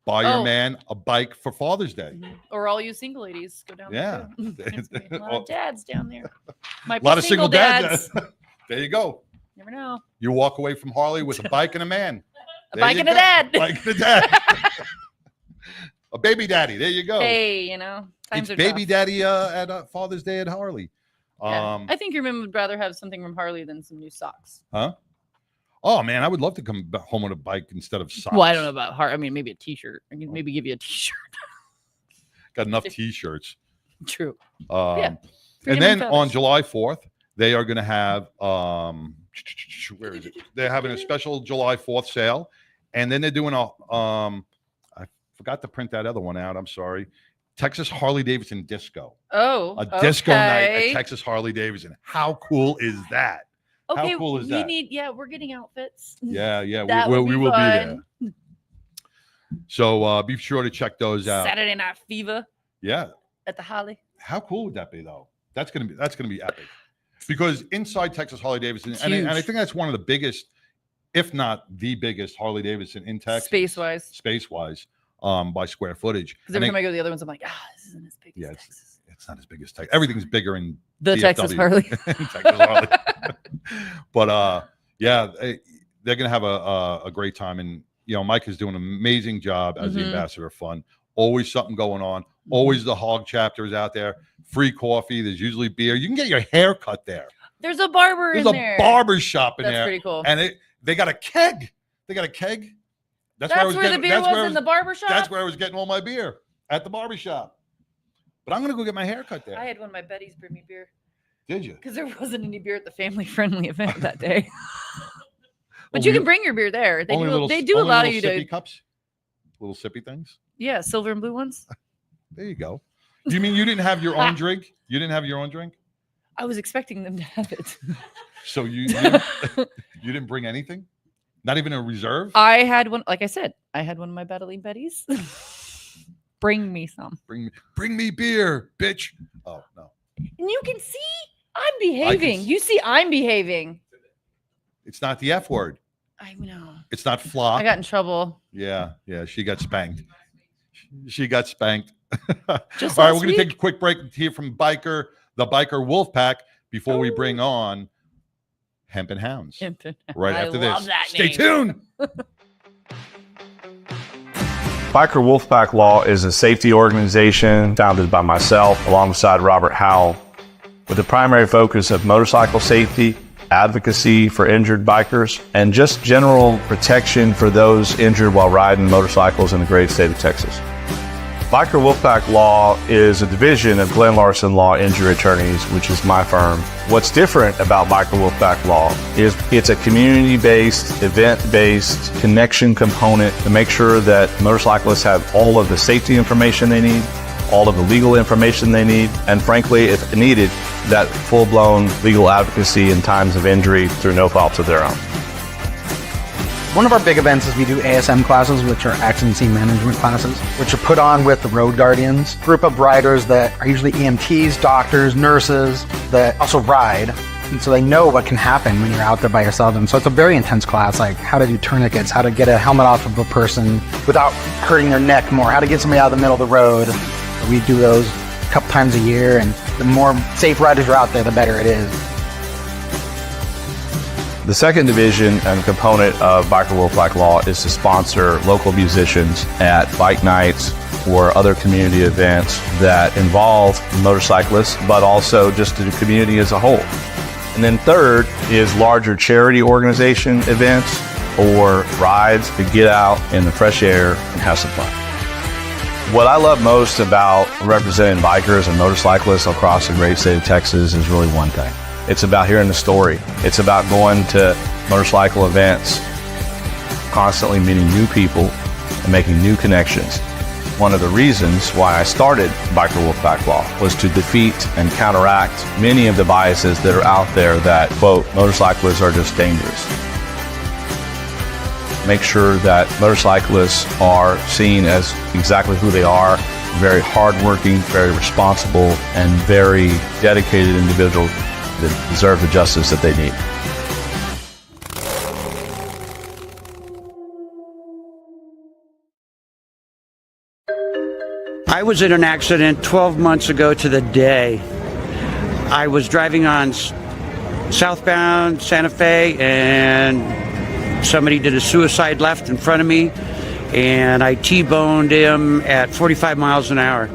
buy your man a bike for Father's Day. Or all you single ladies, go down there. There's a lot of dads down there. Might A lot be of single dads. dads. There you go. Never know. You walk away from Harley with a bike and a man. A bike and a dad. Bike and a dad. A baby daddy. There you go. Hey, times are baby tough. daddy at Father's Day at Harley. Yeah. I think your man would rather have something from Harley than some new socks. Huh? Oh man, I would love to come home on a bike instead of socks. Well, I don't know about Harley. I mean, maybe a T-shirt. I can maybe give you a T-shirt. Got enough T-shirts. True. And then on July 4th, they are going to have where is it? They're having a special July 4th sale, and then they're doing a I forgot to print that other one out. I'm sorry. Texas Harley Davidson Disco. Oh, a disco night at Texas Harley Davidson. How cool is that? Okay, how cool is that? We're getting outfits. Yeah, we will be there. So be sure to check those out. Saturday Night Fever. Yeah. At the Harley. How cool would that be, though? That's gonna be epic. Because inside Texas Harley Davidson, and I think that's one of the biggest, if not the biggest, Harley Davidson in Texas. Space wise, by square footage. Because every time I go to the other ones, I'm like, this isn't as big as Texas. It's not as big as Texas. Everything's bigger in the DFW. Texas Harley. Texas Harley. But they're gonna have a great time, and Mike is doing an amazing job as the ambassador of fun. Always something going on. Always the hog chapters out there. Free coffee. There's usually beer. You can get your hair cut there. There's a barber in there. There's a barber shop in there. That's pretty cool. And they got a keg. They got a keg. That's where the beer was in the barber shop? That's where I was getting all my beer, at the barber shop. But I'm going to go get my hair cut there. I had one of my buddies bring me beer. Did you? Because there wasn't any beer at the family-friendly event that day. But you can bring your beer there. They do allow you to. Sippy cups? Little sippy things? Yeah, silver and blue ones. There you go. Do you mean you didn't have your own drink? You didn't have your own drink? I was expecting them to have it. So you didn't bring anything? Not even a reserve? I had one. Like I said, I had one of my battling buddies. Bring me some. Bring me beer, bitch. Oh, no. And you can see I'm behaving. You see I'm behaving. It's not the F word. I know. It's not flop. I got in trouble. Yeah. She got spanked. She got spanked. All right, we're going to take a quick break here from the Biker Wolf Pack before we bring on Hemp and Hounds. Right after this. Stay tuned. Biker Wolfpack Law is a safety organization founded by myself alongside Robert Howell with the primary focus of motorcycle safety, advocacy for injured bikers, and just general protection for those injured while riding motorcycles in the great state of Texas. Biker Wolfpack Law is a division of Glenn Larson Law Injury Attorneys, which is my firm. What's different about Biker Wolfpack Law is it's a community-based, event-based connection component to make sure that motorcyclists have all of the safety information they need, all of the legal information they need, and frankly, if needed, that full-blown legal advocacy in times of injury through no fault of their own. One of our big events is we do ASM classes, which are accident scene management classes, which are put on with the Road Guardians, group of riders that are usually EMTs, doctors, nurses that also ride. And so they know what can happen when you're out there by yourself. And so it's a very intense class, like how to do tourniquets, how to get a helmet off of a person without hurting their neck more, how to get somebody out of the middle of the road. We do those a couple times a year, and the more safe riders are out there, the better it is. The second division and component of Biker Wolfpack Law is to sponsor local musicians at bike nights or other community events that involve motorcyclists, but also just the community as a whole. And then third is larger charity organization events or rides to get out in the fresh air and have some fun. What I love most about representing bikers and motorcyclists across the great state of Texas is really one thing. It's about hearing the story. It's about going to motorcycle events, constantly meeting new people and making new connections. One of the reasons why I started Biker Wolfpack Law was to defeat and counteract many of the biases that are out there that, quote, motorcyclists are just dangerous. Make sure that motorcyclists are seen as exactly who they are, very hardworking, very responsible, and very dedicated individuals that deserve the justice that they need. I was in an accident 12 months ago to the day. I was driving on southbound Santa Fe, and somebody did a suicide left in front of me, and I T-boned him at 45 miles an hour.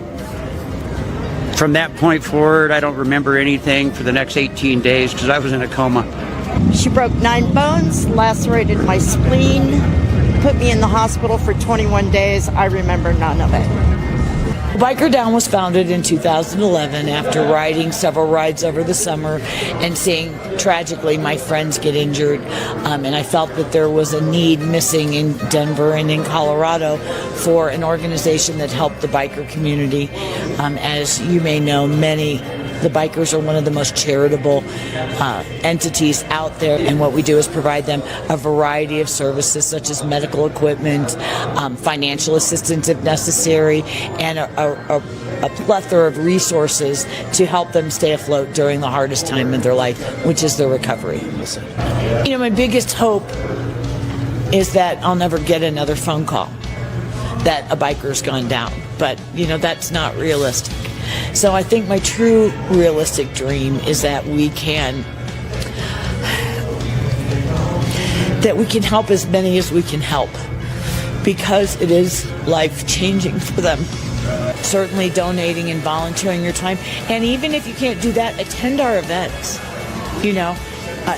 From that point forward, I don't remember anything for the next 18 days because I was in a coma. She broke 9 bones, lacerated my spleen, put me in the hospital for 21 days. I remember none of it. Biker Down was founded in 2011 after riding several rides over the summer and seeing, tragically, my friends get injured. And I felt that there was a need missing in Denver and in Colorado for an organization that helped the biker community. As you may know, the bikers are one of the most charitable entities out there, and what we do is provide them a variety of services such as medical equipment, financial assistance if necessary, and a plethora of resources to help them stay afloat during the hardest time in their life, which is their recovery. You know, my biggest hope is that I'll never get another phone call that a biker's gone down, but you know, that's not realistic. So I think my true realistic dream is that we can help as many as we can help, because it is life-changing for them. Certainly donating and volunteering your time, and even if you can't do that, attend our events. You know,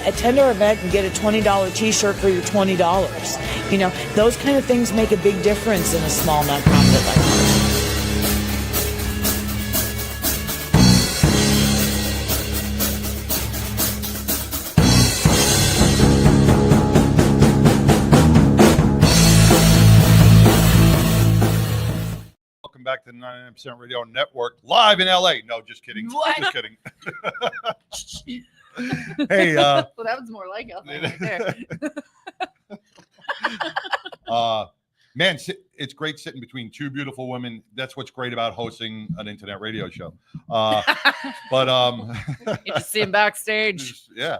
attend our event and get a $20 t-shirt for your $20. You know, those kind of things make a big difference in a small nonprofit like ours. Back to the 99% Radio Network, live in LA. No, just kidding. What? Just kidding. Hey, well, that was more like it right there. Man, it's great sitting between two beautiful women. That's what's great about hosting an internet radio show. But you just see him backstage. Yeah.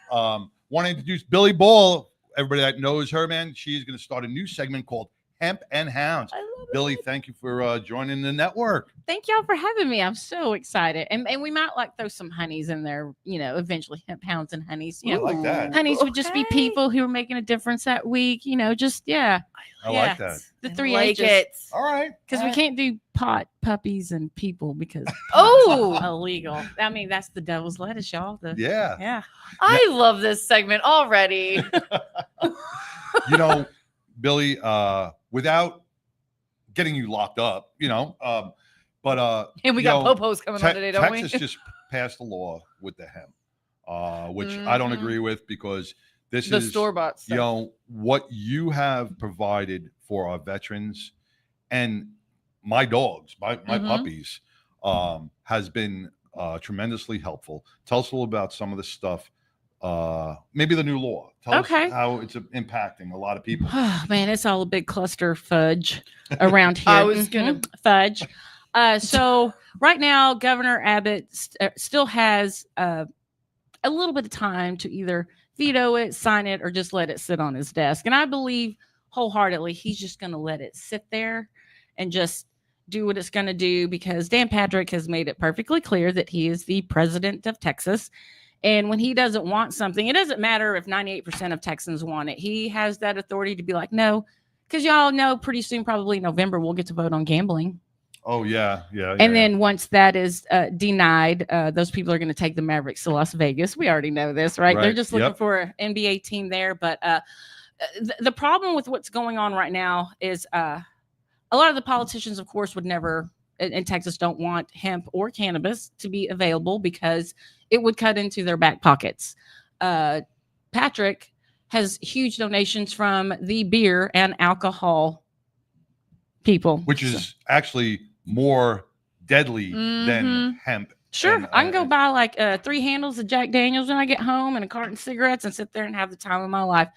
Want to introduce Billy Ball. Everybody that knows her, man, she's going to start a new segment called Hemp and Hounds. Billy, thank you for joining the network. Thank y'all for having me. I'm so excited. And we might like throw some honeys in there, you know, eventually hemp hounds and honeys. You know, like that. Honeys would just be people who are making a difference that week, you know, just, yeah. I like that. The three like H's. it. All right. Because we can't do pot, puppies, and people because illegal. I mean, that's the devil's lettuce, y'all. Yeah. Yeah. I love this segment already. You know, Billy, without getting you locked up, you know, but and we got popos coming on today, don't Texas we? just passed a law with the hemp, which I don't agree with, because this the is store-bought stuff. You know, what you have provided for our veterans and my dogs, my puppies, has been tremendously helpful. Tell us a little about some of the stuff. Maybe the new law. Tell us how it's impacting a lot of people. Oh, man, it's all a big cluster fudge around here. I was gonna fudge. So right now, Governor Abbott still has a little bit of time to either veto it, sign it, or just let it sit on his desk. And I believe wholeheartedly he's just going to let it sit there and just do what it's going to do, because Dan Patrick has made it perfectly clear that he is the president of Texas. And when he doesn't want something, it doesn't matter if 98% of Texans want it. He has that authority to be like, no, because y'all know pretty soon, probably November, we'll get to vote on gambling. Oh, yeah. And then once that is denied, those people are going to take the Mavericks to Las Vegas. We already know this, right? They're just looking for an NBA team there. But the problem with what's going on right now is a lot of the politicians, of course, would never in Texas don't want hemp or cannabis to be available because it would cut into their back pockets. Patrick has huge donations from the beer and alcohol people, which is actually more deadly than hemp. Sure. And, I can go buy like 3 handles of Jack Daniels when I get home and a carton of cigarettes and sit there and have the time of my life.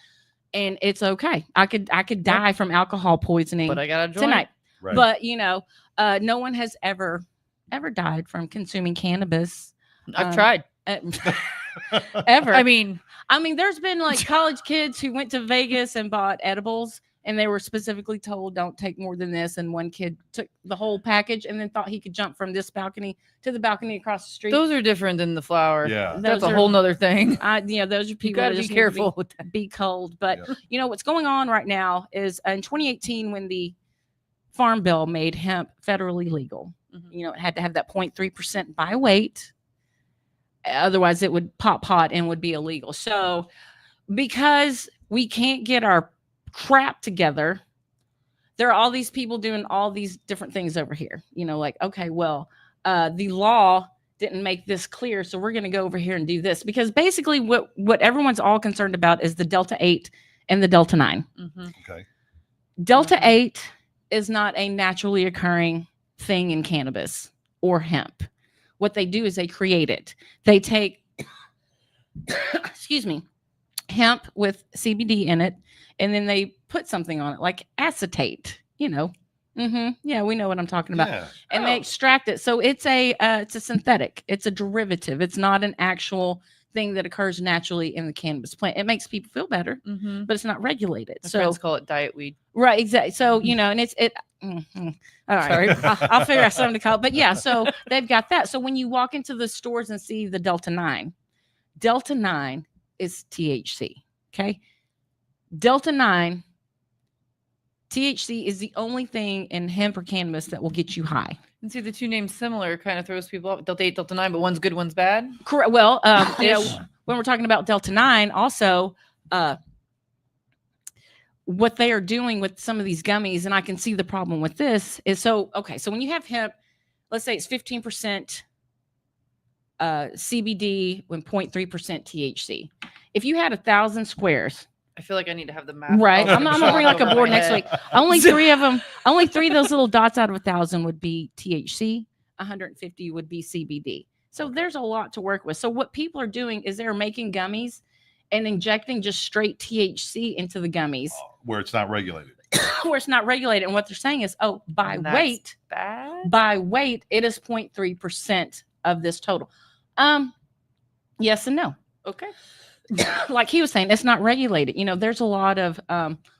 And it's okay. I could die from alcohol poisoning, but I got a joint tonight. Right. But you know, no one has ever died from consuming cannabis. I've tried. Ever. I mean, there's been like college kids who went to Vegas and bought edibles and they were specifically told don't take more than this. And one kid took the whole package and then thought he could jump from this balcony to the balcony across the street. Those are different than the flower. Yeah. That's a whole nother thing. Those are people You gotta that be just careful with need to be cold. But Yeah. what's going on right now is in 2018 when the Farm Bill made hemp federally legal. It had to have that 0.3% by weight. Otherwise, it would pop pot and would be illegal. So, because we can't get our crap together, there are all these people doing all these different things over here. Like, okay, well, the law didn't make this clear, so we're going to go over here and do this. Because basically, what everyone's all concerned about is the Delta 8 and the Delta 9. Okay. Delta 8 is not a naturally occurring thing in cannabis or hemp. What they do is they create it. They take, excuse me, hemp with CBD in it, and then they put something on it like acetate. Yeah, we know what I'm talking about. Yeah. And they extract it. So it's a synthetic. It's a derivative. It's not an actual thing that occurs naturally in the cannabis plant. It makes people feel better, but it's not regulated. My so friends call it diet weed. Right, exactly. So, and all right. Sorry. I'll figure out something to call it. But yeah, so they've got that. So when you walk into the stores and see the Delta 9 is THC. Okay. Delta 9 THC is the only thing in hemp or cannabis that will get you high. And see, the two names similar kind of throws people off. Delta 8, Delta 9, but one's good, one's bad. Correct. Well, when we're talking about Delta 9, also, what they are doing with some of these gummies, and I can see the problem with this is so when you have hemp, let's say it's 15% CBD and 0.3% THC. If you had 1,000 squares, I feel like I need to have the math. right? I'm gonna bring like a over board my next head. week. Only three of those little dots out of 1,000 would be THC. 150 would be CBD. So there's a lot to work with. So what people are doing is they're making gummies and injecting just straight THC into the gummies Where it's not regulated. where it's not regulated. And what they're saying is, by And that's weight, bad. it is 0.3% of this total. Yes and no. Okay. Like he was saying, it's not regulated. There's a lot of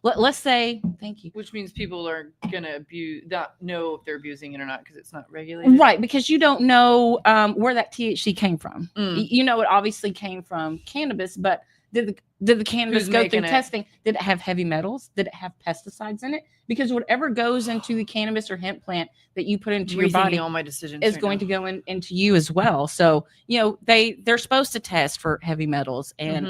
let's say, thank you. Which means people are gonna not know if they're abusing it or not because it's not regulated. Right, because you don't know where that THC came from. Mm. It obviously came from cannabis, but did the cannabis Who's go through making it? testing? Did it have heavy metals? Did it have pesticides in it? Because whatever goes into the cannabis or hemp plant that you put into your body all my decisions is going to go into you as well. So they're supposed to test for heavy metals and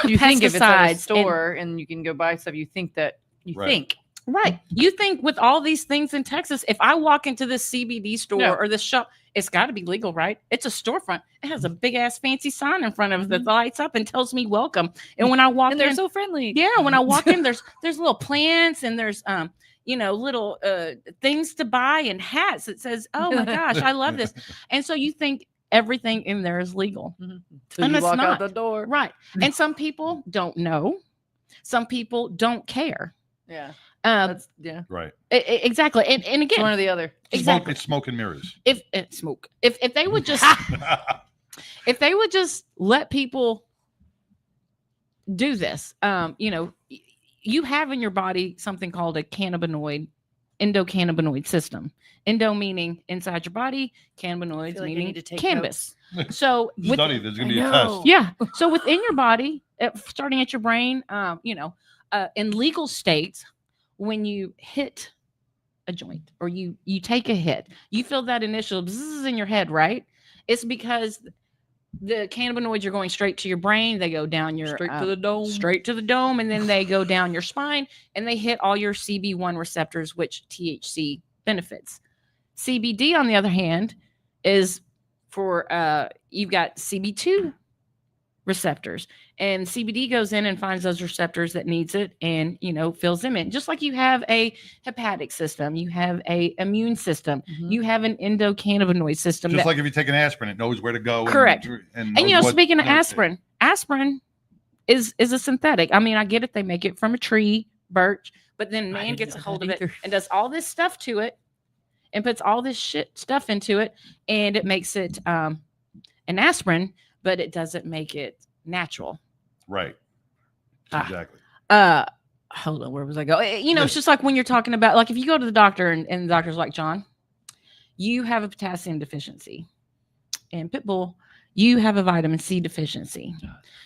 you think if it's at a pesticides store and you can go buy stuff, you think that Right. think. Right. You think with all these things in Texas, if I walk into this CBD store or this shop, it's got to be legal, right? It's a storefront. It has a big ass fancy sign in front of it that lights up and tells me welcome. And when I walk And they're so friendly. yeah, when I walk in, there's little plants and there's little things to buy and hats that says, "Oh my gosh, I love this." And so you think everything in there is legal. Till And you it's walk not. out the door. Right. And some people don't know. Some people don't care. Yeah. Right. Exactly. And It's again, one or the other. exactly. It's smoke and mirrors. If they would just if they would just let people do this, you have in your body something called a endocannabinoid system. Endo meaning inside your body, cannabinoids like I meaning need to take cannabis. So Study. There's going to be a I test. know. yeah. So within your body, starting at your brain, in legal states, when you hit a joint or you take a hit, you feel that initial bzzz in your head, right? It's because the cannabinoids are going straight to your brain. They go down your Straight to the dome. straight to the dome, and then they go down your spine and they hit all your CB1 receptors, which THC benefits. CBD, on the other hand, is for you've got CB2 receptors, and CBD goes in and finds those receptors that needs it and fills them in. Just like you have a hepatic system, you have a immune system, you have an endocannabinoid system. Just like if you take an aspirin, it knows where to go. Correct. And And what speaking of not to take. aspirin is a synthetic. I mean, I get it; they make it from a tree, birch, but then man didn't gets a know hold that of it either. and does all this stuff to it, and puts all this stuff into it, and it makes it an aspirin, but it doesn't make it natural. Right. Ah. Exactly. hold on, where was I going? You know, it's just like when you're talking about, like if you go to the doctor and the doctor's like, John, you have a potassium deficiency, and Pitbull, you have a vitamin C deficiency.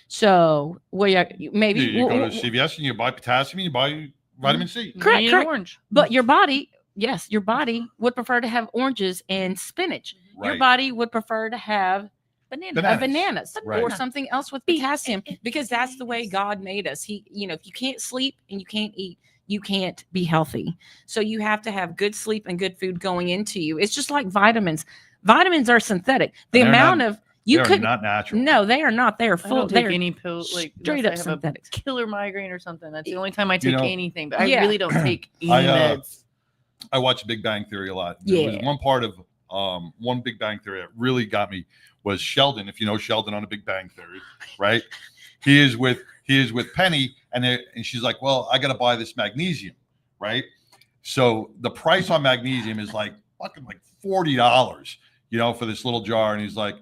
So, well, maybe you go to CVS and you buy potassium and you buy vitamin C. Correct. Orange. But your body, yes, your body would prefer to have oranges and spinach. Right. Your body would prefer to have bananas Right. or something else with potassium, because that's the way God made us. He, you know, if you can't sleep and you can't eat, you can't be healthy. So you have to have good sleep and good food going into you. It's just like vitamins. Vitamins are synthetic. The amount of you could not natural. No, they are not. They are I full. don't take any pill, like straight up synthetics. Killer migrine or something. That's the only time I take anything. But I Yeah. really don't take any meds. I watch Big Bang Theory a lot. Yeah. There was one part of one Big Bang Theory that really got me was Sheldon. If you know Sheldon on a Big Bang Theory, right? He is with Penny, and she's like, "Well, I got to buy this magnesium, right?" So the price on magnesium is like fucking like $40, you know, for this little jar. And he's like,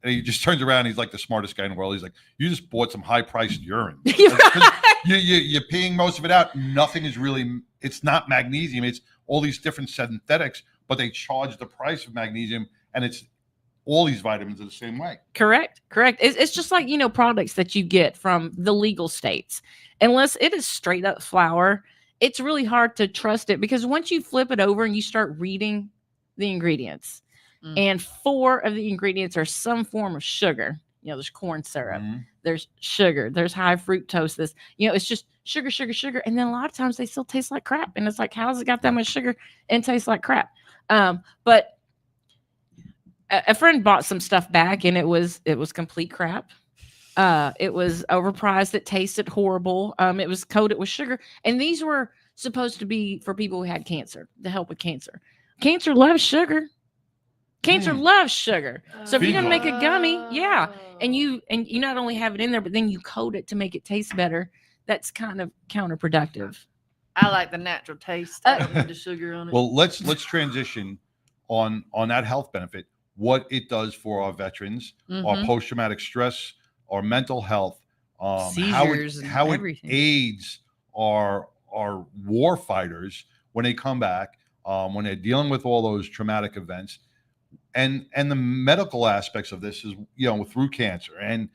and he just turns around. And he's like the smartest guy in the world. He's like, "You just bought some high-priced urine. You're peeing most of it out. Nothing is really. It's not magnesium. It's all these different synthetics, but they charge the price of magnesium, and it's all these vitamins are the same way." Correct. It's just like, you know, products that you get from the legal states. Unless it is straight up flour, it's really hard to trust it, because once you flip it over and you start reading the ingredients, and 4 of the ingredients are some form of sugar. You know, there's corn syrup, there's sugar, there's high fructose. This, you know, it's just sugar. And then a lot of times they still taste like crap. And it's like, how's it got that much sugar and tastes like crap? But a friend bought some stuff back, and it was complete crap. It was overpriced. It tasted horrible. It was coated with sugar. And these were supposed to be for people who had cancer, to help with cancer. Cancer loves sugar. Cancer loves sugar. So if you're gonna make a gummy, and you not only have it in there, but then you coat it to make it taste better, that's kind of counterproductive. I like the natural taste. I don't need the sugar on it. Well, let's transition on that health benefit, what it does for our veterans, our post-traumatic stress, our mental health, seizures, how it everything. aids our war fighters when they come back, when they're dealing with all those traumatic events, and the medical aspects of this is, you know, through cancer and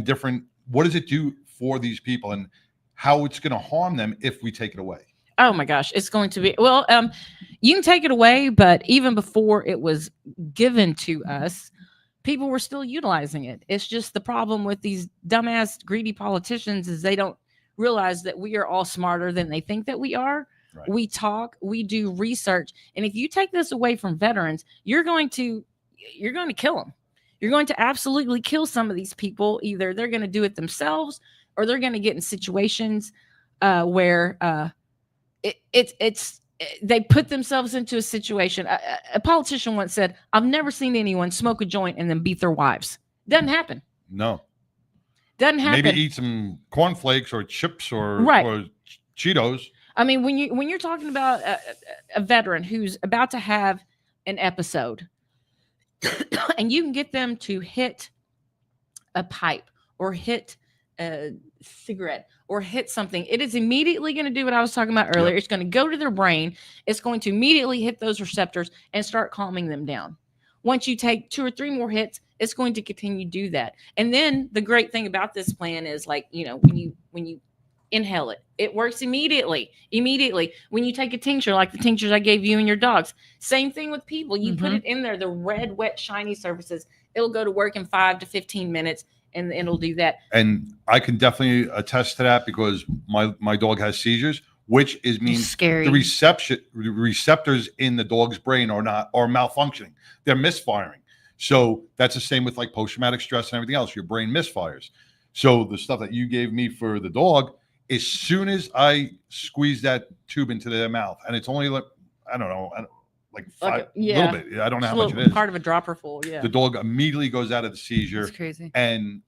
different. What does it do for these people, and how it's going to harm them if we take it away? Oh my gosh, it's going to be, well, you can take it away, but even before it was given to us, people were still utilizing it. It's just the problem with these dumbass, greedy politicians is they don't realize that we are all smarter than they think that we are. Right. We talk, we do research. And if you take this away from veterans, you're going to kill them. You're going to absolutely kill some of these people. Either they're going to do it themselves, or they're going to get in situations where they put themselves into a situation. A politician once said, "I've never seen anyone smoke a joint and then beat their wives." Doesn't happen. No. Doesn't happen. Maybe eat some cornflakes or chips or Cheetos. I mean, when you're talking about a veteran who's about to have an episode, and you can get them to hit a pipe or hit a cigarette or hit something, it is immediately going to do what I was talking about earlier. It's going to go to their brain. It's going to immediately hit those receptors and start calming them down. Once you take 2 or 3 more hits, it's going to continue to do that. And then the great thing about this plan is, like, you know, when you inhale it, it works immediately. When you take a tincture, like the tinctures I gave you and your dogs, same thing with people. You put it in there, the red, wet, shiny surfaces, it'll go to work in 5 to 15 minutes. And it'll do that. And I can definitely attest to that, because my dog has seizures, which means scary. The receptors in the dog's brain are malfunctioning. They're misfiring. So that's the same with like post-traumatic stress and everything else. Your brain misfires. So the stuff that you gave me for the dog, as soon as I squeeze that tube into their mouth, and it's only like, I don't know, like 5, a little bit. I don't know how much it is. Part of a dropper full, yeah. The dog immediately goes out of the seizure. That's crazy. And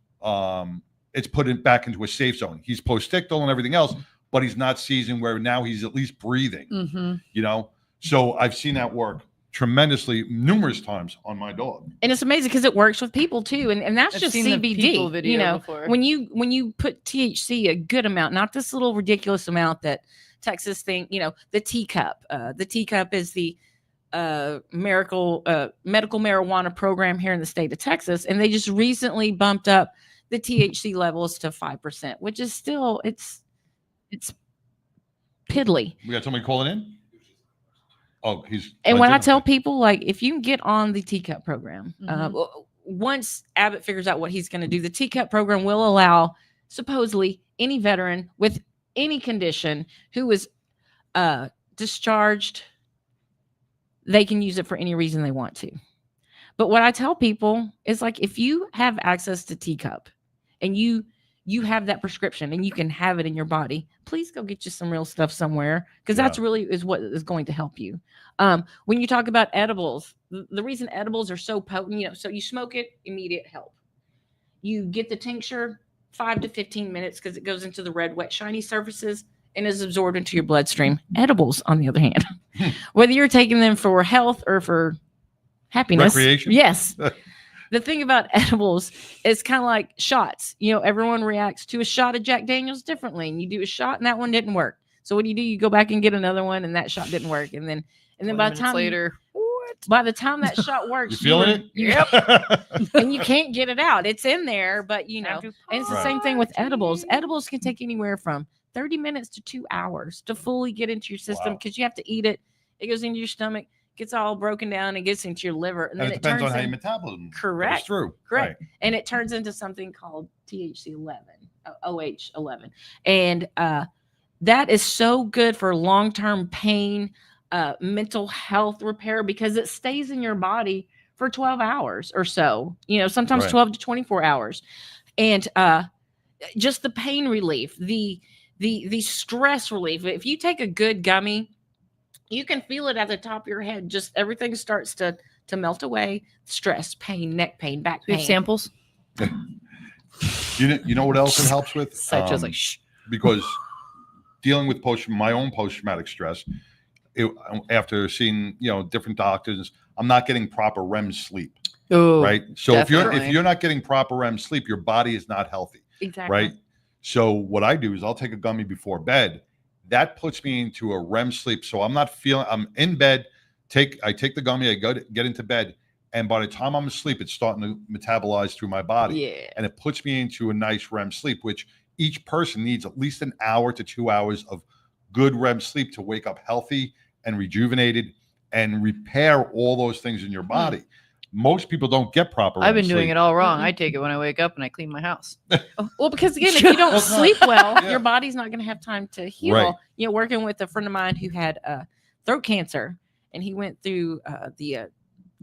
it's put it back into a safe zone. He's postictal and everything else, but he's not seizing, where now he's at least breathing. You know, so I've seen that work tremendously numerous times on my dog. And it's amazing because it works with people too. And that's I've just seen the people CBD. video You know, before. when you put THC a good amount, not this little ridiculous amount that Texas think, you know, the teacup. The teacup is the medical marijuana program here in the state of Texas, and they just recently bumped up the THC levels to 5%, which is still it's piddly. We got somebody calling in. Oh, and when I tell people, like, if you can get on the teacup program, once Abbott figures out what he's going to do, the teacup program will allow supposedly any veteran with any condition who is discharged, they can use it for any reason they want to. But what I tell people is, like, if you have access to teacup and you have that prescription and you can have it in your body, please go get you some real stuff somewhere, because that's really is what is going to help you. When you talk about edibles, the reason edibles are so potent, you know, so you smoke it, immediate help. You get the tincture, 5 to 15 minutes, because it goes into the red, wet, shiny surfaces and is absorbed into your bloodstream. Edibles, on the other hand, whether you're taking them for health or for happiness, recreation. Yes. The thing about edibles is kind of like shots. You know, everyone reacts to a shot of Jack Daniels differently, and you do a shot and that one didn't work. So what do? You go back and get another one, and that shot didn't work. And then by the time later, by the time that shot works, you feeling it? Yep. And you can't get it out. It's in there, but you know, and it's the same thing with edibles. Edibles can take anywhere from 30 minutes to 2 hours to fully get into your system, because you have to eat it. It goes into your stomach, gets all broken down, and gets into your liver, and then it depends on how your metabolism correct goes through. Correct. Right. And it turns into something called THC11, OH11, and that is so good for long-term pain, mental health repair, because it stays in your body for 12 hours or so. You know, sometimes 12 to 24 hours, and just the pain relief, the stress relief. If you take a good gummy, you can feel it at the top of your head. Just everything starts to melt away. Stress, pain, neck pain, back pain. We have samples. You know what else it helps with? Just like, shh. Because dealing with my own post-traumatic stress, after seeing, you know, different doctors, I'm not getting proper REM sleep. Ooh, right. So definitely. if you're not getting proper REM sleep, your body is not healthy. Exactly. Right. So what I do is I'll take a gummy before bed. That puts me into a REM sleep. So I'm in bed, I take the gummy, I get into bed, and by the time I'm asleep, it's starting to metabolize through my body. Yeah. And it puts me into a nice REM sleep, which each person needs at least an hour to 2 hours of good REM sleep to wake up healthy and rejuvenated and repair all those things in your body. Most people don't get proper I've been REM doing sleep. it all wrong. I take it when I wake up and I clean my house. Well, because again, if you don't sleep well, Yeah. your body's not going to have time to heal. Right. You know, working with a friend of mine who had throat cancer, and he went through the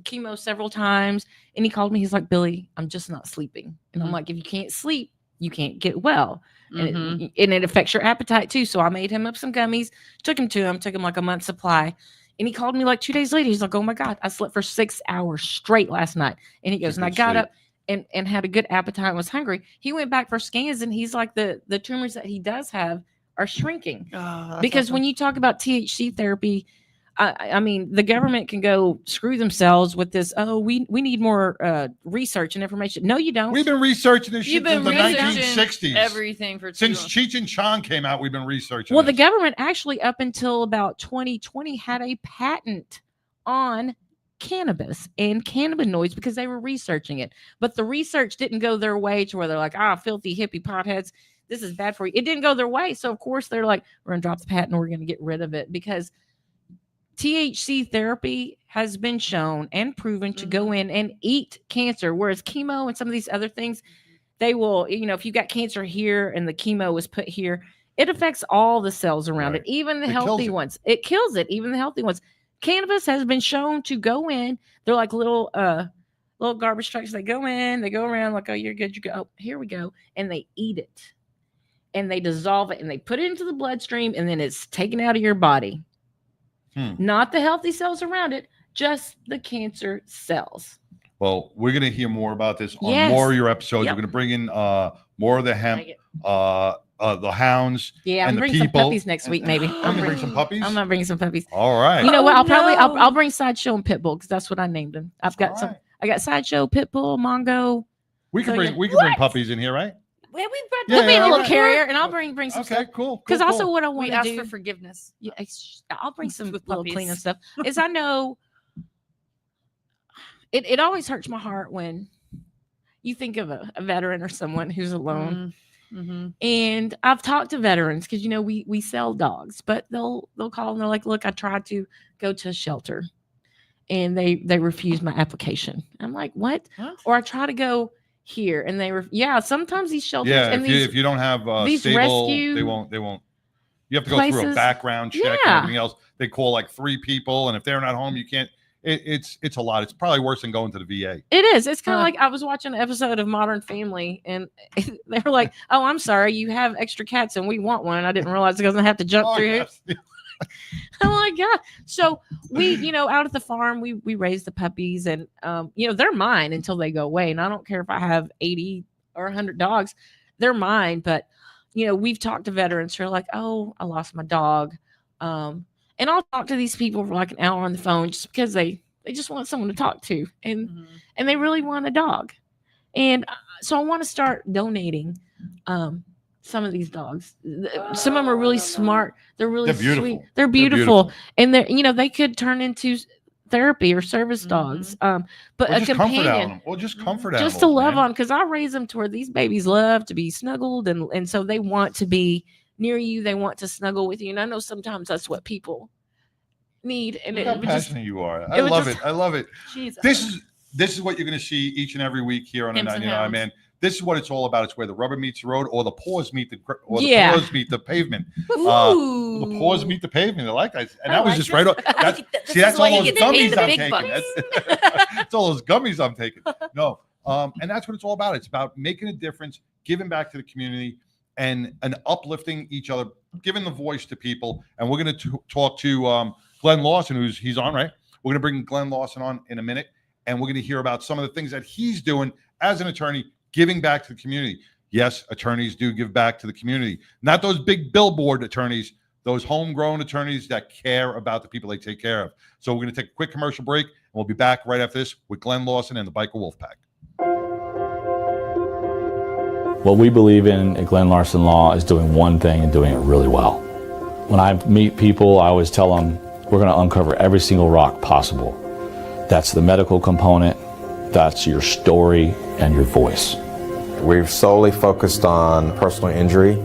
chemo several times, and he called me. He's like, "Billy, I'm just not sleeping." And I'm like, "If you can't sleep, you can't get well." And it affects your appetite too. So I made him up some gummies, took him like a month's supply. And he called me like 2 days later. He's like, "Oh my God, I slept for 6 hours straight last night." And he goes, and I got up and had a good appetite and was hungry. He went back for scans, and he's like, the tumors that he does have are shrinking. Because when you talk about THC therapy, I mean, the government can go screw themselves with this. Oh, we need more research and information. No, you don't. We've been researching this shit since the researching 1960s. everything for Since Cheech and Chong came out, we've been researching. Well, the this. government actually, up until about 2020, had a patent on cannabis and cannabinoids because they were researching it. But the research didn't go their way to where they're like, filthy hippie potheads, this is bad for you. It didn't go their way. So, of course, they're like, we're going to drop the patent and we're going to get rid of it, because THC therapy has been shown and proven to go in and eat cancer, whereas chemo and some of these other things, they will, you know, if you got cancer here and the chemo was put here, it affects all the cells around it, even the healthy ones. It kills it, even the healthy ones. Cannabis has been shown to go in. They're like little garbage trucks. They go in, they go around like, oh, you're good. You go, oh, here we go. And they eat it and they dissolve it and they put it into the bloodstream, and then it's taken out of your body. Not the healthy cells around it, just the cancer cells. Well, we're going to hear more about this on more of your episodes. Yep. We're going to bring in more of the hemp the hounds. Yeah, I'm and the bringing some people. puppies next week, maybe. I'm gonna bring some puppies. I'm gonna bring some puppies. All right. You know what? no. I'll bring Sideshow and Pitbull because that's what I named them. I've got All some. right. I got Sideshow, Pitbull, Mongo. We can So, bring yeah. we can bring puppies in here, right? Well, we brought Yeah, Put me in a all little right. carrier, and I'll bring some Okay, stuff. cool. Because also cool. what I we want to asked do. for forgiveness. Yeah, I'll bring some With little puppies. cleanup stuff. Is I know it always hurts my heart when you think of a veteran or someone who's alone. Mm-hmm. And I've talked to veterans because we sell dogs, but they'll call and they're like, "Look, I tried to go to a shelter, and they refused my application." I'm like, "What?" What? Or I try to go here, and sometimes these shelters Yeah, and if you don't have these stable, rescue they won't. You have to go through a places. background check and Yeah. everything else. They call like 3 people, and if they're not home, you can't. It's a lot. It's probably worse than going to the VA. It is. It's kind of Huh. like I was watching an episode of Modern Family, and they were like, "Oh, I'm sorry, you have extra cats, and we want one." I didn't realize it doesn't have to jump Oh, through. yes. Oh my god! So we, out at the farm, we raise the puppies, and they're mine until they go away. And I don't care if I have 80 or 100 dogs, they're mine. But we've talked to veterans who are like, "Oh, I lost my dog," and I'll talk to these people for like an hour on the phone just because they just want someone to talk to, and Mm-hmm. and they really want a dog, and so I want to start donating. Some of these dogs, some of them are really smart. They're really They're beautiful. sweet. They're beautiful, and they could turn into therapy or service dogs. But Or a just comfort companion, animal. Well, just comfort animals. just to love man. on, because I raise them to where these babies love to be snuggled, and so they want to be near you. They want to snuggle with you, and I know sometimes that's what people need. And Look it how would just, passionate you are. it I would love just- it. I love it. Jesus. This is what you're going to see each and every week here on the Pimps and 99 hounds. Man. This is what it's all about. It's where the rubber meets the road, or the paws meet the Yeah. paws meet the pavement. Ooh. The paws meet the pavement. I like that, and I that was like just this. right off. That's, This see, is that's why all you those get to pay gummies the I'm big taking. bucks. That's all those gummies I'm taking. No, and that's what it's all about. It's about making a difference, giving back to the community, and uplifting each other, giving the voice to people. And we're going to talk to Glenn Lawson, he's on, right? We're going to bring Glenn Lawson on in a minute, and we're going to hear about some of the things that he's doing as an attorney, giving back to the community. Yes, attorneys do give back to the community. Not those big billboard attorneys, those homegrown attorneys that care about the people they take care of. So we're going to take a quick commercial break, and we'll be back right after this with Glenn Lawson and the Biker Wolfpack. What we believe in at Glenn Larson Law is doing one thing and doing it really well. When I meet people, I always tell them we're going to uncover every single rock possible. That's the medical component, that's your story and your voice. We've solely focused on personal injury,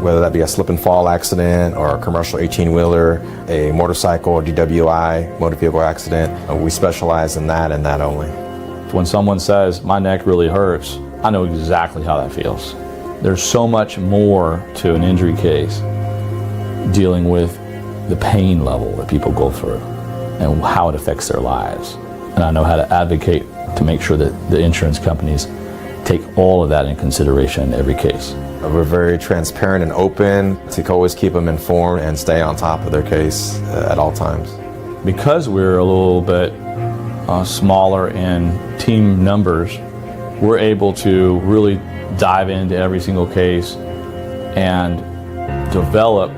whether that be a slip and fall accident or a commercial 18-wheeler, a motorcycle or DWI, motor vehicle accident. We specialize in that and that only. When someone says, my neck really hurts, I know exactly how that feels. There's so much more to an injury case dealing with the pain level that people go through and how it affects their lives. And I know how to advocate to make sure that the insurance companies take all of that in consideration in every case. We're very transparent and open to always keep them informed and stay on top of their case at all times. Because we're a little bit smaller in team numbers, we're able to really dive into every single case and develop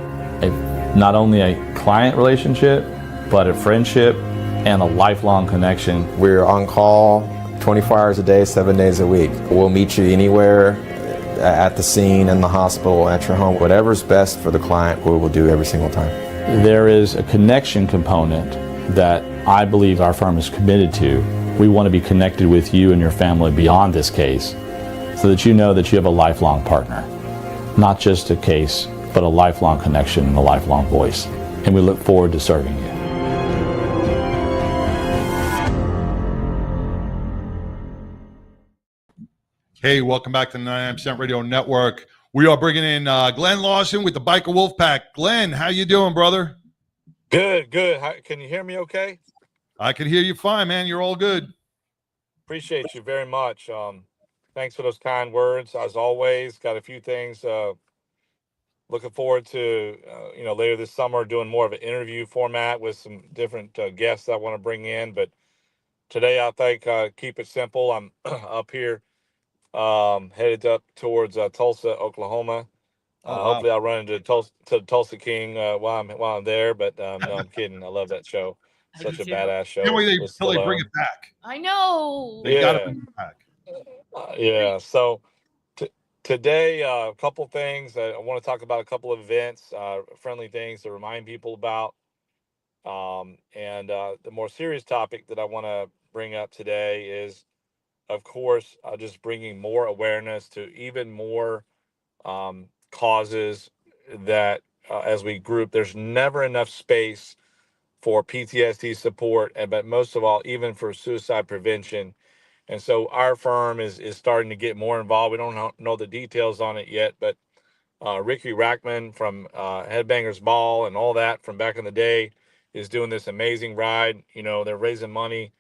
not only a client relationship, but a friendship and a lifelong connection. We're on call 24 hours a day, 7 days a week. We'll meet you anywhere, at the scene, in the hospital, at your home. Whatever's best for the client, we will do every single time. There is a connection component that I believe our firm is committed to. We want to be connected with you and your family beyond this case so that you know that you have a lifelong partner. Not just a case, but a lifelong connection and a lifelong voice. And we look forward to serving you. Hey, welcome back to the 99% Radio Network. We are bringing in Glenn Lawson with the Biker Wolfpack. Glenn, how you doing, brother? Good. Can you hear me okay? I can hear you fine, man. You're all good. Appreciate you very much. Thanks for those kind words. As always, got a few things. Looking forward to, later this summer doing more of an interview format with some different guests I want to bring in. But today, I think keep it simple. I'm up here, headed up towards Tulsa, Oklahoma, Oh, wow. Hopefully, I'll run into Tulsa King while I'm there. But no, I'm kidding. I love that show. Such a badass show. Can't wait with until they bring Stallone. it back. I know. They got to bring it back. Yeah. So today, a couple things. I want to talk about a couple of events, friendly things to remind people about. And the more serious topic that I want to bring up today is, of course, just bringing more awareness to even more causes that, as we group, there's never enough space for PTSD support, but most of all, even for suicide prevention. And so our firm is starting to get more involved. We don't know the details on it yet, but Ricky Rackman from Headbangers Ball and all that from back in the day is doing this amazing ride. You know, they're raising money.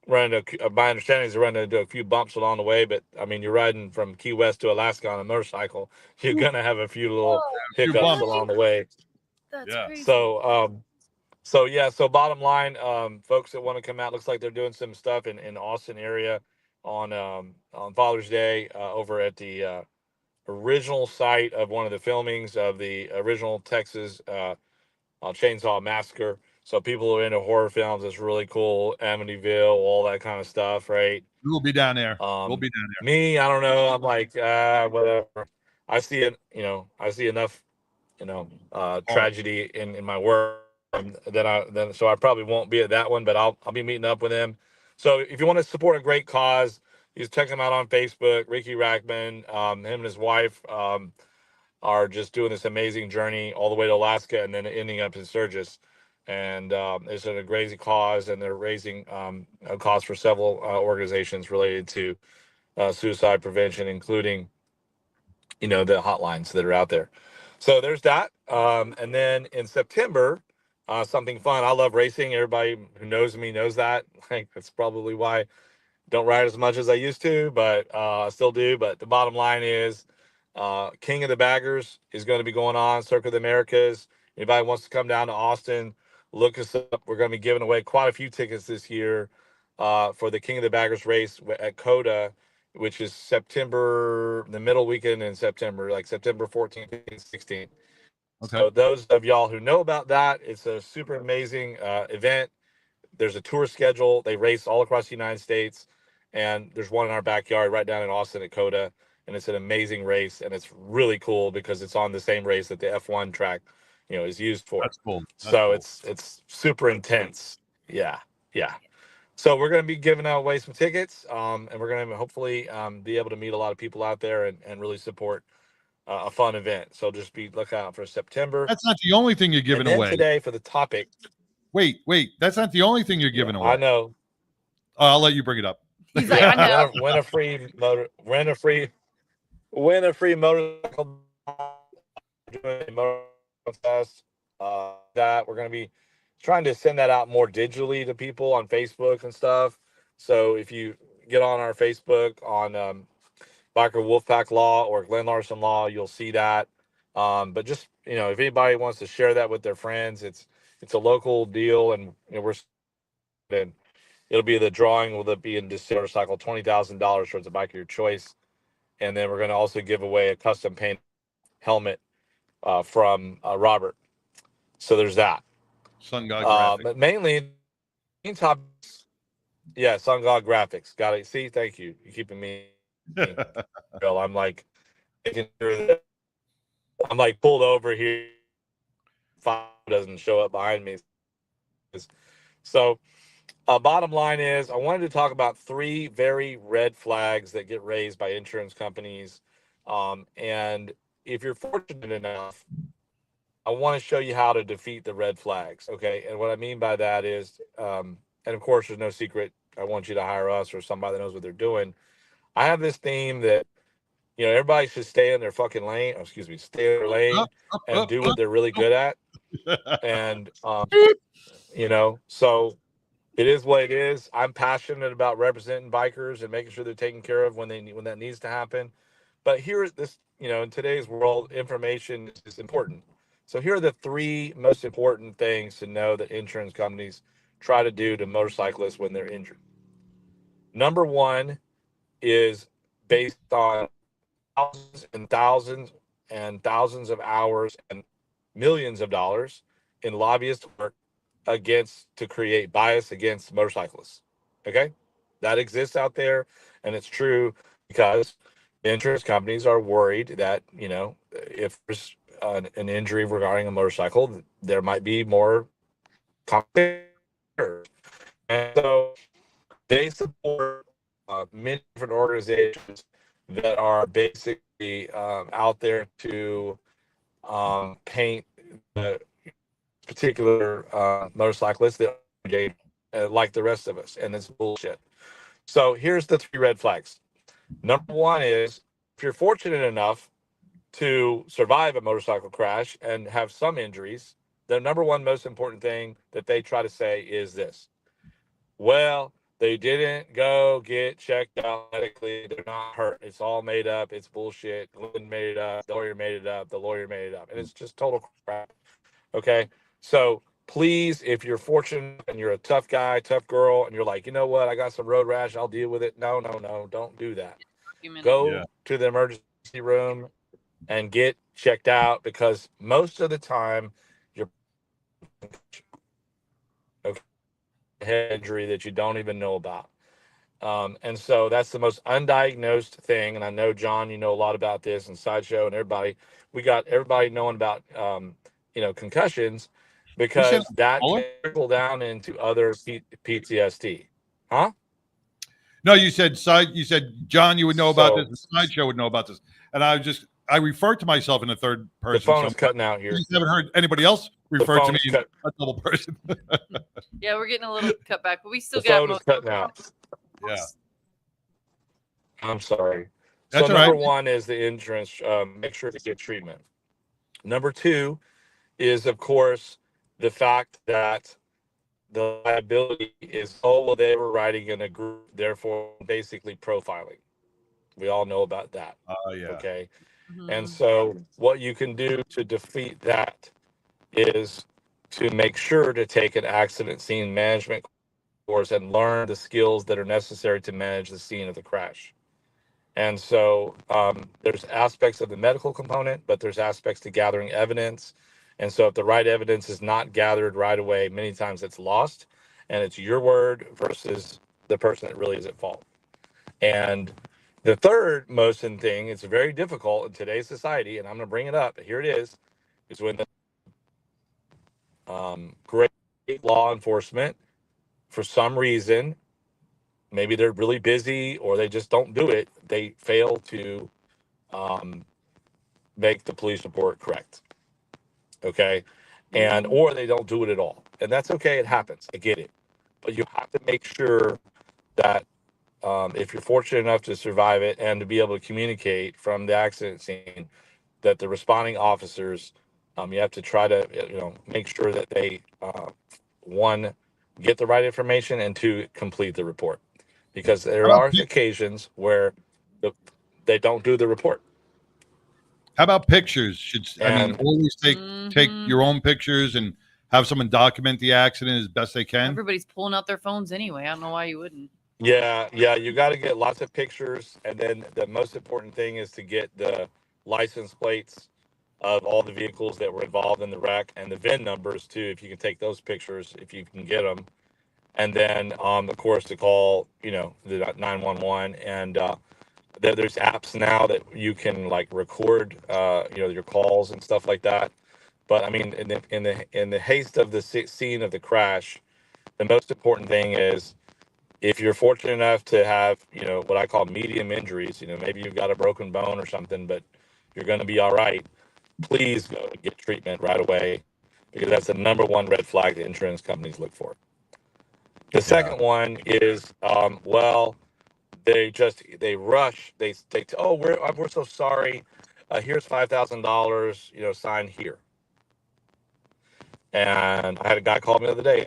My understanding is they're running into a few bumps along the way, but I mean, you're riding from Key West to Alaska on a motorcycle. You're gonna have a few little hiccups along the way. That's crazy. So bottom line, folks that want to come out, looks like they're doing some stuff in Austin area on Father's Day over at the original site of one of the filmings of the original Texas Chainsaw Massacre. So people who are into horror films, it's really cool. Amityville, all that kind of stuff, right? We'll be down there. We'll be down there. Me, I don't know. I'm like, whatever. I see it. I see enough, tragedy in my work so I probably won't be at that one, but I'll be meeting up with him. So if you want to support a great cause, you check him out on Facebook. Ricky Rackman, him and his wife are just doing this amazing journey all the way to Alaska and then ending up in Sturgis. And it's a crazy cause, and they're raising a cause for several organizations related to suicide prevention, including, the hotlines that are out there. So there's that. And then in September, something fun. I love racing. Everybody who knows me knows that. Like, that's probably why I don't ride as much as I used to, but I still do. But the bottom line is, King of the Baggers is going to be going on, Circuit of the Americas. Anybody wants to come down to Austin, look us up. We're going to be giving away quite a few tickets this year for the King of the Baggers race at CODA, which is the middle weekend in September, like September 14th, 15th, 16th. Okay. So those of y'all who know about that, it's a super amazing event. There's a tour schedule. They race all across the United States, and there's one in our backyard right down in Austin at CODA, and it's an amazing race, and it's really cool because it's on the same race that the F1 track, is used for. That's cool. So it's super intense. Yeah. So we're going to be giving away some tickets, and we're going to hopefully be able to meet a lot of people out there and really support a fun event. So just be look out for September. That's not the only thing you're giving away today for the topic. Wait. That's not the only thing you're giving away. I know. I'll let you bring it up. He's like, I know. Win a free motorcycle. Doing a motorcycle test. That we're going to be trying to send that out more digitally to people on Facebook and stuff. So if you get on our Facebook on Biker Wolfpack Law or Glenn Larson Law, you'll see that. But just, if anybody wants to share that with their friends, it's a local deal, and it'll be the drawing will be in this motorcycle, $20,000 towards a bike of your choice. And then we're going to also give away a custom paint helmet from Robert. So there's that. Sun God Graphics. But mainly, topics. Yeah, Sun God Graphics. Got it. See, thank you. You're keeping me. Bill, I'm like making sure that I'm like pulled over here. Fire doesn't show up behind me. So, bottom line is, I wanted to talk about 3 very red flags that get raised by insurance companies. And if you're fortunate enough, I want to show you how to defeat the red flags. Okay. And what I mean by that is, and of course, there's no secret. I want you to hire us or somebody that knows what they're doing. I have this theme that, everybody should stay in their fucking lane. Stay in their lane and do what they're really good at. And, so it is what it is. I'm passionate about representing bikers and making sure they're taken care of when that needs to happen. But here, in today's world, information is important. So here are the 3 most important things to know that insurance companies try to do to motorcyclists when they're injured. Number 1 is based on thousands and thousands and thousands of hours and millions of dollars in lobbyist work to create bias against motorcyclists. Okay, that exists out there, and it's true because insurance companies are worried that if there's an injury regarding a motorcycle, there might be more complications, and so they support many different organizations that are basically out there to paint the particular motorcyclists that are like the rest of us, and it's bullshit. So here's the 3 red flags. Number 1 is, if you're fortunate enough to survive a motorcycle crash and have some injuries, the number 1 most important thing that they try to say is this: well, they didn't go get checked out medically. They're not hurt. It's all made up. It's bullshit. Glenn made it up. The lawyer made it up. The lawyer made it up. And it's just total crap. Okay. So please, if you're fortunate and you're a tough guy, tough girl, and you're like, you know what, I got some road rash, I'll deal with it. No, don't do that. Go to the emergency room and get checked out, because most of the time you're head injury that you don't even know about. And so that's the most undiagnosed thing. And I know, John, you know a lot about this, and Sideshow and everybody. We got everybody knowing about, concussions, because that can trickle down into other PTSD. Huh? No, you said John, you would know about this. The Sideshow would know about this. And I referred to myself in the third person. The phone is cutting out here. You just haven't heard anybody else refer to me in a double person. Yeah, we're getting a little cut back, but we still the got phone is cutting out. Yeah. I'm sorry. That's so all right. Number 1 is the insurance. Make sure to get treatment. Number 2 is, of course, the fact that the liability is, they were riding in a group, therefore basically profiling. We all know about that. Yeah. Okay. And so what you can do to defeat that is to make sure to take an accident scene management course and learn the skills that are necessary to manage the scene of the crash. And so there's aspects of the medical component, but there's aspects to gathering evidence. And so if the right evidence is not gathered right away, many times it's lost, and it's your word versus the person that really is at fault. And the third most thing, it's very difficult in today's society, and I'm going to bring it up, but here it is when the great law enforcement, for some reason, maybe they're really busy or they just don't do it, they fail to make the police report correct. Okay. And or they don't do it at all. And that's okay. It happens. I get it. But you have to make sure that if you're fortunate enough to survive it and to be able to communicate from the accident scene, that the responding officers, you have to try to make sure that they, 1, get the right information, and 2, complete the report. Because there are occasions where they don't do the report. How about pictures? Always take your own pictures and have someone document the accident as best they can. Everybody's pulling out their phones anyway. I don't know why you wouldn't. Yeah, you got to get lots of pictures, and then the most important thing is to get the license plates of all the vehicles that were involved in the wreck, and the VIN numbers too, if you can take those pictures, if you can get them. And then, of course, to call, the 911, and there's apps now that you can record, your calls and stuff like that. But I mean, in the haste of the scene of the crash, the most important thing is, if you're fortunate enough to have, what I call medium injuries, maybe you've got a broken bone or something, but you're going to be all right, please go and get treatment right away, because that's the number 1 red flag that insurance companies look for. The second one is, they rush. They we're so sorry. Here's $5,000. Sign here. And I had a guy call me the other day.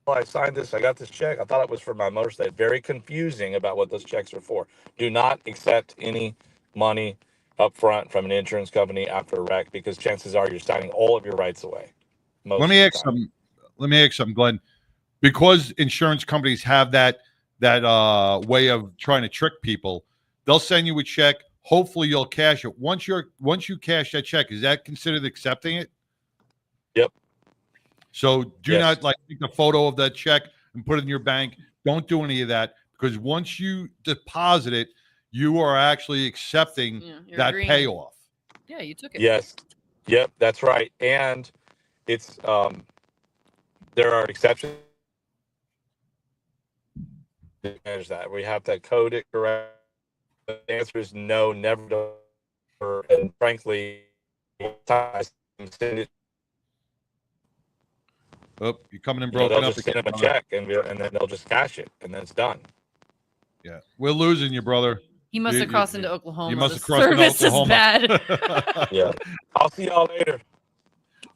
I signed this. I got this check. I thought it was for my motorcycle. Very confusing about what those checks are for. Do not accept any money up front from an insurance company after a wreck, because chances are you're signing all of your rights away. Let me ask some, Glenn. Because insurance companies have that way of trying to trick people, they'll send you a check, Hopefully you'll cash it. Once you cash that check, is that considered accepting it? Yep. So do Yes. not like take a photo of that check and put it in your bank. Don't do any of that, because once you deposit it, you are actually accepting that agreeing. payoff. Yeah, you took it. Yes. Yep, that's right. And it's there are exceptions to manage that. We have to code it correct. The answer is no, never. And frankly, send it. Oh, you're coming in They'll broken up. just send them a check, and then they'll just cash it, and then it's done. Yeah, we're losing you, brother. He must have crossed into Oklahoma. You must have The crossed into service is Oklahoma. bad. Yeah. I'll see y'all later.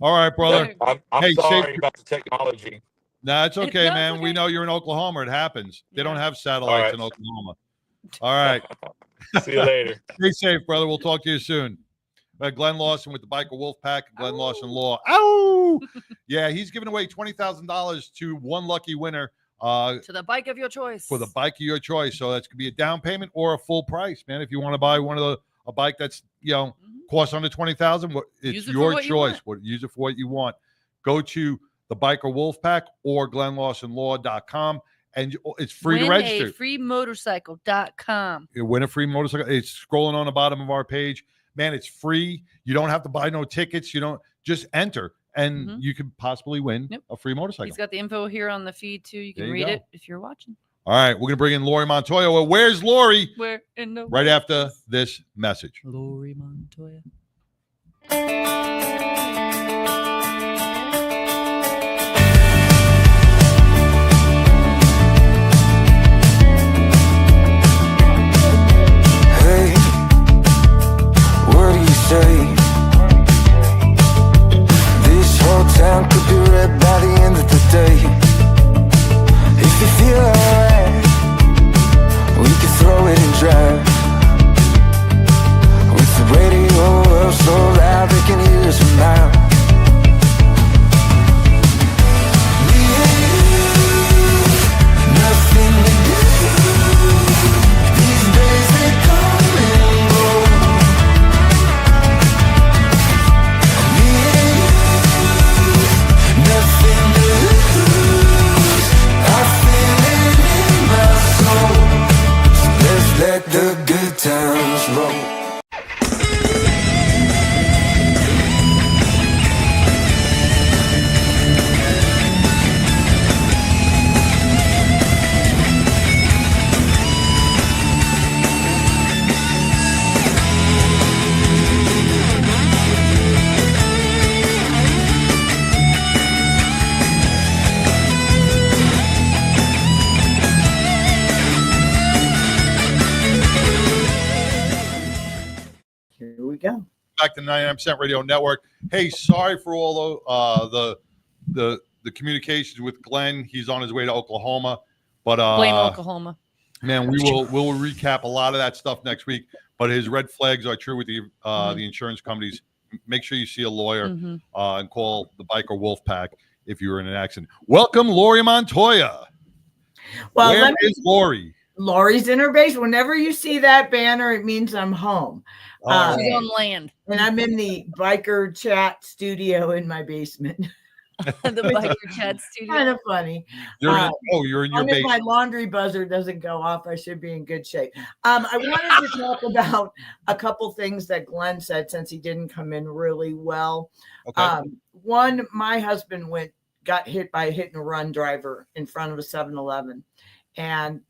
All right, brother. I'm Hey, sorry safe- about the technology. Nah, it's okay, No, it's man. okay. We know you're in Oklahoma. It happens. They don't have satellites All right. in Oklahoma. All right. See you later. Stay safe, brother. We'll talk to you soon. Glenn Lawson with the Biker Wolfpack, Glenn Lawson Law. Ow! Yeah, he's giving away $20,000 to one lucky winner To the bike of your choice. for the bike of your choice. So that's gonna be a down payment or a full price, man. If you want to buy a bike that's costs under $20,000, it's Use it for your what you choice. Use it for what you want. Go to the Biker Wolfpack or GlennLawsonLaw.com, and it's free to register. freemotorcycle.com. You win a free motorcycle. It's scrolling on the bottom of our page. Man, it's free. You don't have to buy no tickets. You don't, just enter, and you could possibly win a free motorcycle. He's got the info here on the feed too. You can There you read go. it if you're watching. All right, we're gonna bring in Laurie Montoya. Well, where's Laurie? Where in the Right after this message. Laurie Montoya. Hey, what do you say? This whole town could be red by the end of the day. If you feel alright, we can throw it and drive. With the radio up so loud they can hear us from now. Me and you, nothing to do. These days they come and go. Me and you, nothing to lose. I feel it in my soul. So let's let the good times roll. Here we go. Back to 99% Radio Network. Hey, sorry for all the communications with Glenn. He's on his way to Oklahoma, but Blame Oklahoma. man, we'll recap a lot of that stuff next week. But his red flags are true with the insurance companies. Make sure you see a lawyer and call the Biker Wolfpack if you're in an accident. Welcome, Laurie Montoya. Well, Where is Laurie? Laurie's in her base. Whenever you see that banner, it means I'm home. She's on land. And I'm in the biker chat studio in my basement. The biker chat studio. Kind of funny. You're in your if basement. my laundry buzzer doesn't go off, I should be in good shape. I wanted to talk about a couple things that Glenn said since he didn't come in really well. Okay. One, my husband got hit by a hit and run driver in front of a 7-Eleven, and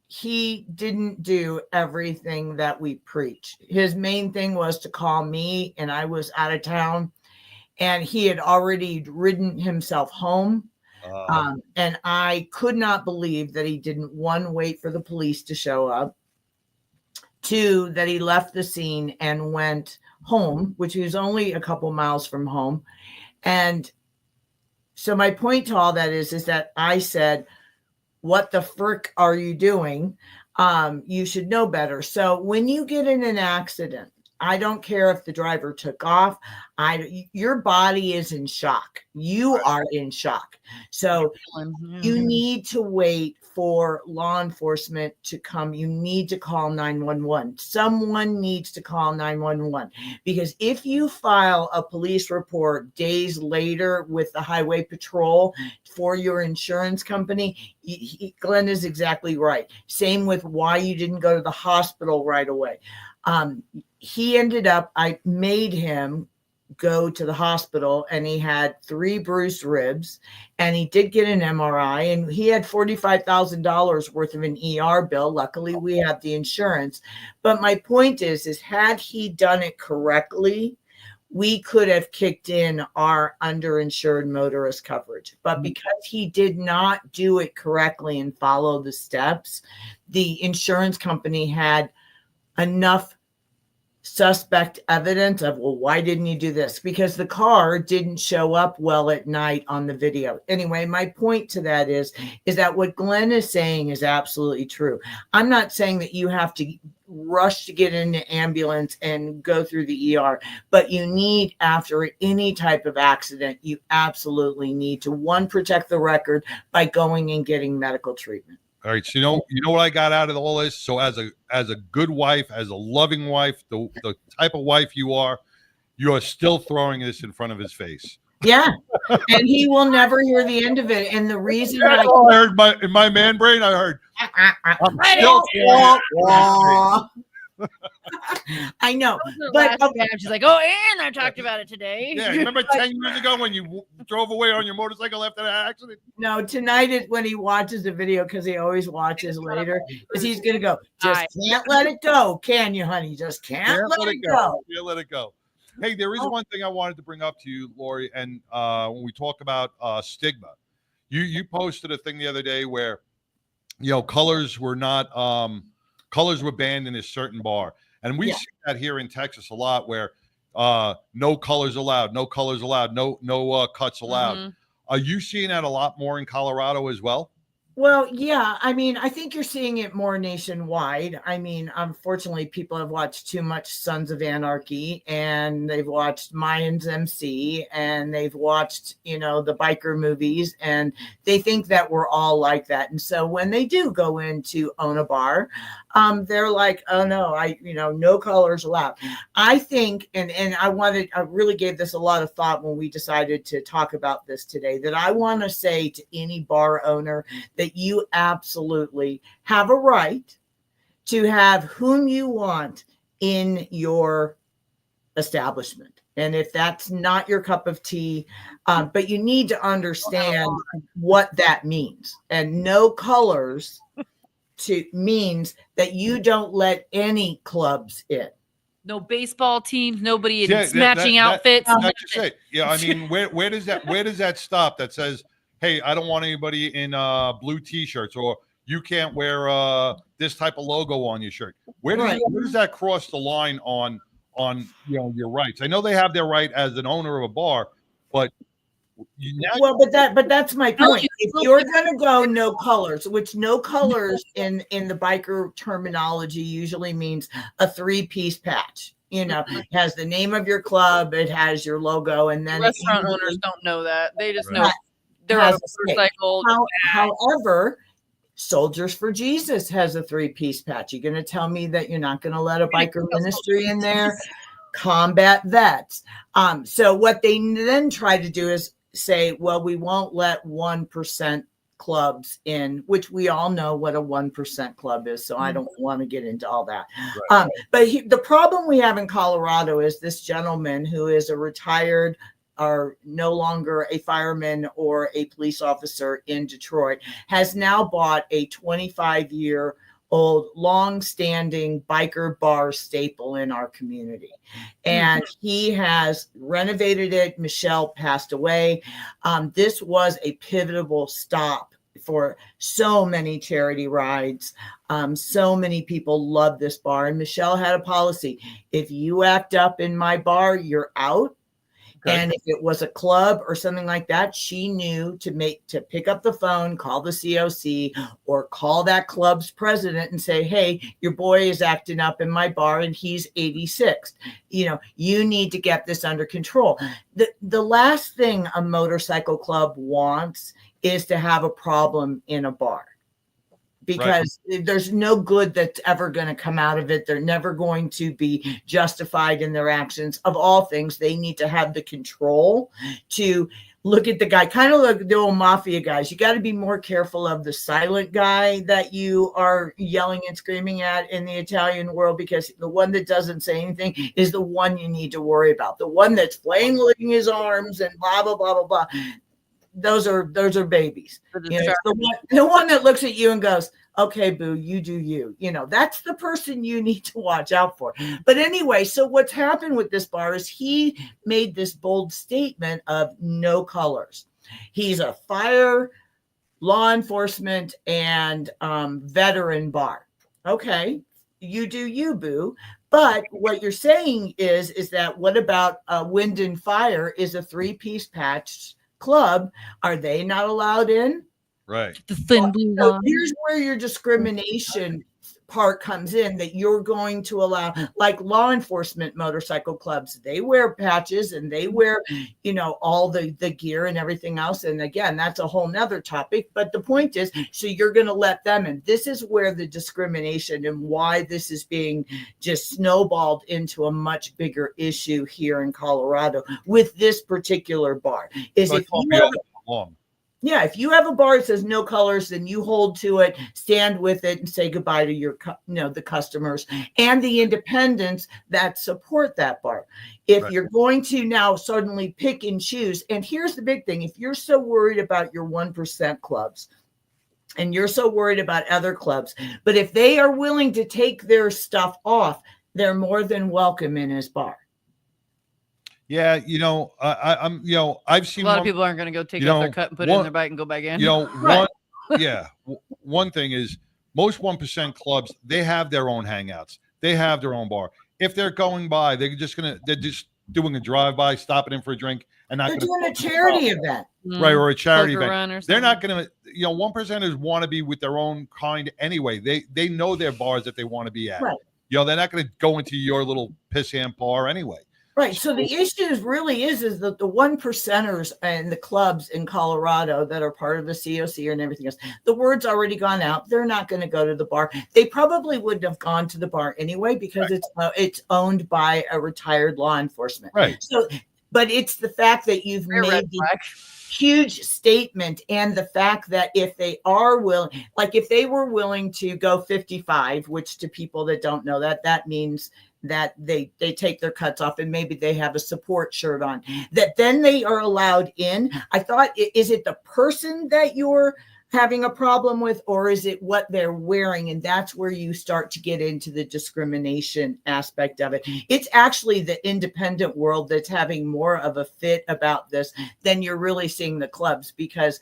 he didn't do everything that we preach. His main thing was to call me, and I was out of town, and he had already ridden himself home. And I could not believe that he didn't, one, wait for the police to show up, two, that he left the scene and went home, which was only a couple miles from home. And so my point to all that is that I said, what the frick are you doing? You should know better. So when you get in an accident, I don't care if the driver took off. Your body is in shock. You are in shock. So you need to wait for law enforcement to come. You need to call 911. Someone needs to call 911, because if you file a police report days later with the highway patrol for your insurance company, Glenn is exactly right. Same with why you didn't go to the hospital right away. He ended up, I made him go to the hospital, and he had 3 bruised ribs, and he did get an MRI, and he had $45,000 worth of an ER bill. Luckily we have the insurance. But my point is had he done it correctly, we could have kicked in our underinsured motorist coverage. But because he did not do it correctly and follow the steps, the insurance company had enough suspect evidence of, well, why didn't you do this? Because the car didn't show up well at night on the video. Anyway, my point to that is that what Glenn is saying is absolutely true. I'm not saying that you have to rush to get in the ambulance and go through the ER, but you need, after any type of accident, you absolutely need to, one, protect the record by going and getting medical treatment. All right, so you know what I got out of all this. So as a good wife, as a loving wife, the type of wife you are still throwing this in front of his face. Yeah, and he will never hear the end of it. And the reason I heard in my man brain, I heard I'm still. I know, but she's like, "Oh, and I talked about it today." Yeah, remember 10 years ago when you drove away on your motorcycle after that accident? No, tonight is when he watches the video, because he always watches later. Because he's gonna go, just can't let it go, can you, honey? Just can't let it go. Can't let it go. Hey, there is one thing I wanted to bring up to you, Laurie, and when we talk about stigma, you posted a thing the other day where colors were banned in a certain bar. And we see that here in Texas a lot, where no colors allowed, no colors allowed, no cuts allowed. Mm-hmm. Are you seeing that a lot more in Colorado as well? Well, yeah. I mean, I think you're seeing it more nationwide. I mean, unfortunately, people have watched too much Sons of Anarchy, and they've watched Mayans MC, and they've watched, the biker movies, and they think that we're all like that. And so when they do go in to own a bar, they're like, oh no, no colors allowed. I think, and I really gave this a lot of thought when we decided to talk about this today, that I want to say to any bar owner that you absolutely have a right to have whom you want in your establishment. And if that's not your cup of tea, but you need to understand what that means. And no colors means that you don't let any clubs in. No baseball teams, nobody in matching outfits. That's just it. Yeah, I mean, where does that stop? That says, hey, I don't want anybody in blue T-shirts, or you can't wear this type of logo on your shirt. Where does that cross the line on your rights? I know they have their right as an owner of a bar, but but that's my point. If you're going to go no colors, which no colors in the biker terminology usually means a 3-piece patch. It has the name of your club, it has your logo, and then restaurant owners don't know that. They just know they're on a motorcycle. However, Soldiers for Jesus has a 3-piece patch. You're going to tell me that you're not going to let a biker ministry in there? Combat vets. So what they then try to do is say, well, we won't let 1% clubs in, which we all know what a 1% club is. So I don't want to get into all that. Right. But the problem we have in Colorado is this gentleman who is a retired or no longer a fireman or a police officer in Detroit has now bought a 25-year-old long-standing biker bar staple in our community. And he has renovated it. Michelle passed away. This was a pivotal stop for so many charity rides. So many people love this bar. And Michelle had a policy. If you act up in my bar, you're out. Okay. And if it was a club or something like that, she knew to pick up the phone, call the COC, or call that club's president and say, hey, your boy is acting up in my bar and he's 86th. You need to get this under control. The last thing a motorcycle club wants is to have a problem in a bar, because there's no good that's ever going to come out of it. They're never going to be justified in their actions. Of all things, they need to have the control to look at the guy, kind of like the old mafia guys. You got to be more careful of the silent guy that you are yelling and screaming at in the Italian world, because the one that doesn't say anything is the one you need to worry about. The one that's flailing his arms and blah, blah, blah, blah, blah. Those are babies. The one that looks at you and goes, okay, boo, you do you. That's the person you need to watch out for. But anyway, so what's happened with this bar is he made this bold statement of no colors. He's a fire, law enforcement, and veteran bar. Okay, you do you, boo. But what you're saying is that what about Wind and Fire is a 3-piece patched club. Are they not allowed in? Right. The so here's where your discrimination part comes in, that you're going to allow, like law enforcement motorcycle clubs, they wear patches and they wear, all the gear and everything else. And again, that's a whole nother topic. But the point is, so you're going to let them in. This is where the discrimination and why this is being just snowballed into a much bigger issue here in Colorado with this particular bar. Is if you have a bar that says no colors, then you hold to it, stand with it, and say goodbye to your, the customers and the independents that support that bar. If you're going to now suddenly pick and choose, and here's the big thing: if you're so worried about your 1% clubs, and you're so worried about other clubs, but if they are willing to take their stuff off, they're more than welcome in his bar. Yeah, I'm, I've seen a lot of people aren't going to go take off their cut and put it in their bike and go back in. One thing is most 1% clubs, they have their own hangouts. They have their own bar. If they're going by, they're just doing a drive-by, stopping in for a drink, and not they're doing a charity event. Right, or a charity event. Run they're not going to, 1%ers want to be with their own kind anyway. They know their bars that they want to be at. Right. They're not going to go into your little pissant bar anyway. Right. So the issue really is that the 1%ers and the clubs in Colorado that are part of the COC and everything else, the word's already gone out. They're not going to go to the bar. They probably wouldn't have gone to the bar anyway, because it's owned by a retired law enforcement. Right. So, but it's the fact that you've made the huge statement, and the fact that if they are willing, like if they were willing to go 55, which to people that don't know that means that they take their cuts off and maybe they have a support shirt on, that then they are allowed in. I thought, is it the person that you're having a problem with, or is it what they're wearing? And that's where you start to get into the discrimination aspect of it. It's actually the independent world that's having more of a fit about this than you're really seeing the clubs, because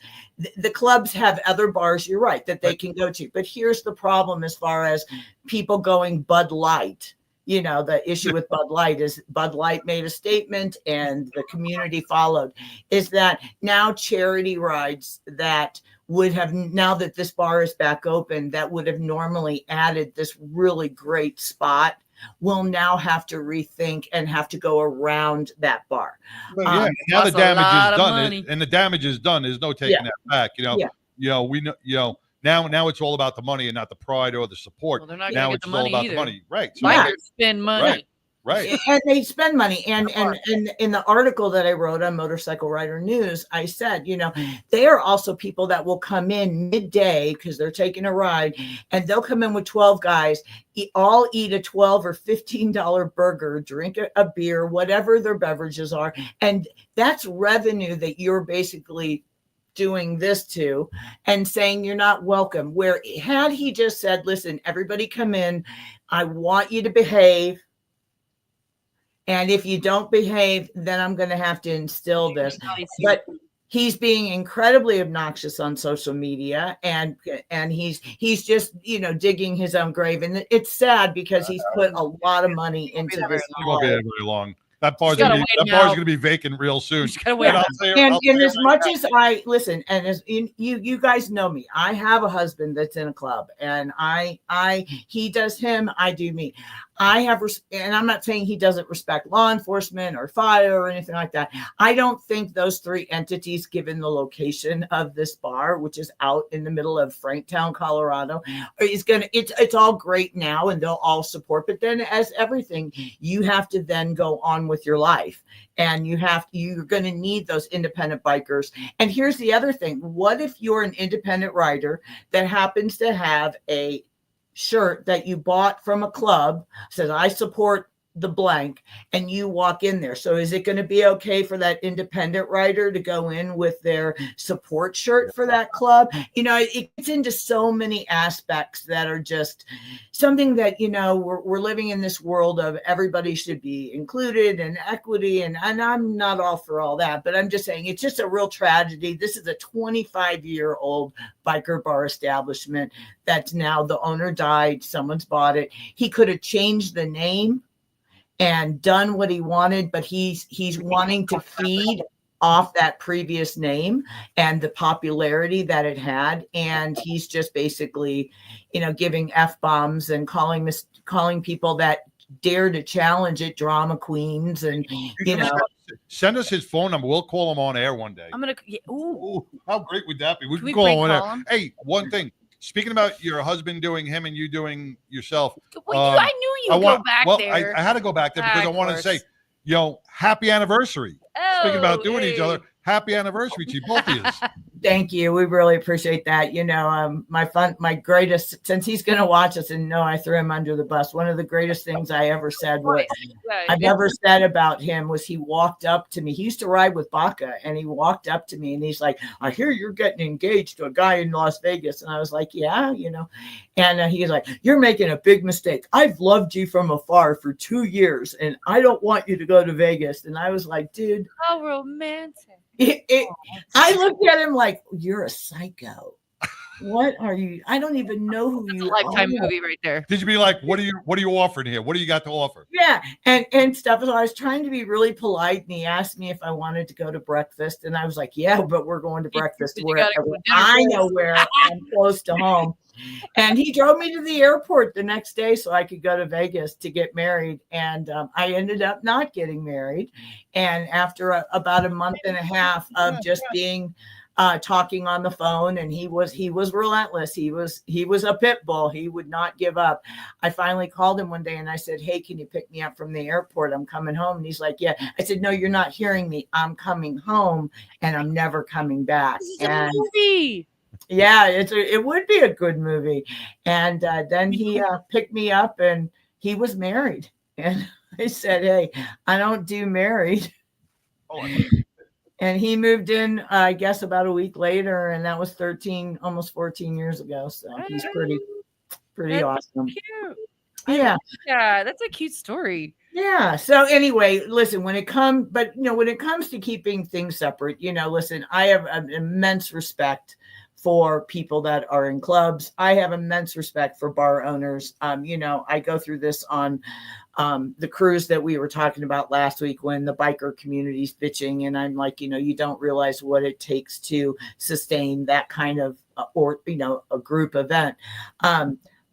the clubs have other bars, you're right, that they can go to. But here's the problem as far as people going Bud Light. The issue with Bud Light is Bud Light made a statement and the community followed, is that now charity rides that would have, now that this bar is back open, that would have normally added this really great spot, will now have to rethink and have to go around that bar. Now the damage is done, and the damage is done. There's no taking that back. We know. Now it's all about the money and not the pride or the support. Well, they're not now get it's the all money about either. the money, right? So Bikers spend money. Right. And they spend money. And in the article that I wrote on Motorcycle Rider News, I said, they are also people that will come in midday because they're taking a ride, and they'll come in with 12 guys, all eat a $12 or $15 burger, drink a beer, whatever their beverages are. And that's revenue that you're basically doing this to, and saying you're not welcome. Where had he just said, listen, everybody come in, I want you to behave, and if you don't behave, then I'm going to have to instill this. But he's being incredibly obnoxious on social media, and he's just digging his own grave, and it's sad because he's put a lot of money into this. It won't be very long. that bar's going to be vacant real soon. And as much as I listen, and as you guys know me, I have a husband that's in a club, and he does him, I do me. I have, and I'm not saying he doesn't respect law enforcement or fire or anything like that. I don't think those three entities, given the location of this bar, which is out in the middle of Franktown, Colorado, it's all great now and they'll all support. But then, as everything, you have to then go on with your life, and you're going to need those independent bikers. And here's the other thing: what if you're an independent rider that happens to have a shirt that you bought from a club, says I support the blank, and you walk in there? So is it going to be okay for that independent rider to go in with their support shirt for that club? It gets into so many aspects that are just something that, we're living in this world of everybody should be included and equity. And I'm not all for all that, but I'm just saying it's just a real tragedy. This is a 25-year-old biker bar establishment that's now, the owner died, someone's bought it. He could have changed the name and done what he wanted, but he's wanting to feed off that previous name and the popularity that it had, and he's just basically, giving F-bombs and calling people that dare to challenge it drama queens, and send us his phone number. We'll call him on air one day. I'm gonna. Ooh, how great would that be? We can call him on air. Hey, one thing. Speaking about your husband doing him and you doing yourself. Well, I knew you'd go back there. I had to go back there because I wanted to say, happy anniversary. Speaking about doing each other, happy anniversary to both of you. Thank you. We really appreciate that. My greatest, since he's going to watch us and know I threw him under the bus, one of the greatest things I've ever said about him was he walked up to me. He used to ride with Baca, and he walked up to me and he's like, I hear you're getting engaged to a guy in Las Vegas. And I was like, yeah, and he's like, you're making a big mistake. I've loved you from afar for 2 years and I don't want you to go to Vegas. And I was like, dude, how romantic. I looked at him like, you're a psycho. What are you? I don't even know who you are. Lifetime movie right there. Did you be like, what are you offering here? What do you got to offer? Yeah, and stuff. So I was trying to be really polite, and he asked me if I wanted to go to breakfast, and I was like, yeah, but we're going to breakfast wherever I know where I'm close to home. And he drove me to the airport the next day so I could go to Vegas to get married. And I ended up not getting married. And after about a month and a half of just being talking on the phone, and he was relentless. He was a pit bull. He would not give up. I finally called him one day and I said, hey, can you pick me up from the airport? I'm coming home. And he's like, yeah. I said, no, you're not hearing me. I'm coming home and I'm never coming back. This is a movie. Yeah, it would be a good movie. And then he picked me up, and he was married. And I said, hey, I don't do married. And he moved in, I guess, about a week later, and that was almost 14 years ago. So he's pretty awesome. Cute. Yeah. Yeah, that's a cute story. Yeah. So anyway, listen, when it comes to keeping things separate, listen, I have an immense respect for people that are in clubs. I have immense respect for bar owners. I go through this on the cruise that we were talking about last week when the biker community's bitching. And I'm like, you don't realize what it takes to sustain that kind of, a group event.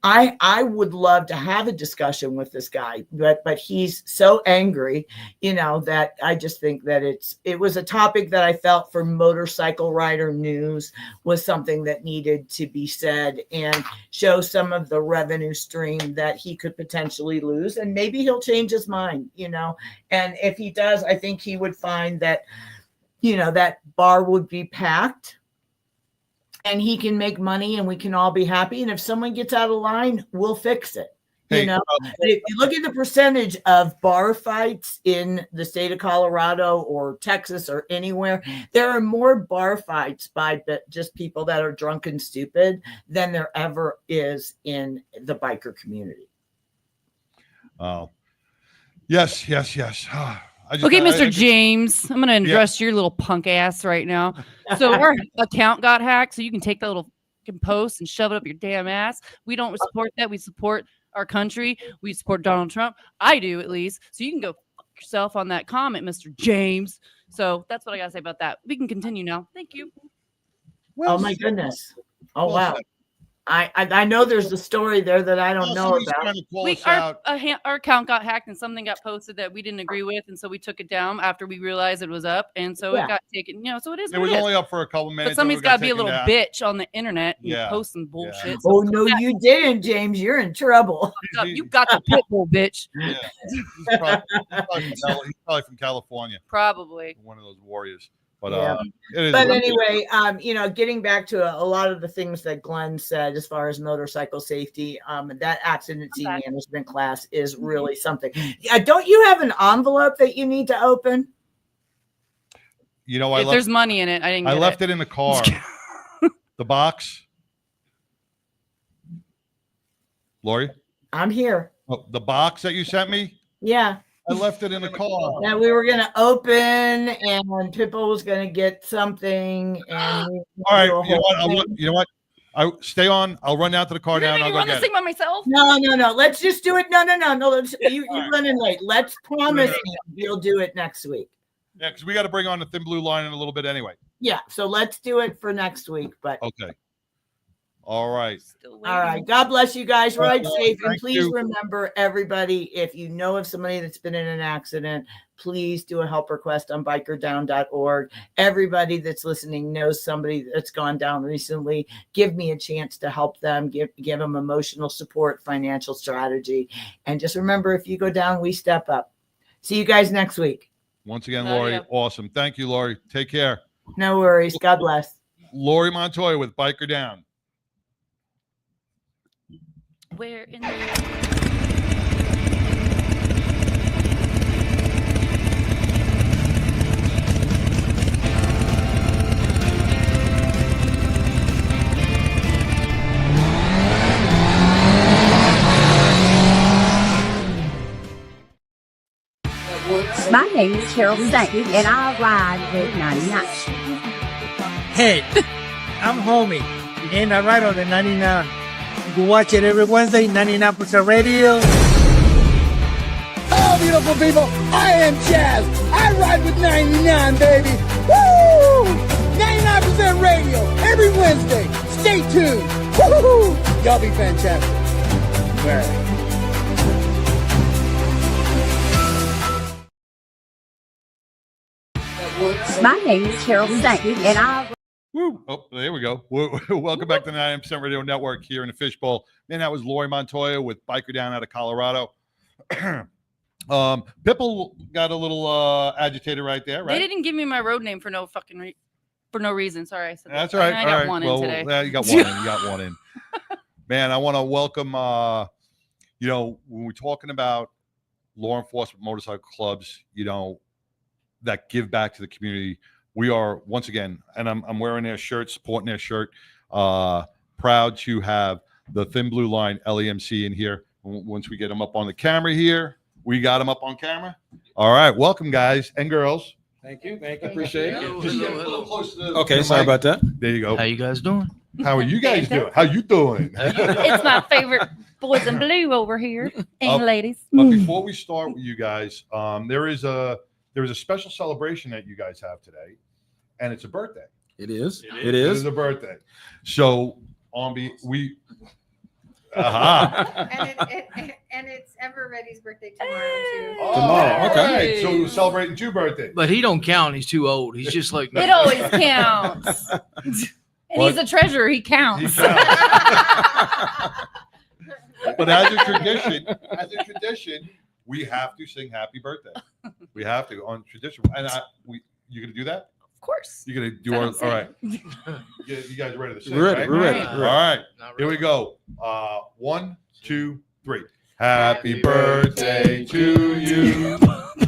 I would love to have a discussion with this guy, but he's so angry, that I just think that it was a topic that I felt for motorcycle rider news was something that needed to be said and show some of the revenue stream that he could potentially lose. And maybe he'll change his mind, and if he does, I think he would find that, that bar would be packed. And he can make money and we can all be happy. And if someone gets out of line, we'll fix it. If you look at the percentage of bar fights in the state of Colorado or Texas or anywhere, there are more bar fights by just people that are drunk and stupid than there ever is in the biker community. Oh, yes. Okay, Mr. James, I'm going to address your little punk ass right now. So our account got hacked, so you can take that little post and shove it up your damn ass. We don't support that. We support our country. We support Donald Trump. I do, at least. So you can go fuck yourself on that comment, Mr. James. So that's what I got to say about that. We can continue now. Thank you. Oh my goodness. Oh wow. I know there's a story there that I don't know about. Our account got hacked and something got posted that we didn't agree with, and so we took it down after we realized it was up, and so it got taken. So it is. It was only up for a couple minutes. But somebody's got to be a little bitch on the internet and post some bullshit. Oh no, you didn't, James. You're in trouble. You got the pit bull, bitch. Yeah, he's probably from California. Probably one of those warriors. But anyway, getting back to a lot of the things that Glenn said as far as motorcycle safety, that accident scene management class is really something. Don't you have an envelope that you need to open? If there's money in it, I didn't. I left it in the car. The box. Laurie, I'm here. Oh, the box that you sent me. Yeah. I left it in the car. Now we were going to open, and Pippo was going to get something. And all right, you know what? I stay on. I'll run down to the car now. You want to sing by myself? No. Let's just do it. No. You're running late. Let's promise you'll do it next week. Yeah, because we got to bring on the Thin Blue Line in a little bit anyway. Yeah, so let's do it for next week. But okay. All right. All right. God bless you guys. Ride safe. And please remember, everybody, if you know of somebody that's been in an accident, please do a help request on bikerdown.org. Everybody that's listening knows somebody that's gone down recently. Give me a chance to help them, give them emotional support, financial strategy. And just remember, if you go down, we step up. See you guys next week. Once again, Laurie, awesome. Thank you, Laurie. Take care. No worries. God bless. Laurie Montoya with Biker Down. Where in My name is Carol Saint, and I ride with 99. Hey, I'm Homie, and I ride on the 99. You can watch it every Wednesday, 99% Radio. Hello, beautiful people. I am Chaz. I ride with 99, baby. Woo! 99% Radio every Wednesday. Stay tuned. Woo! Y'all be fantastic. Right. My name is Carol Saint, and I. Woo. Oh, there we go. Welcome back to the 99% Radio Network here in the Fishbowl. Man, that was Laurie Montoya with Biker Down out of Colorado. Pipple got a little agitated right there, right? They didn't give me my road name for no reason. Sorry, I said that's all right. I got one in today. Yeah, you got one in. You got one in. Man, I want to welcome. When we're talking about law enforcement motorcycle clubs, that give back to the community. We are once again, and I'm wearing their shirt, supporting their shirt. Proud to have the Thin Blue Line LEMC in here. Once we get them up on the camera here, we got them up on camera. All right, welcome guys and girls. Thank you, appreciate it. Hello. Okay, sorry about that. There you go. How you guys doing? How are you guys doing? How you doing? It's my favorite boys in blue over here and ladies. But before we start with you guys, there is a special celebration that you guys have today, and it's a birthday. It is. It is a birthday. So and it's Everready's birthday tomorrow too. Tomorrow, okay. So we're celebrating 2 birthdays. But he don't count. He's too old. He's just like me. It always counts. And he's a treasurer. He counts. But as a tradition, we have to sing happy birthday. We have to on tradition. And you gonna do that? Of course. You're gonna do all right. You guys ready to sing? We're ready. Right? We're ready. All right. Here we go. 1, 2, 3. Happy birthday to you.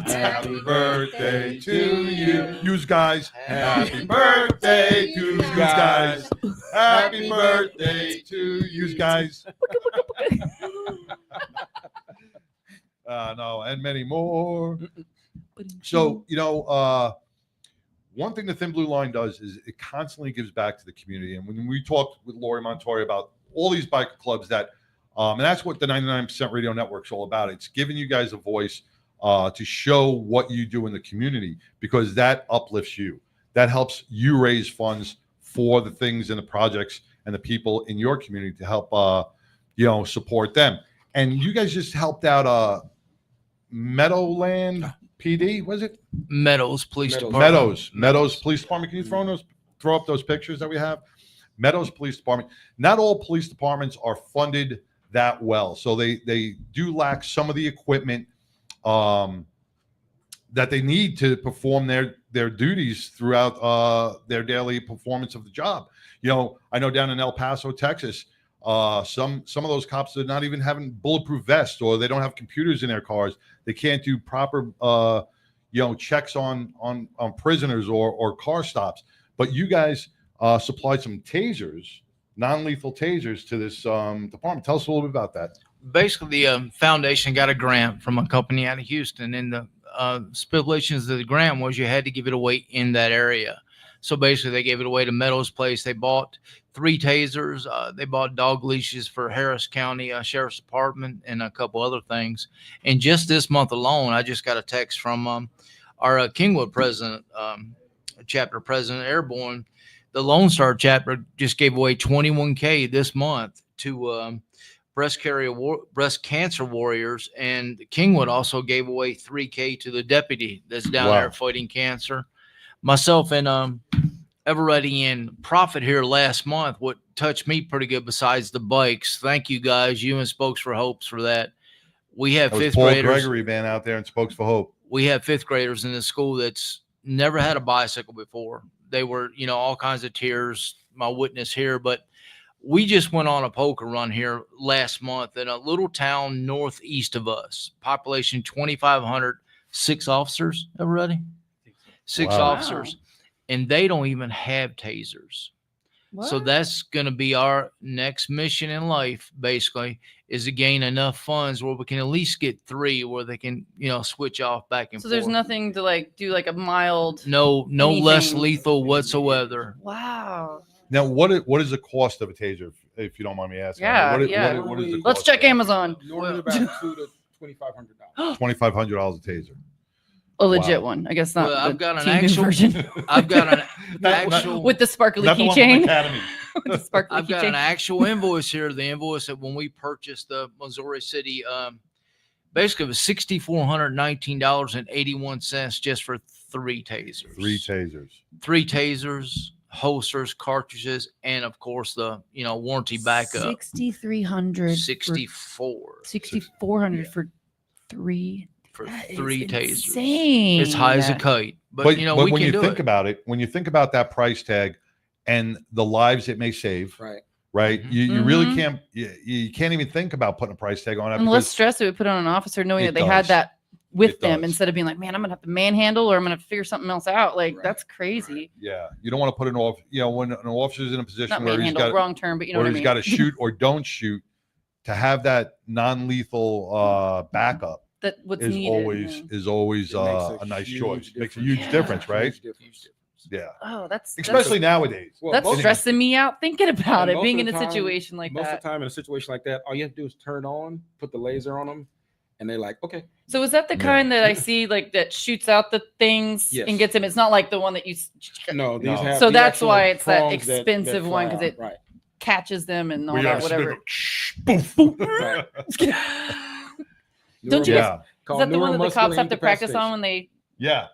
Happy birthday to you. You guys. Happy birthday to you guys. Happy birthday to you guys. No, and many more. So, one thing the Thin Blue Line does is it constantly gives back to the community. And when we talked with Laurie Montoya about all these biker clubs and that's what the 99% Radio Network's all about. It's giving you guys a voice. to show what you do in the community, because that uplifts you. That helps you raise funds for the things and the projects and the people in your community to help, support them. And you guys just helped out Meadowland PD, was it? Meadows Police Department. Meadows Police Department. Can you throw up those pictures that we have? Meadows Police Department. Not all police departments are funded that well, so they do lack some of the equipment that they need to perform their duties throughout their daily performance of the job. I know down in El Paso, Texas, some of those cops are not even having bulletproof vests, or they don't have computers in their cars. They can't do proper checks on prisoners or car stops. But you guys supplied some tasers, non-lethal tasers, to this department. Tell us a little bit about that. Basically, the foundation got a grant from a company out of Houston, and the stipulations of the grant was you had to give it away in that area. So basically, they gave it away to Meadows Place. They bought 3 tasers. They bought dog leashes for Harris County Sheriff's Department and a couple other things. And just this month alone, I just got a text from our Kingwood president, chapter president, Airborne. The Lone Star chapter just gave away $21K this month to breast cancer warriors, and Kingwood also gave away $3K to the deputy that's down there fighting cancer. Myself and Eveready and Prophet here last month, what touched me pretty good besides the bikes. Thank you guys, you and Spokes for Hopes, for that. We have fifth graders. Paul Gregory, man, out there in Spokes for Hope. We have 5th graders in this school that's never had a bicycle before. They were, all kinds of tears, my witness here, but we just went on a poker run here last month in a little town northeast of us. Population 2,500, 6 officers. Everybody? 6 officers. And they don't even have tasers. What? So that's going to be our next mission in life, basically, is to gain enough funds where we can at least get 3 where they can, switch off back and forth. So there's nothing to do a mild. No less lethal whatsoever. Wow. Now, what is the cost of a taser, if you don't mind me asking? Yeah, What is the Let's cost check Amazon. Normally about $2,000 to $2,500. $2,500 a taser. A legit one, I guess not. Well, I've got an TV actual version. I've got an actual with the sparkly keychain. I've got an actual invoice here. The invoice that when we purchased the Missouri City, basically it was $6,419.81 just for 3 tasers. 3 tasers, holsters, cartridges, and of course the warranty backup. 6,300. 6,400 for 3. For 3 tasers. Insane. It's high as a kite. But when we you can think about it, when you think about that price tag and the lives it may save, right? You really can't. You can't even think about putting a price tag on it. And the less stress it would put on an officer knowing that they had that with them instead of being like, man, I'm gonna have to manhandle or I'm gonna have to figure something else out. That's crazy. Yeah, you don't want to put when an officer's in a position Not where he's got wrong term, but you know what I mean. He's got to shoot or don't shoot, to have that non-lethal backup. That what's is needed, always a nice choice. Makes a huge difference, right? Yeah. Oh, that's especially nowadays. Well, that's stressing me out thinking about it, being in a situation like that. Most of the time in a situation like that, all you have to do is turn on, put the laser on them, and they're like, okay. So is that the kind that I see that shoots out the things and gets him? It's not like the one that you. No, these have. So that's why it's that expensive one, because it catches them and all that, whatever. Don't you guys, is that the one that the cops have to practice on when they? Yeah.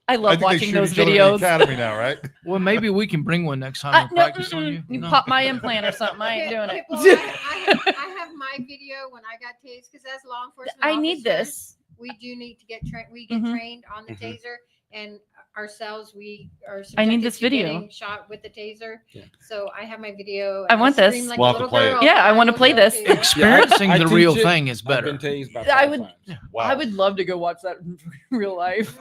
I love watching those videos. Academy now, right? Well, maybe we can bring one next time and practice on you. You pop my implant or something. I ain't doing it. I have my video when I got tased, because as law enforcement I need this. We do need to get trained. We get trained on the taser, and ourselves we are. I need this video. Getting shot with the taser. So I have my video. I want this. Like we'll have to play it. Yeah, I want to play this. Experiencing the real thing is better. I would love to go watch that in real life.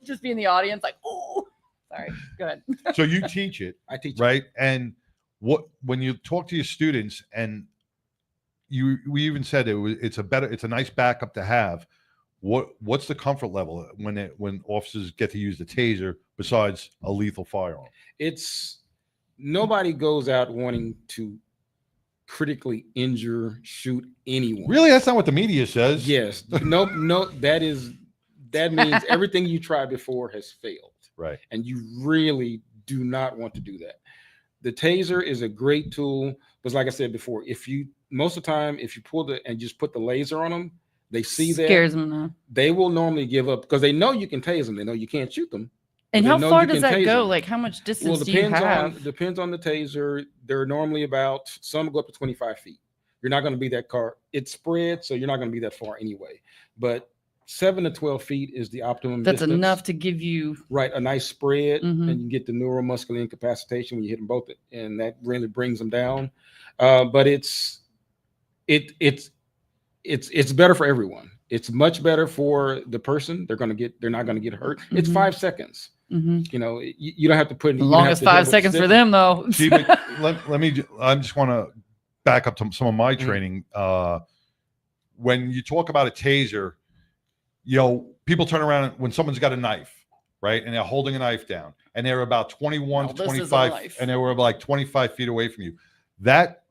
Just be in the audience, like, oh, sorry. Go ahead. So you teach it. I teach right, and when you talk to your students, and we even said it's a nice backup to have. What's the comfort level when officers get to use the taser besides a lethal firearm? It's nobody goes out wanting to critically injure, shoot anyone. Really? That's not what the media says. Yes. No, that means everything you tried before has failed. Right. And you really do not want to do that. The taser is a great tool, but like I said before, most of the time, if you pull and just put the laser on them, they see that. Scares them though. They will normally give up because they know you can tase them. They know you can't shoot them. And how far does that go? Like how much distance do you have? Depends on the taser. They're normally some go up to 25 feet. You're not going to be that car. It's spread, so you're not going to be that far anyway. But 7 to 12 feet is the optimum That's distance. enough to give you a nice spread, Mhm. and you get the neuromuscular incapacitation when you hit them both, and that really brings them down. But it's better for everyone. It's much better for the person. They're not going to get hurt. It's Mhm. 5 seconds. Mhm. You know, you don't have to put The longest 5 seconds for them though. See, but I just want to back up to some of my training. When you talk about a taser, people turn around when someone's got a knife, right? And they're holding a knife down and they're about 21 to 25 and they were like 25 feet away from you. That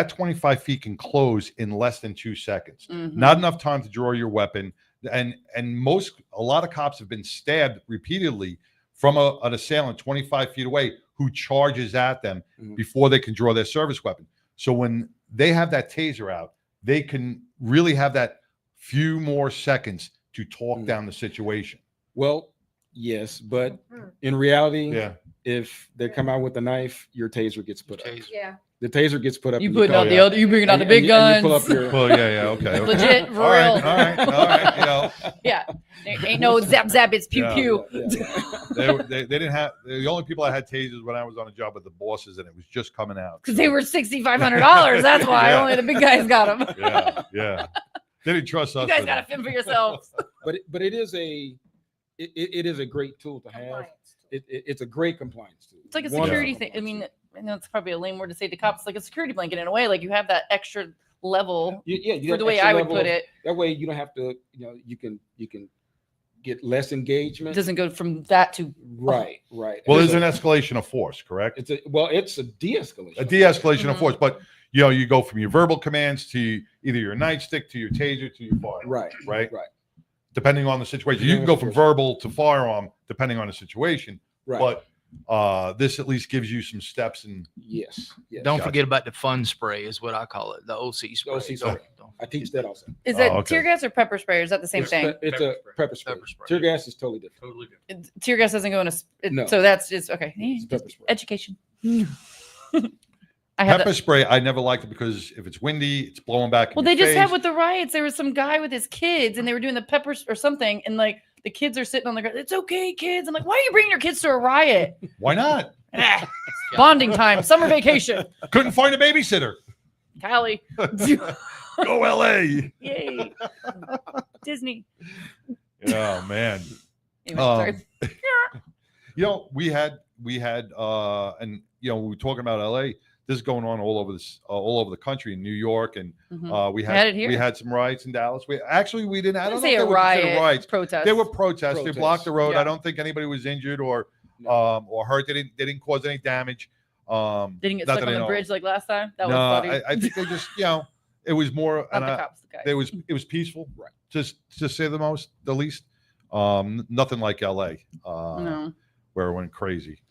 25 feet can close in less than 2 seconds. Mhm. Not enough time to draw your weapon. And a lot of cops have been stabbed repeatedly from an assailant 25 feet away who charges at them before they can draw their service weapon. So when they have that taser out, they can really have that few more seconds to talk down the situation. Well, yes, but in reality, if they come out with a knife, your taser gets put up. Yeah. The taser gets put up. You put out you bringing out the big guns. guns. You pull up your, well, okay. Legit, for all real. right. Yeah, there ain't no zap zap. It's pew pew. They didn't have the only people that had tasers when I was on a job with the bosses, and it was just coming out because they were $6,500. That's why only the big guys got them. Yeah. They didn't trust us. You guys got to fend for yourselves. But it is a great tool to have. It's a great compliance tool. It's like a security thing. I mean, I know it's probably a lame word to say to cops. It's like a security blanket in a way. Like you have that extra level. For the way I would put it. That way you don't have to. You can get less engagement. It doesn't go from that to right. Well, there's an escalation of force, correct? It's a de-escalation. A de-escalation of force, but you go from your verbal commands to either your nightstick to your taser to your firearm. Right. Depending on the situation, you can go from verbal to firearm depending on the situation. Right. But this at least gives you some steps. And yes. Don't forget about the fun spray, is what I call it, the OC spray. I teach that also. Is it tear gas or pepper spray? Or is that the same thing? It's a pepper spray. Tear gas is totally different. Tear gas doesn't go in No. So that's just okay. It's pepper spray. Education. Pepper spray, I never liked it because if it's windy, it's blowing back. Well, they just had with the riots. There was some guy with his kids, and they were doing the peppers or something, and like the kids are sitting on the ground. It's okay, kids. I'm like, why are you bringing your kids to a riot? Why not? Bonding time, summer vacation. Couldn't find a babysitter. Cali. Go LA. Yay. Disney. Oh man. Anyway, we had and we were talking about LA. This is going on all over the country in New York, and we had some riots in Dallas. We didn't. I don't say a riot. Riots. Protests. They were protests. They blocked the road. I don't think anybody was injured or hurt. They didn't cause any damage. They didn't get stuck on the bridge like last time. That was funny. I think they just it was more. Not the cops, the guys. It was peaceful. Right. Just to say the least. Nothing like LA. No. Where it went crazy.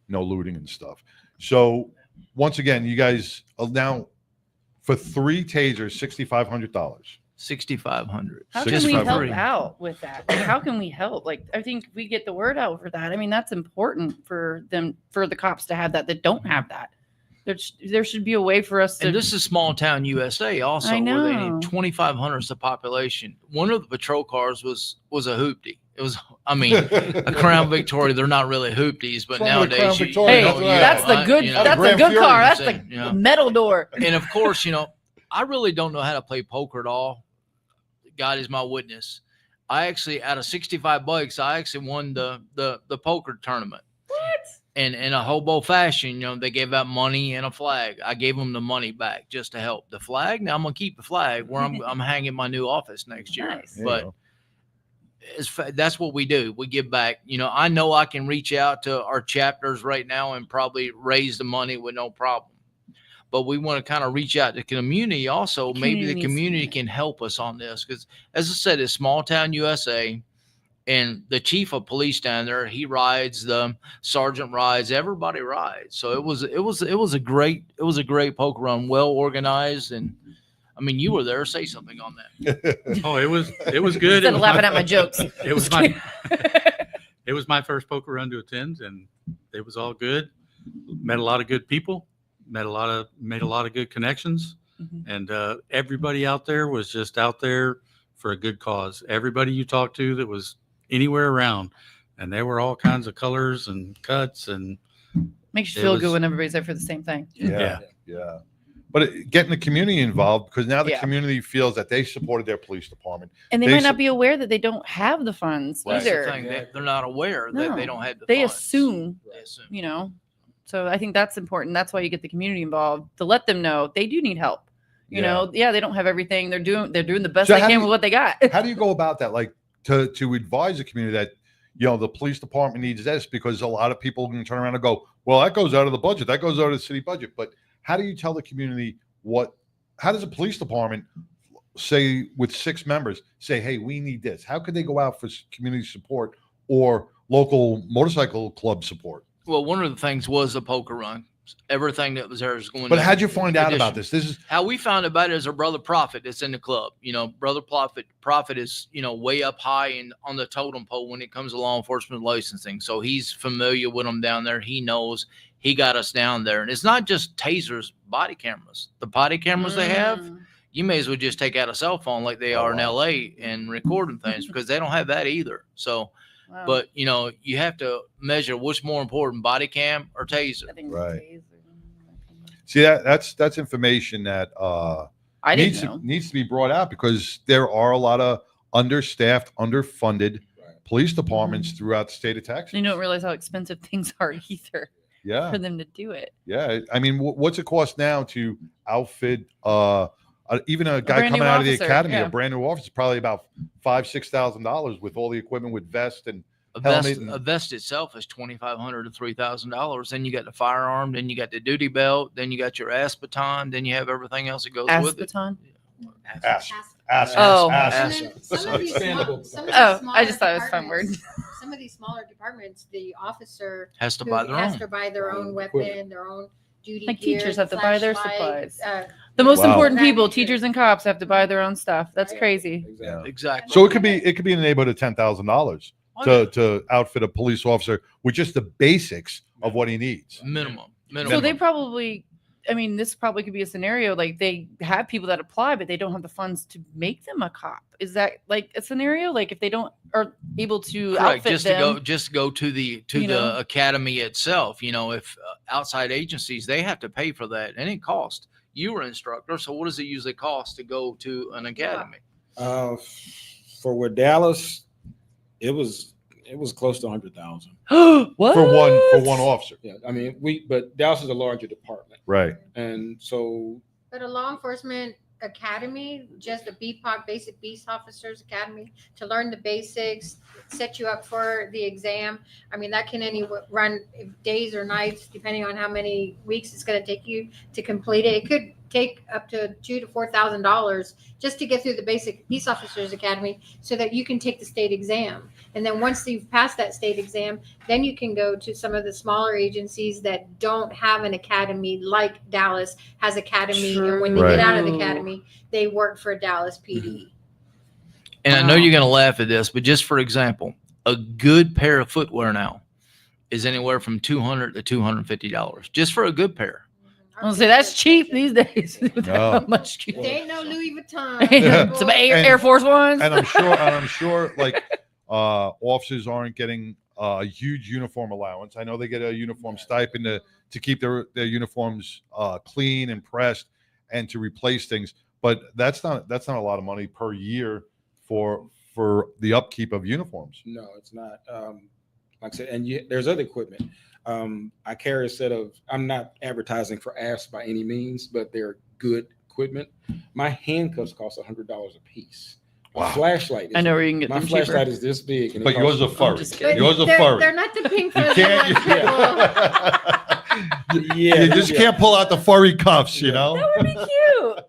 No looting and stuff. So. Once again, you guys now for 3 tasers, $6,500. $6,500. How can we help out with that? Like, how can we help? Like, I think we get the word out for that. I mean, that's important for the cops to have that don't have that. There should be a way for us to. And this is small town USA also, I know. where they need 2,500 is the population. One of the patrol cars was a hoopty. It was, a Crown Victoria. They're not really hoopties, but nowadays, that's the good. That's a good car. That's the metal door. And of course, I really don't know how to play poker at all. God is my witness. I actually, out of 65 bucks, I actually won the poker tournament. What? And in a hobo fashion, they gave out money and a flag. I gave them the money back just to help. The flag, now I'm gonna keep the flag where I'm hanging my new office next year. Nice. But that's what we do. We give back. I know I can reach out to our chapters right now and probably raise the money with no problem. but we want to kind of reach out to the community also. Maybe the needs to community can help us on this, because as I said, it's small town USA, and the chief of police down there, he rides, the sergeant rides, everybody rides. So it was a great poker run, well organized. And I mean, you were there. Say something on that. Oh, it was good. Instead of laughing at my jokes. It was my first poker run to attend, and it was all good. Met a lot of good people, made a lot of good connections, and everybody out there was just out there for a good cause. Everybody you talked to that was anywhere around, and there were all kinds of colors and cuts, and makes you feel good when everybody's there for the same thing. Yeah. But getting the community involved, because now the Yeah. community feels that they supported their police department. And they might not be aware that they don't have the funds That's the either. thing. They're not aware that they No. don't have the They funds. assume, you know. So I think that's important. That's why you get the community involved, to let them know they do need help. You know, they don't have everything. They're doing the best So they how can do with what they got. How do you go about that? Like to advise the community that, the police department needs this, because a lot of people can turn around and go, well, that goes out of the budget. That goes out of the city budget. But how do you tell the community how does a police department say with 6 members say, hey, we need this? How could they go out for community support or local motorcycle club support? Well, one of the things was the poker run. Everything that was there is going. But how'd you find out about this? This is how we found about it. Is our brother Prophet that's in the club. Brother Prophet is way up high and on the totem pole when it comes to law enforcement licensing. So he's familiar with them down there. He knows. He got us down there, and it's not just tasers, body cameras. The body cameras they have, you may as well just take out a cell phone like they are in LA and recording things, because they don't have that either. So. Wow. But you have to measure what's more important, body cam or taser. right. See, that's information that I didn't know. needs to be brought out, because there are a lot of understaffed, underfunded police departments throughout the state of Texas. You don't realize how expensive things are either. Yeah. For them to do it. Yeah, I mean, what's it cost now to outfit even a guy brand coming new out of the officer, academy, yeah. a brand new officer, probably about $5,000-$6,000 with all the equipment, with vest and A helmet. vest, a vest itself is $2,500 to $3,000. Then you got the firearm, then you got the duty belt, then you got your ass baton, then you have everything else that goes with it. Baton? Oh. I just thought it was a fun word. Some of these smaller departments, the officer Has to who buy their has own. to buy their own weapon, their own duty Like gear, teachers have to buy their flashlight, supplies. The most Wow. important people, teachers and cops, have to buy their own stuff. That's crazy. Exactly. So it could be in the neighborhood of $10,000 to outfit a police officer with just the basics of what he needs. Minimum. So they probably, this probably could be a scenario like they have people that apply, but they don't have the funds to make them a cop. Is that like a scenario? Like if they don't are able to Correct. outfit them, Just go to the academy itself. If outside agencies, they have to pay for that, and it costs. You were an instructor, so what does it usually cost to go to an academy? For Dallas, it was close to 100,000. What? For one officer. Yeah, but Dallas is a larger department, right? And so, But a law enforcement academy, just a BPOC, basic peace officers academy, to learn the basics, set you up for the exam. That can run days or nights, depending on how many weeks it's going to take you to complete it. It could take up to $2,000 to $4,000 just to get through the basic peace officers academy, so that you can take the state exam. And then once you've passed that state exam, then you can go to some of the smaller agencies that don't have an academy, like Dallas has academy. And when they get out of the academy, they work for Dallas PD. And I know you're going to laugh at this, but just for example, a good pair of footwear now is anywhere from $200 to $250 just for a good pair. I was gonna say that's cheap these days. No. Much cheaper. They ain't no Louis Vuitton. Some Air Force Ones. And I'm sure like officers aren't getting a huge uniform allowance. I know they get a uniform stipend to keep their uniforms clean and pressed and to replace things, but that's not a lot of money per year for the upkeep of uniforms. no, it's not. Like I said, and there's other equipment. I carry a set of, I'm not advertising for ASP by any means, but they're good equipment. My handcuffs cost $100 a piece. My flashlight. I know where you can get my them flashlight cheaper. is this big. And But yours are furry. But Yours are furry. They're not the pink You fuzzy can't. ones, people. Yeah, you just can't pull out the furry cuffs, you know. That would be cute.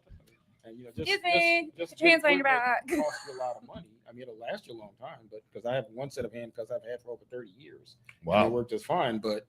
And, Excuse me. Put your hands on your back. It costs you a lot of money. I mean, it'll last you a long time, but because I have one set of handcuffs I've had for over 30 years. Wow. And they work just fine, but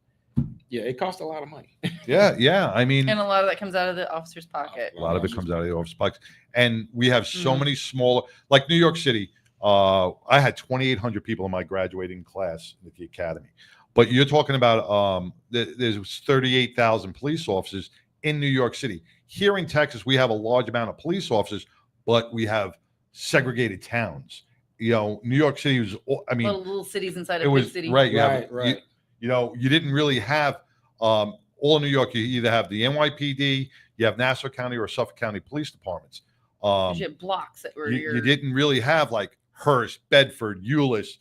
yeah, it costs a lot of money. Yeah. I mean, And a lot of that comes out of the officer's pocket. a lot of it comes out of the office spikes, and we have so many smaller, like New York City. I had 2,800 people in my graduating class at the academy, but you're talking about there's 38,000 police officers in New York City. Here in Texas, we have a large amount of police officers, but we have segregated towns. You know, New York City was, I mean, little cities inside it of was big city. right. Right. You know, you didn't really have all in New York. You either have the NYPD, you have Nassau County or Suffolk County police departments. You had blocks that were You didn't really have like Hearst, Bedford, Euless,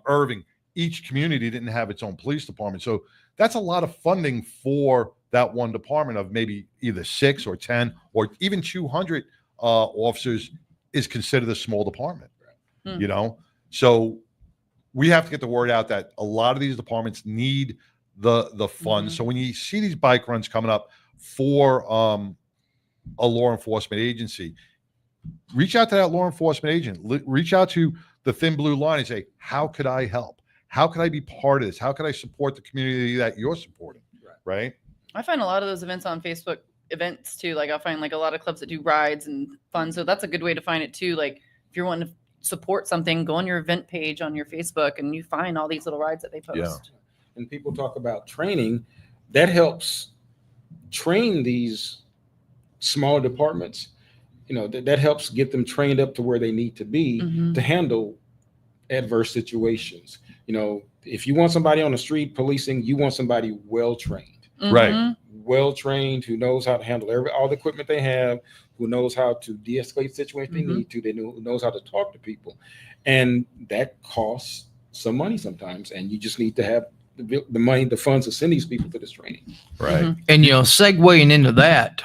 Irving. Each community didn't have its own police department. So that's a lot of funding for that one department of maybe either 6 or 10 or even 200 officers is considered a small department, you know? So we have to get the word out that a lot of these departments need the funds. So when you see these bike runs coming up for a law enforcement agency, reach out to that law enforcement agent. Reach out to the Thin Blue Line and say, how could I help? How could I be part of this? How could I support the community that you're supporting? Right? I find a lot of those events on Facebook events too. Like I'll find like a lot of clubs that do rides and fun. So that's a good way to find it too. Like if you're wanting to support something, go on your event page on your Facebook and you find all these little rides that they post. Yeah. And people talk about training. That helps train these small departments. You know, that helps get them trained up to where they need to be to handle adverse situations. You know, if you want somebody on the street policing, you want somebody well-trained. Right. Well-trained, who knows how to handle all the equipment they have, who knows how to de-escalate situations they need to, who knows how to talk to people. And that costs some money sometimes. And you just need to have the money, the funds to send these people to this training. Right. And, you know, segueing into that,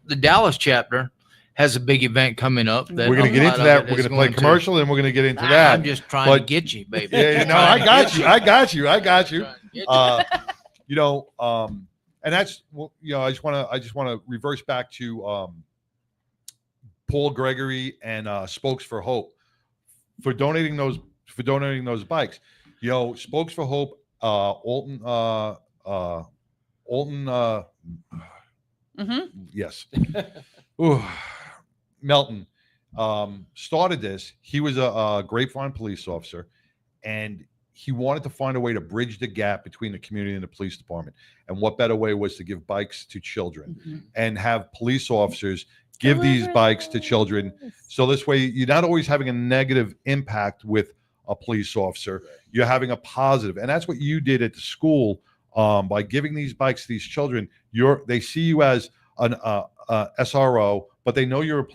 the Dallas chapter has a big event coming up. That We're going to get into that. We're going to play commercial and we're going to get into that. I'm just trying to get you, baby. Yeah, no, I got you. I got you. You know, and that's, you know, I just want to reverse back to Paul Gregory and Spokes for Hope for donating those bikes. You know, Spokes for Hope, Alton, yes. Ooh, Melton started this. He was a Grapevine police officer, and he wanted to find a way to bridge the gap between the community and the police department. And what better way was to give bikes to children and have police officers give these bikes to children. So this way, you're not always having a negative impact with a police officer. You're having a positive. And that's what you did at the school by giving these bikes to these children. They see you as an SRO, but they know you're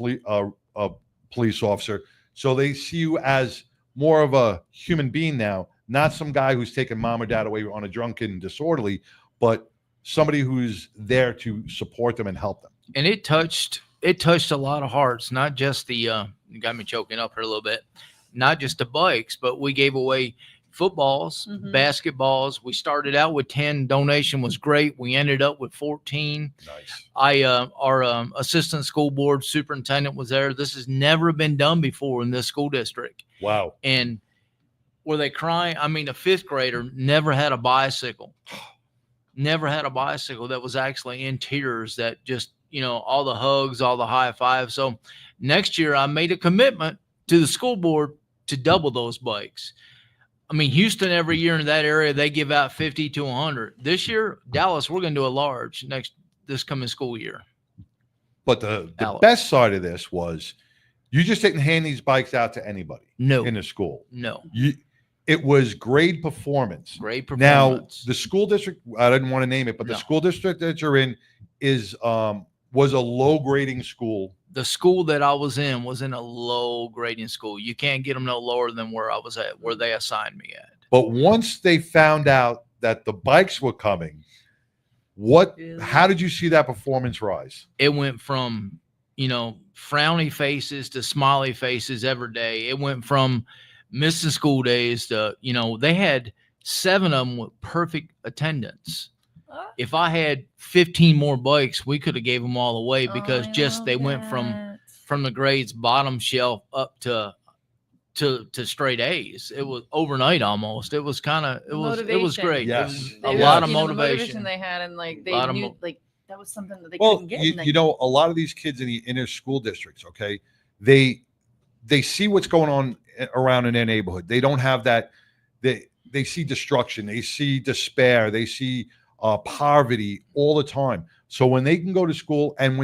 a police officer. So they see you as more of a human being now, not some guy who's taking mom or dad away on a drunken disorderly, but somebody who's there to support them and help them. And it touched a lot of hearts, not just the you got me choking up here a little bit, not just the bikes, but we gave away footballs, basketballs. We started out with 10. Donation was great. We ended up with 14. Nice. Our assistant school board superintendent was there. This has never been done before in this school district. Wow. And were they crying? I mean, a 5th grader never had a bicycle. Never had a bicycle that was actually in tears, that just, you know, all the hugs, all the high fives. So next year I made a commitment to the school board to double those bikes. I mean, Houston every year in that area, they give out 50 to 100. This year, Dallas, we're going to do a large this coming school year. But the best side of this was you just didn't hand these bikes out to anybody in the school. No. It was grade performance. Grade performance. Now, the school district, I didn't want to name it, but the school district that you're in is was a low grading school. The school that I was in a low grading school. You can't get them no lower than where I was at, where they assigned me at. But once they found out that the bikes were coming, how did you see that performance rise? It went from, you know, frowny faces to smiley faces every day. It went from missing school days to, you know, they had 7 of them with perfect attendance. if I had 15 more bikes, we could have gave them all away because they went from the grades bottom shelf up to straight A's. It was overnight almost. It was kind of it was great. Yes. It was They a were, lot of The motivation motivation. they had, and like they Lot of knew like that was something that they Well, couldn't get. you, and they- you know, a lot of these kids in the inner school districts, okay, they see what's going on around in their neighborhood. They don't have that. They see destruction. They see despair. They see poverty all the time. So when they can go to school, and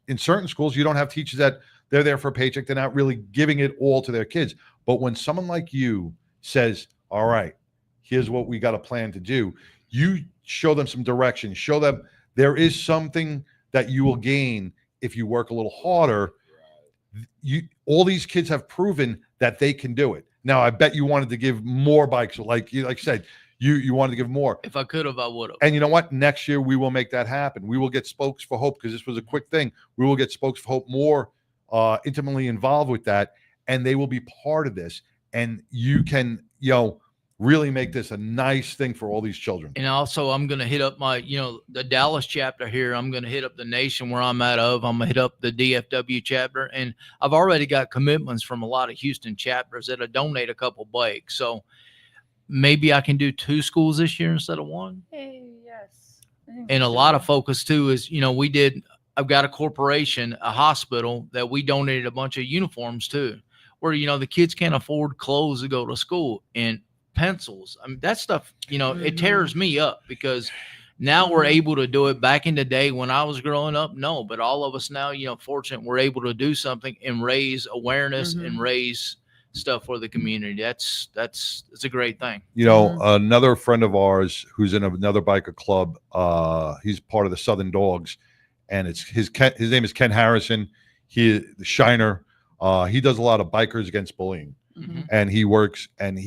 in certain schools, you don't have teachers that they're there for a paycheck. They're not really giving it all to their kids. But when someone like you says, all right, here's what we got a plan to do, you show them some direction, show them there is something that you will gain if you work a little harder. All these kids have proven that they can do it. Now, I bet you wanted to give more bikes. Like you said, you wanted to give more. If I could have, I would have. And you know what? Next year, we will make that happen. We will get Spokes for Hope, because this was a quick thing. We will get Spokes for Hope more intimately involved with that, and they will be part of this. And you can, really make this a nice thing for all these children. And also, I'm going to hit up the Dallas chapter here. I'm going to hit up the nation where I'm at of. I'm going to hit up the DFW chapter. And I've already got commitments from a lot of Houston chapters that'll donate a couple bikes. So maybe I can do 2 schools this year instead of 1. Hey, yes. And a lot of focus too is, I've got a corporation, a hospital that we donated a bunch of uniforms to, where, the kids can't afford clothes to go to school, and pencils. I mean, that stuff, it tears me up, because now we're able to do it. Back in the day when I was growing up, no, but all of us now, fortunate, we're able to do something and raise awareness and raise stuff for the community. It's a great thing. Another friend of ours who's in another biker club, he's part of the Southern Dogs, and his name is Ken Harrison. The Shiner. He does a lot of bikers against bullying, and he works, and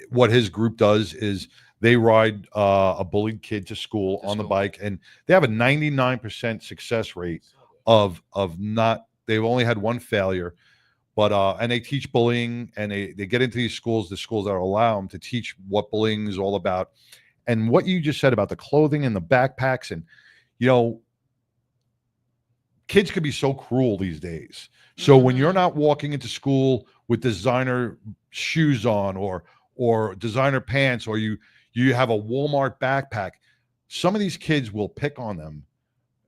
what his group does is they ride a bullied kid to school on the bike, and they have a 99% success rate of not. They've only had one failure, but and they teach bullying, and they get into the schools that allow them to teach what bullying is all about. And what you just said about the clothing and the backpacks, and kids can be so cruel these days. So when you're not walking into school with designer shoes on, or designer pants, or you have a Walmart backpack, some of these kids will pick on them,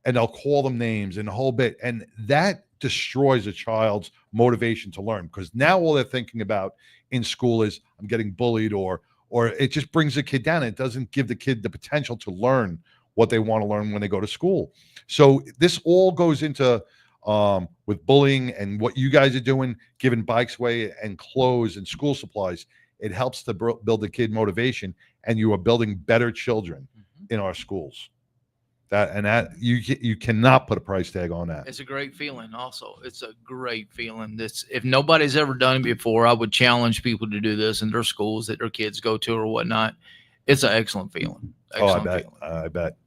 and they'll call them names and the whole bit. And that destroys a child's motivation to learn, because now all they're thinking about in school is, I'm getting bullied, or it just brings the kid down. It doesn't give the kid the potential to learn what they want to learn when they go to school. So this all goes into with bullying, and what you guys are doing, giving bikes away and clothes and school supplies. It helps to build the kid motivation, and you are building better children in our schools. That you cannot put a price tag on that. It's a great feeling. Also, it's a great feeling. If nobody's ever done it before, I would challenge people to do this in their schools that their kids go to or whatnot. It's an excellent feeling. I bet.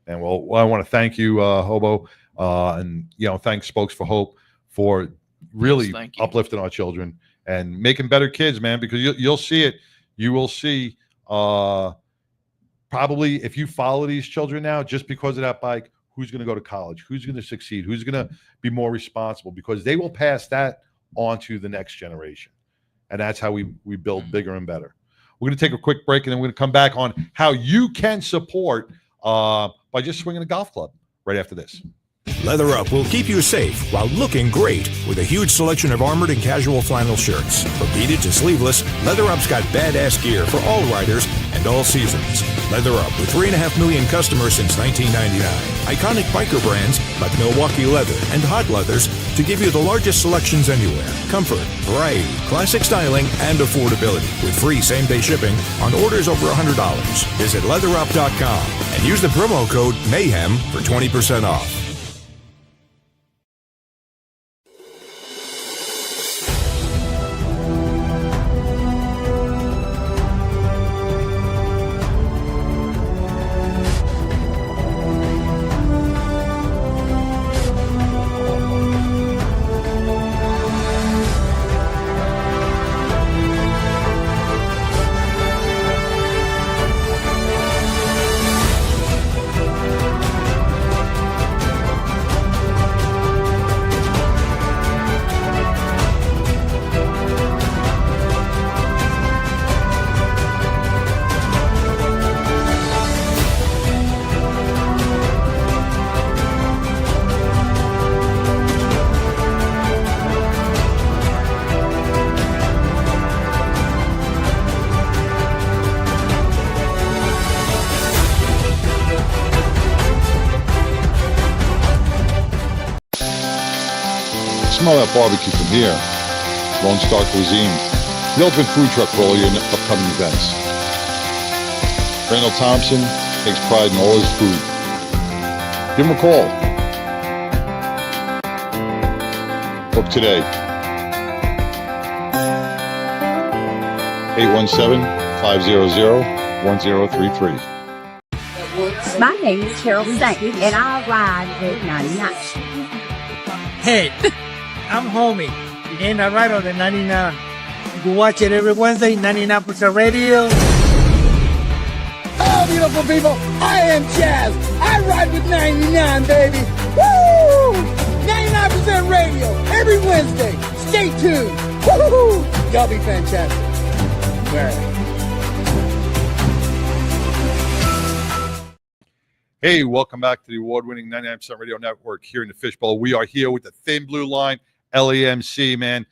And well, I want to thank you, Hobo, and thank Spokes for Hope for really uplifting our children and making better kids, man. Because you'll see it. You will see. Probably if you follow these children now, just because of that bike, who's going to go to college? Who's going to succeed? Who's going to be more responsible? Because they will pass that on to the next generation. And that's how we build bigger and better. We're going to take a quick break, and then we're going to come back on how you can support by just swinging a golf club right after this. Leather Up will keep you safe while looking great with a huge selection of armored and casual flannel shirts. From beaded to sleeveless, Leather Up's got badass gear for all riders and all seasons. Leather Up, with 3.5 million customers since 1999. Iconic biker brands like Milwaukee Leather and Hot Leathers to give you the largest selections anywhere. Comfort, variety, classic styling, and affordability with free same-day shipping on orders over $100. Visit leatherup.com and use the promo code MAYHEM for 20% off. smell that barbecue from here. Lone Star Cuisine, the ultimate food truck for all your upcoming events. Randall Thompson takes pride in all his food. Give him a call. Book today. 817-500-1033. My name is Carol Sankey, and I ride with 99. Hey, I'm Homie, and I ride on the 99. You can watch it every Wednesday, 99% Radio. Oh, beautiful people, I am Jazz. I ride with 99, baby. Woo! 99% Radio, every Wednesday. Stay tuned. Woo! Y'all be fantastic. All right. Hey, welcome back to the award-winning 99% Radio Network here in the Fishbowl. We are here with the Thin Blue Line, LAMC, man.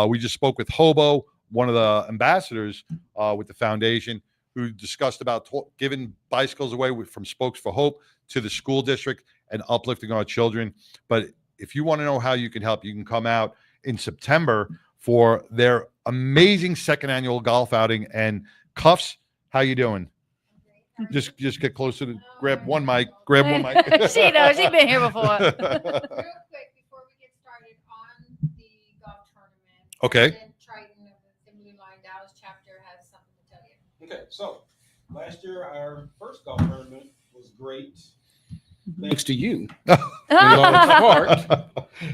We just spoke with Hobo, one of the ambassadors with the foundation, who discussed about giving bicycles away from Spokes for Hope to the school district and uplifting our children. But if you want to know how you can help, you can come out in September for their amazing second annual golf outing. And Cuffs, how you doing? Just get closer to grab one mic. She knows. She's been here before. Real quick, before we get started on the golf tournament. Okay. And Triton of the Blue Line Dallas chapter has something to tell you. Okay, so last year our first golf tournament was great. Thanks to you. In large part.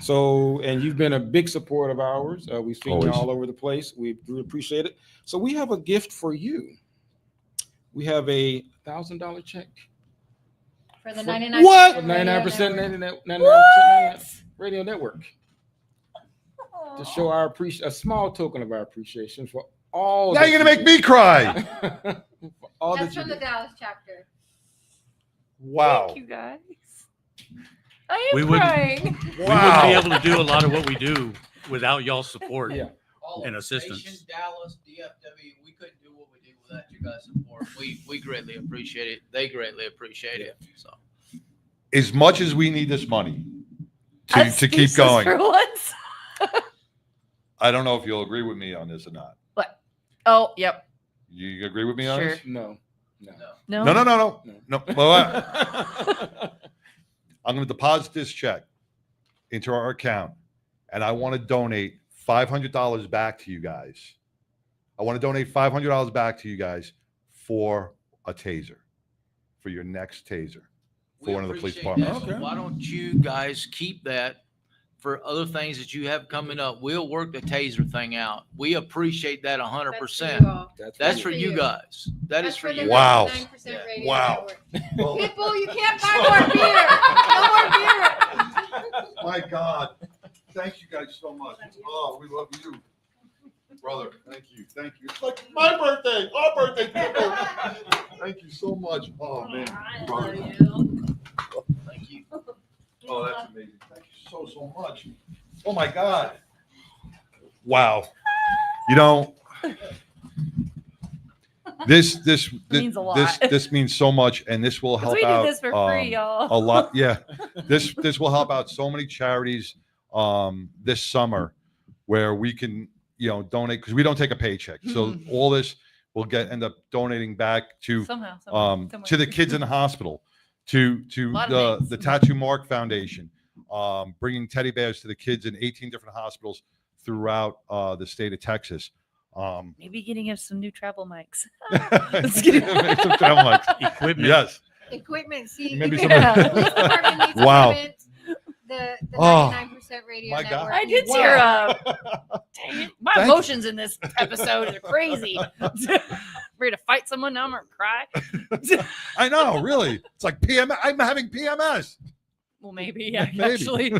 So, and you've been a big support of ours. We've seen you Always. all over the place. We really appreciate it. So we have a gift for you. We have a $1,000 check. For the 99%. What? Radio 99% Network. 99% Radio Network. To show our a small token of our appreciation for all. Now you're going to make me cry. For all That's that you from the did. Dallas chapter. Wow. Thank you, guys. I am We wouldn't- crying. We wouldn't be able to do a lot of what we do without y'all's support Yeah. and assistance. Dallas, DFW, we couldn't do what we do without you guys' support. We greatly appreciate it. They greatly appreciate it. So As much as we need this money I'm to keep speechless going, for once. I don't know if you'll agree with me on this or not. What? Oh, yep. You agree with me on Sure. this? No. No. No. Well, I'm going to deposit this check into our account, and I want to donate $500 back to you guys. I want to donate $500 back to you guys for a taser, for your next taser, for one of the police departments. So why don't you guys keep that for other things that you have coming up? We'll work the taser thing out. We appreciate that 100%. That's for you guys. That is for you. Wow. 99% Radio Wow. Network. People, you can't buy more beer. No more beer. My God. Thank you guys so much. Oh, we love you. Brother, thank you. Thank you. It's like my birthday, our birthday. Thank you so much. Oh, man. Brother. Thank you. Oh, that's amazing. Thank you so much. Oh, my God. Wow. You know, this means a lot. This means so much, and this will help we do out this for free, y'all. a lot. Yeah, this will help out so many charities this summer, where we can donate, because we don't take a paycheck, so all this will end up donating back to Somehow, to the kids in the hospital, to the Tattoo Mark Foundation, bringing teddy bears to the kids in 18 different hospitals throughout the state of Texas. Maybe getting us some new travel mics. Some travel mics. Equipment. Yes. Equipment. See, Maybe the some- police department needs Wow. equipment. The Oh, 99% Radio my Network. God. I did Wow. tear up. Dang it. My Thank you. emotions in this episode are crazy. Ready to fight someone now? I'm gonna cry. I know, really. It's like PMS. I'm having PMS. Well, maybe, yeah, Maybe. actually.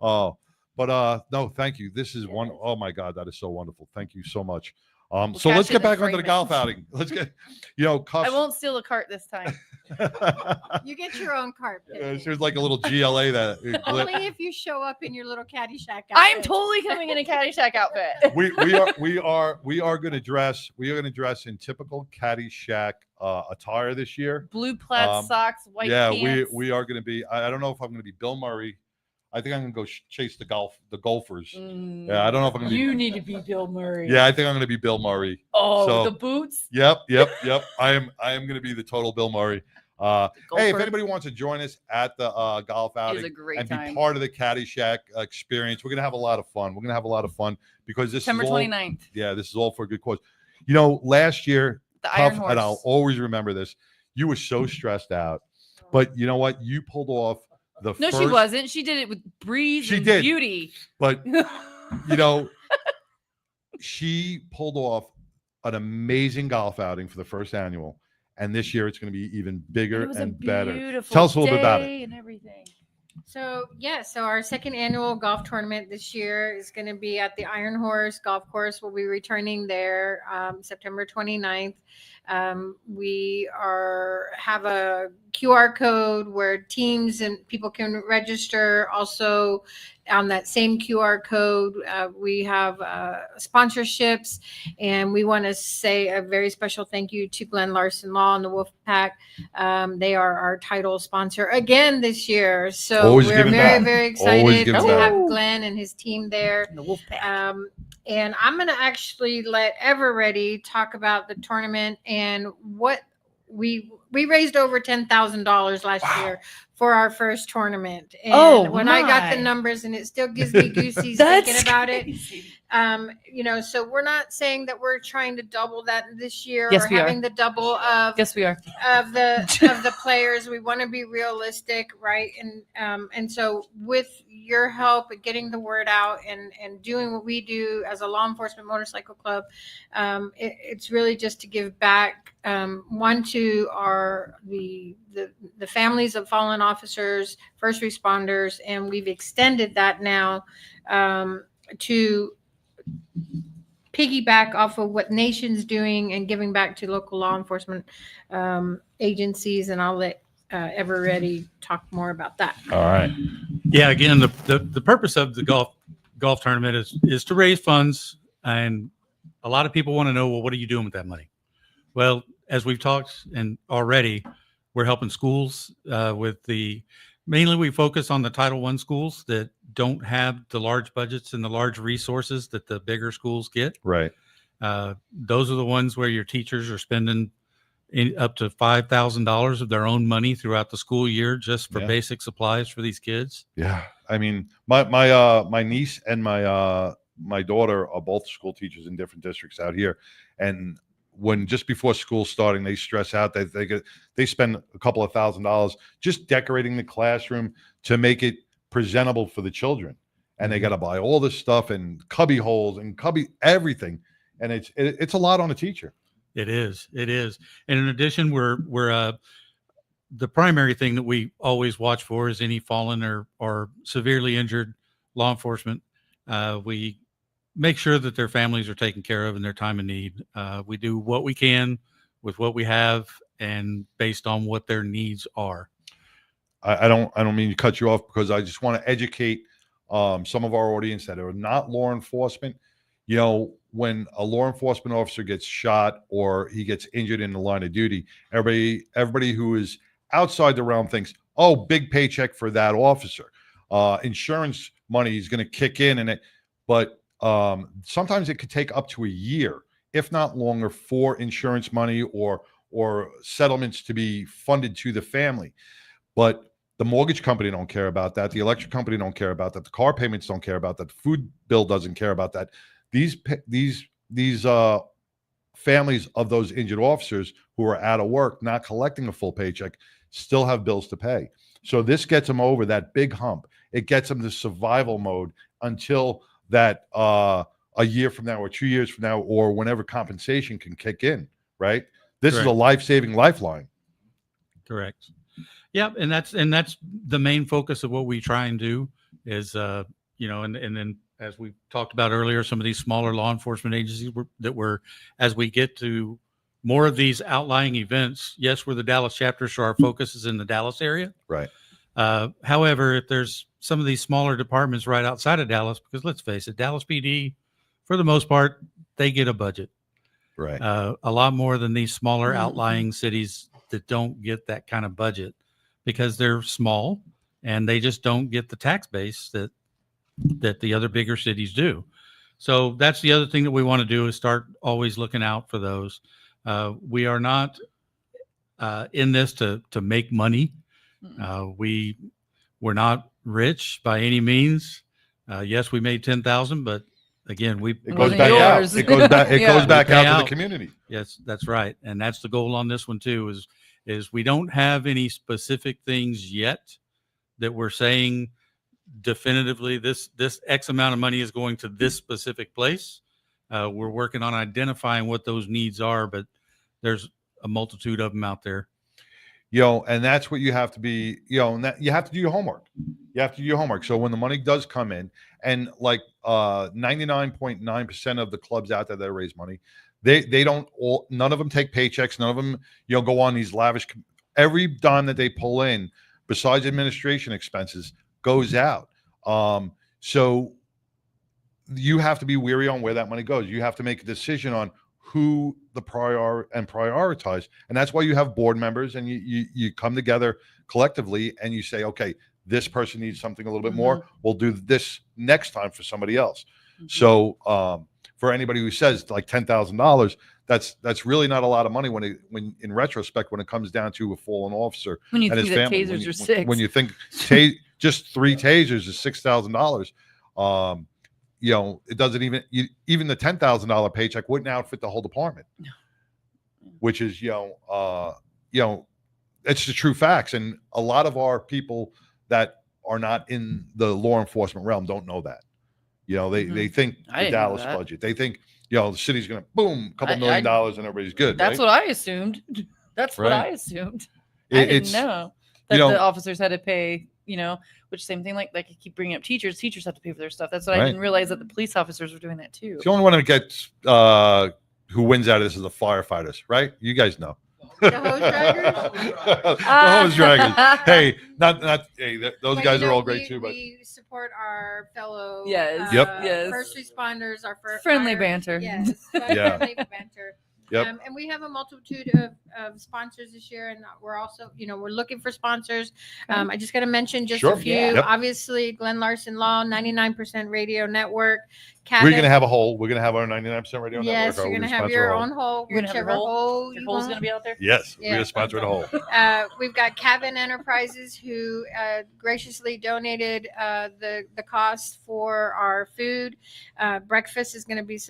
Oh, but no, thank you. This is one. Oh my God, that is so wonderful. Thank you so much. So cash let's in get the back onto the frame golf it. outing. Let's get, I Cuffs. won't steal a cart this time. You get your own carpet. There's like a little GLA that Only if you show up in your little Caddyshack outfit. I'm totally coming in a Caddyshack outfit. we are going to dress. We are going to dress in typical Caddyshack attire this year. Blue plaid socks, white yeah, pants. we are going to be. I don't know if I'm going to be Bill Murray I think I'm gonna go chase the golfers. Yeah, I don't know if I'm gonna. You need to be Bill Murray. Yeah, I think I'm gonna be Bill Murray. Oh, the boots. Yep. I am gonna be the total Bill Murray. Hey, if anybody wants to join us at the golf outing a great and time. be part of the Caddyshack experience, we're gonna have a lot of fun. We're gonna have a lot of fun because this September is all, 29th. Yeah, this is all for a good cause. You know, last year, The Iron and Horse. I'll always remember this. You were so stressed out, but you know what? You pulled off the No, first. she wasn't. She did it with breeze She and did. beauty. But you know, she pulled off an amazing golf outing for the first annual, and this year it's going to be even bigger and better. Tell us a little bit about it. And everything. So our second annual golf tournament this year is going to be at the Iron Horse Golf Course. We'll be returning there September 29th. We have a QR code where teams and people can register. Also, on that same QR code, we have sponsorships, and we want to say a very special thank you to Glenn Larson Law and the Wolf Pack. They are our title sponsor again this year, so Always we're giving very, back. very Always excited giving to back. have Glenn and his team there. The Wolf Pack. And I'm going to actually let Everready talk about the tournament and what we raised over $10,000 last year for our first tournament. And when I got the numbers, and it still gives me goosies thinking about it. So we're not saying that we're trying to double that this year Yes, or we are. having the double of Yes, we are. of the players. We want to be realistic, right? And so with your help at getting the word out and doing what we do as a law enforcement motorcycle club, it's really just to give back, one, to the families of fallen officers, first responders, and we've extended that now to piggyback off of what Nation's doing and giving back to local law enforcement agencies. And I'll let Everready talk more about that. All right. Yeah, again, the purpose of the golf tournament is to raise funds, and a lot of people want to know, well, what are you doing with that money? Well, as we've talked and already, we're helping schools mainly we focus on the Title I schools that don't have the large budgets and the large resources that the bigger schools get. Right. Those are the ones where your teachers are spending up to $5,000 of their own money throughout the school year just for basic supplies for these kids. Yeah, I mean, my niece and my daughter are both school teachers in different districts out here, and when just before school starting, they stress out that they spend a couple of $1,000s just decorating the classroom to make it presentable for the children, and they got to buy all this stuff and cubby holes and everything, and it's a lot on a teacher. It is. And in addition, we're the primary thing that we always watch for is any fallen or severely injured law enforcement. We make sure that their families are taken care of in their time of need. We do what we can with what we have and based on what their needs are. I don't mean to cut you off, because I just want to educate some of our audience that are not law enforcement. You know, when a law enforcement officer gets shot or he gets injured in the line of duty, everybody who is outside the realm thinks, oh, big paycheck for that officer. Insurance money is going to kick in, but sometimes it could take up to a year, if not longer, for insurance money or settlements to be funded to the family. But the mortgage company don't care about that. The electric company don't care about that. The car payments don't care about that. The food bill doesn't care about that. These families of those injured officers who are out of work, not collecting a full paycheck, still have bills to pay. So this gets them over that big hump. It gets them to survival mode until that a year from now or 2 years from now or whenever compensation can kick in, right? This is a life-saving lifeline. Correct. Yeah, and that's the main focus of what we try and do is and then as we talked about earlier, some of these smaller law enforcement agencies as we get to more of these outlying events. Yes, we're the Dallas chapter, so our focus is in the Dallas area. Right. However, if there's some of these smaller departments right outside of Dallas, because let's face it, Dallas PD, for the most part, they get a budget. Right. A lot more than these smaller outlying cities that don't get that kind of budget because they're small and they just don't get the tax base that the other bigger cities do. So that's the other thing that we want to do, is start always looking out for those. We are not in this to make money. We're not rich by any means. Yes, we made 10,000, but again, it goes back out. It goes back. It goes back out to the community. Yes, that's right, and that's the goal on this one too. Is we don't have any specific things yet that we're saying definitively this X amount of money is going to this specific place. We're working on identifying what those needs are, but there's a multitude of them out there. And that's what you have to be, and that you have to do your homework. You have to do your homework. So when the money does come in, and like 99.9% of the clubs out there that raise money, they don't none of them take paychecks. None of them, go on these lavish. Every dime that they pull in, besides administration expenses, goes out. So you have to be weary on where that money goes. You have to make a decision on who the prioritize. And that's why you have board members, and you come together collectively and you say, okay, this person needs something a little bit more. We'll do this next time for somebody else. So for anybody who says like $10,000, that's really not a lot of money when in retrospect, when it comes down to a fallen officer when you and think his family. Tasers are six. When you think just 3 tasers is $6,000. It doesn't even the $10,000 paycheck wouldn't outfit the whole department, which is, it's the true facts. And a lot of our people that are not in the law enforcement realm don't know that. They think the Dallas budget. They think, the city's going to boom, a couple $1 million and everybody's good. That's right? what I assumed. That's what Right. I assumed. I didn't know that the officers had to pay, which same thing, like I keep bringing up teachers. Teachers have to pay for their stuff. That's what I didn't realize, that the police officers were doing that too. The only one that gets who wins out of this is the firefighters, right? You guys know. The hose draggers? The hose draggers. Hey, those guys are all great too. But we support our fellow yes, first responders, our friendly banter. Yes, friendly banter. Yep. And we have a multitude of sponsors this year, and we're also, we're looking for sponsors. I just got to mention just a few. Yep. Obviously, Glenn Larson Law, 99% Radio Network. We're going to have a hole. We're going to have our 99% Radio Yes, Network. you're going to have your own hole. You're going to have a hole. Your hole's going to be out there? Yes, we're going to sponsor the hole. We've got Cabin Enterprises, who graciously donated the cost for our food. Breakfast is going to be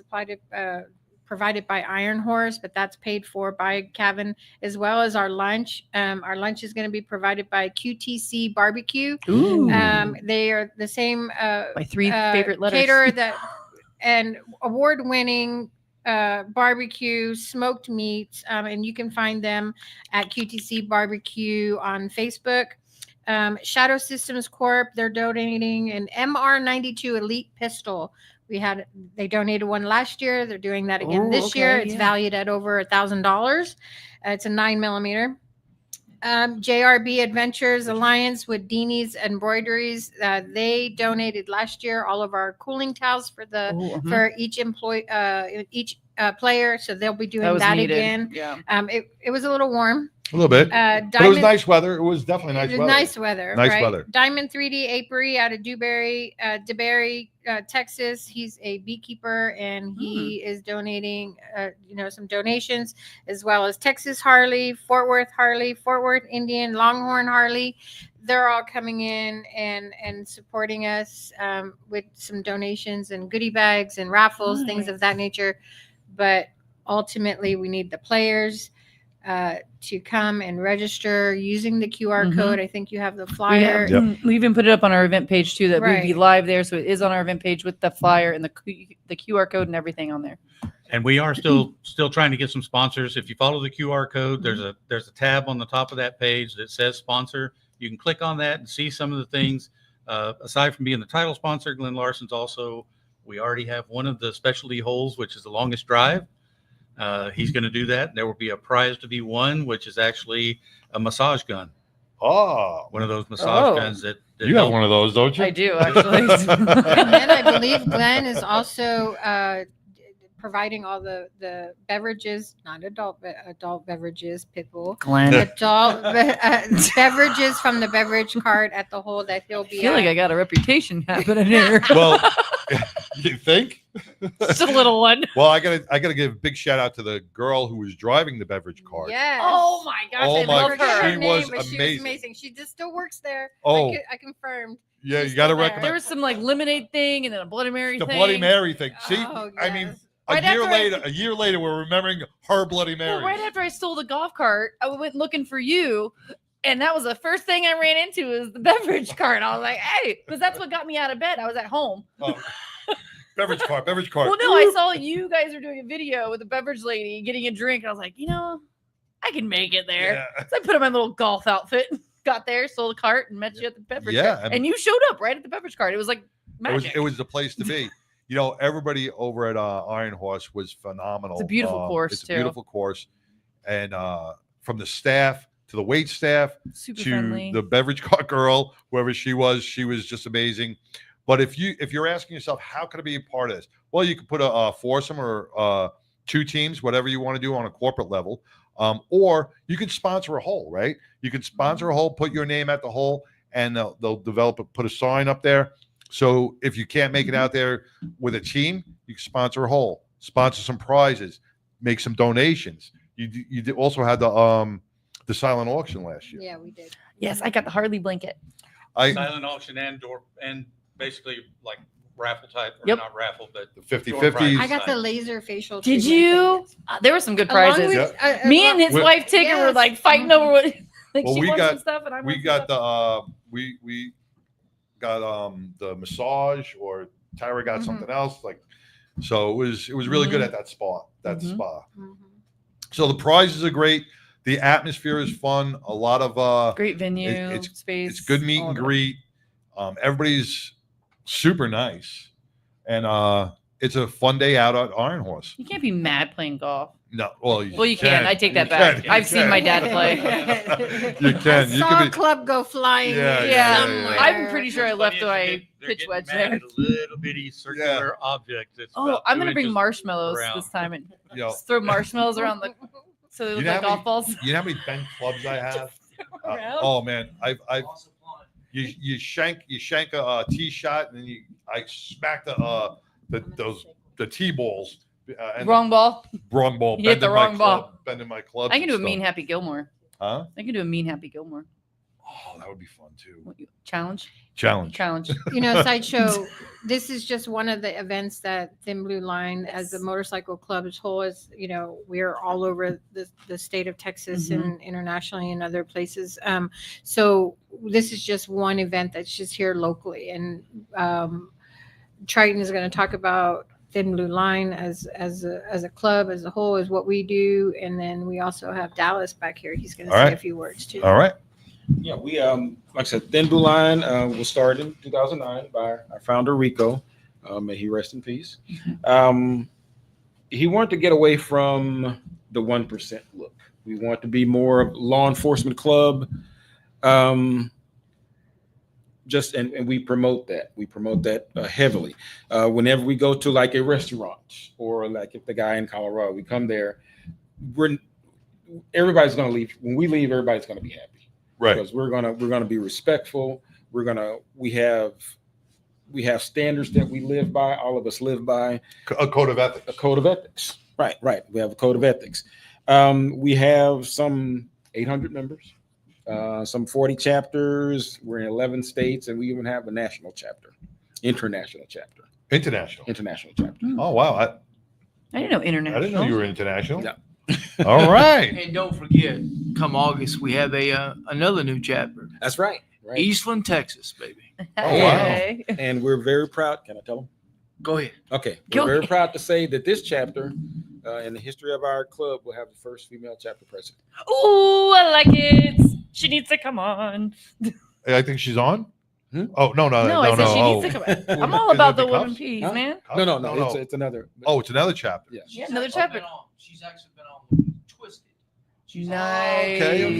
provided by Iron Horse, but that's paid for by Cabin, as well as our lunch. Our lunch is going to be provided by QTC Barbecue. Ooh. They are the same my 3 favorite letters. caterer and award-winning barbecue smoked meats, and you can find them at QTC Barbecue on Facebook. Shadow Systems Corp, they're donating an MR92 Elite pistol. They donated one last year. They're doing that again this year. It's valued at over $1,000. It's a 9mm. JRB Adventures Alliance with Deanie's Embroideries. They donated last year all of our cooling towels for each player. So they'll be doing that again. Yeah. It was a little warm. A little bit. But it was nice weather. It was definitely nice weather. Nice weather. Nice right? weather. Diamond 3D Apiary out of DeBerry, Texas. He's a beekeeper, and he is donating, some donations, as well as Texas Harley, Fort Worth Indian, Longhorn Harley. They're all coming in and supporting us with some donations and goodie bags and raffles, things of that nature. But ultimately, we need the players to come and register using the QR code. I think you have the flyer. We even put it up on our event page too, that we'd be live there. So it is on our event page with the flyer and the QR code and everything on there. And we are still trying to get some sponsors. If you follow the QR code, there's a tab on the top of that page that says sponsor. You can click on that and see some of the things. Aside from being the title sponsor, Glenn Larson's we already have one of the specialty holes, which is the longest drive. He's going to do that. There will be a prize to be won, which is actually a massage gun. Oh, one of those massage guns that you have one of those, don't you? I do, actually. And then I believe Glenn is also providing all the beverages, not adult beverages, people, Glenn. adult beverages from the beverage cart at the hole that he'll I be feel like at. I got a reputation happening here. Well, you think? Just a little one. Well, I gotta give a big shout out to the girl who was driving the beverage cart. Yes. Oh my gosh, Oh I my- love her. she was but she was amazing. amazing. She just still works there. Oh. I confirmed. Yeah, She's you got to still there. recommend There was some like lemonade thing and then a Bloody Mary the thing. Bloody Mary thing. See, Oh, I mean, yes. Right a after year later, we're remembering her Bloody Mary. Well, right after I stole the golf cart, I went looking for you. And that was the first thing I ran into was the beverage cart. I was like, hey, because that's what got me out of bed. I was at home. Oh. Beverage cart. Well, no, I saw you guys were doing a video with a beverage lady getting a drink. And I was like, I can make it there. Yeah. So I put on my little golf outfit, got there, stole the cart, and met you at the beverage Yeah, cart. And you showed up right at the beverage cart. It was like magic. It was the place to be. Everybody over at Iron Horse was phenomenal. It's a beautiful course, It's too. a beautiful course. And from the staff to the wait staff Super to friendly. the beverage cart girl, whoever she was just amazing. But if you're asking yourself, how can I be a part of this? Well, you could put a foursome or 2 teams, whatever you want to do on a corporate level. Or you could sponsor a hole, right? You could sponsor a hole, put your name at the hole, and they'll put a sign up there. So if you can't make it out there with a team, you can sponsor a hole, sponsor some prizes, make some donations. You also had the silent auction last year. Yeah, we did. Yes, I got the Harley blanket. Silent auction and basically like raffle type, or Yep. not raffle, but the 50-50. door prize I got the type. laser facial. Did treatment you? There were some good prizes. Me and his wife Tigger were like fighting over what. Like Well, she we won got some stuff and I we won got some stuff. we got the massage, or Tyra got something else, like, so it was really good at that spa. So the prizes are great. The atmosphere is fun. A lot of Great venue, space. It's good meet all and of it. greet. Everybody's super nice, and it's a fun day out at Iron Horse. You can't be mad playing golf. No, well, you can. I take that You back. can. I've seen my dad play. You can. I You saw can a club go flying. Yeah. I'm pretty sure I left my pitch wedge there. A little bitty circular object. That's Oh, about I'm 2 gonna bring inches marshmallows around. this time and Yo. just throw marshmallows around so they look know like how golf balls. You know how many bent clubs I have? around. Oh man, I've you shank a tee shot, and then I smack the tee balls. And Wrong ball. Wrong ball. You hit the bending my wrong ball. club, bending my club. I can do a mean Happy Gilmore. Huh? I can do a mean Happy Gilmore. Oh, that would be fun too. Challenge. Challenge. Sideshow. This is just one of the events that Thin Blue Line, as the motorcycle club as whole, is. We're all over the state of Texas and internationally and other places. So this is just one event that's just here locally, and Triton is going to talk about Thin Blue Line as a club as a whole, is what we do, and then we also have Dallas back here. He's going to say a few words too. All right. Yeah, we like I said, Thin Blue Line was started in 2009 by our founder Rico. May he rest in peace. He wanted to get away from the 1% look. We want to be more of a law enforcement club. And we promote that. We promote that heavily. Whenever we go to like a restaurant, or like if the guy in Colorado, we come there, everybody's going to leave. When we leave, everybody's going to be happy. Right. Because we're gonna be respectful. We have standards that we live by. All of us live by a code of ethics. A code of ethics. Right. We have a code of ethics. We have some 800 members, some 40 chapters. We're in 11 states, and we even have a national chapter, international chapter. International chapter. Oh wow! I didn't know international. I didn't know you were international. No. All right. And don't forget, come August, we have another new chapter. That's right. Eastland, Texas, baby. Oh wow! And we're very proud. Can I tell them? Go ahead. Okay. We're very proud to say that this chapter, in the history of our club, will have the first female chapter president. Ooh, I like it. She needs to come on. I think she's on. Oh no! No, I said she needs to come on. I'm all about the women peas, Huh? man. No. It's another. Oh, it's another chapter. Yeah. Yeah, another chapter. She's actually been on Twisted. Nice. Okay.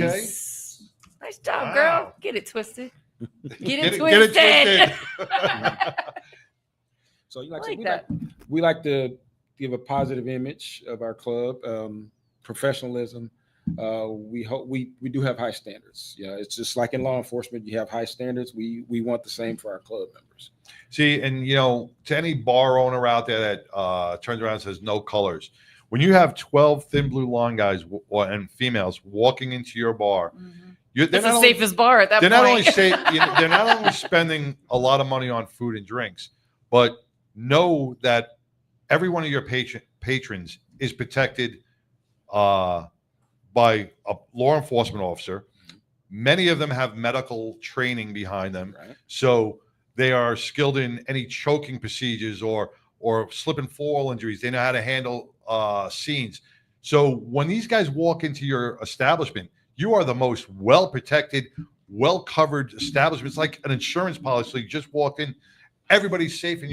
Nice job, Wow. girl. Get it twisted. Get it Get twisted. it twisted. So I like that. we like to give a positive image of our club, professionalism. We hope we do have high standards. Yeah, it's just like in law enforcement, you have high standards. We want the same for our club members. See, and to any bar owner out there that turns around and says no colors, when you have 12 thin blue line guys and females walking into your bar, It's the safest bar at that they're point. Not only they're not only spending a lot of money on food and drinks, but know that every one of your patrons is protected by a law enforcement officer. Many of them have medical training behind them, so they are skilled in any choking procedures or slip and fall injuries. They know how to handle scenes. So when these guys walk into your establishment, you are the most well-protected, well-covered establishment. It's like an insurance policy. You just walk in, everybody's safe in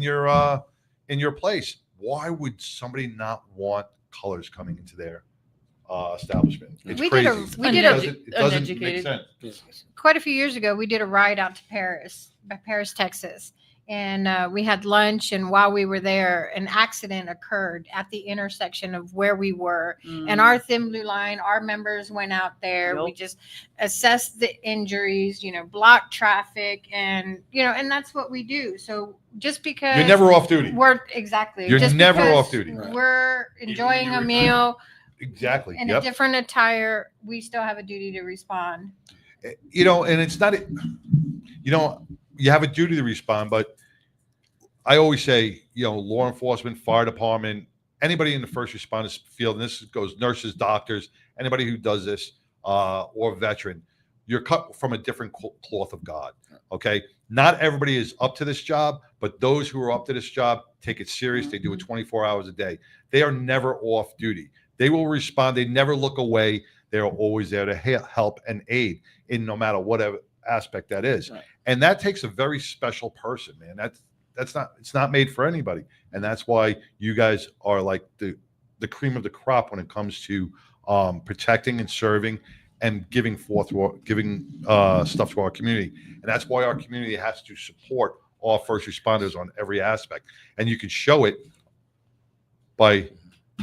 your place. Why would somebody not want colors coming into their establishment? It's crazy. It doesn't make sense. Quite a few years ago, we did a ride out to Paris, Texas. And we had lunch, and while we were there, an accident occurred at the intersection of where we were. And our Thin Blue Line, our members went out there. We just assessed the injuries, blocked traffic, and and that's what we do. So just because you're never off duty, you're just never off duty. We're enjoying a meal, exactly, in a different attire, we still have a duty to respond. And it's not, you have a duty to respond, but I always say, law enforcement, fire department, anybody in the first responders field, and this goes nurses, doctors, anybody who does this, or veteran, you're cut from a different cloth of God. Okay. Not everybody is up to this job, but those who are up to this job take it serious. They do it 24 hours a day. They are never off duty. They will respond. They never look away. They're always there to help and aid in no matter whatever aspect that is. And that takes a very special person, man. It's not made for anybody. And that's why you guys are like the cream of the crop when it comes to protecting and serving and giving stuff to our community. And that's why our community has to support all first responders on every aspect. And you can show it by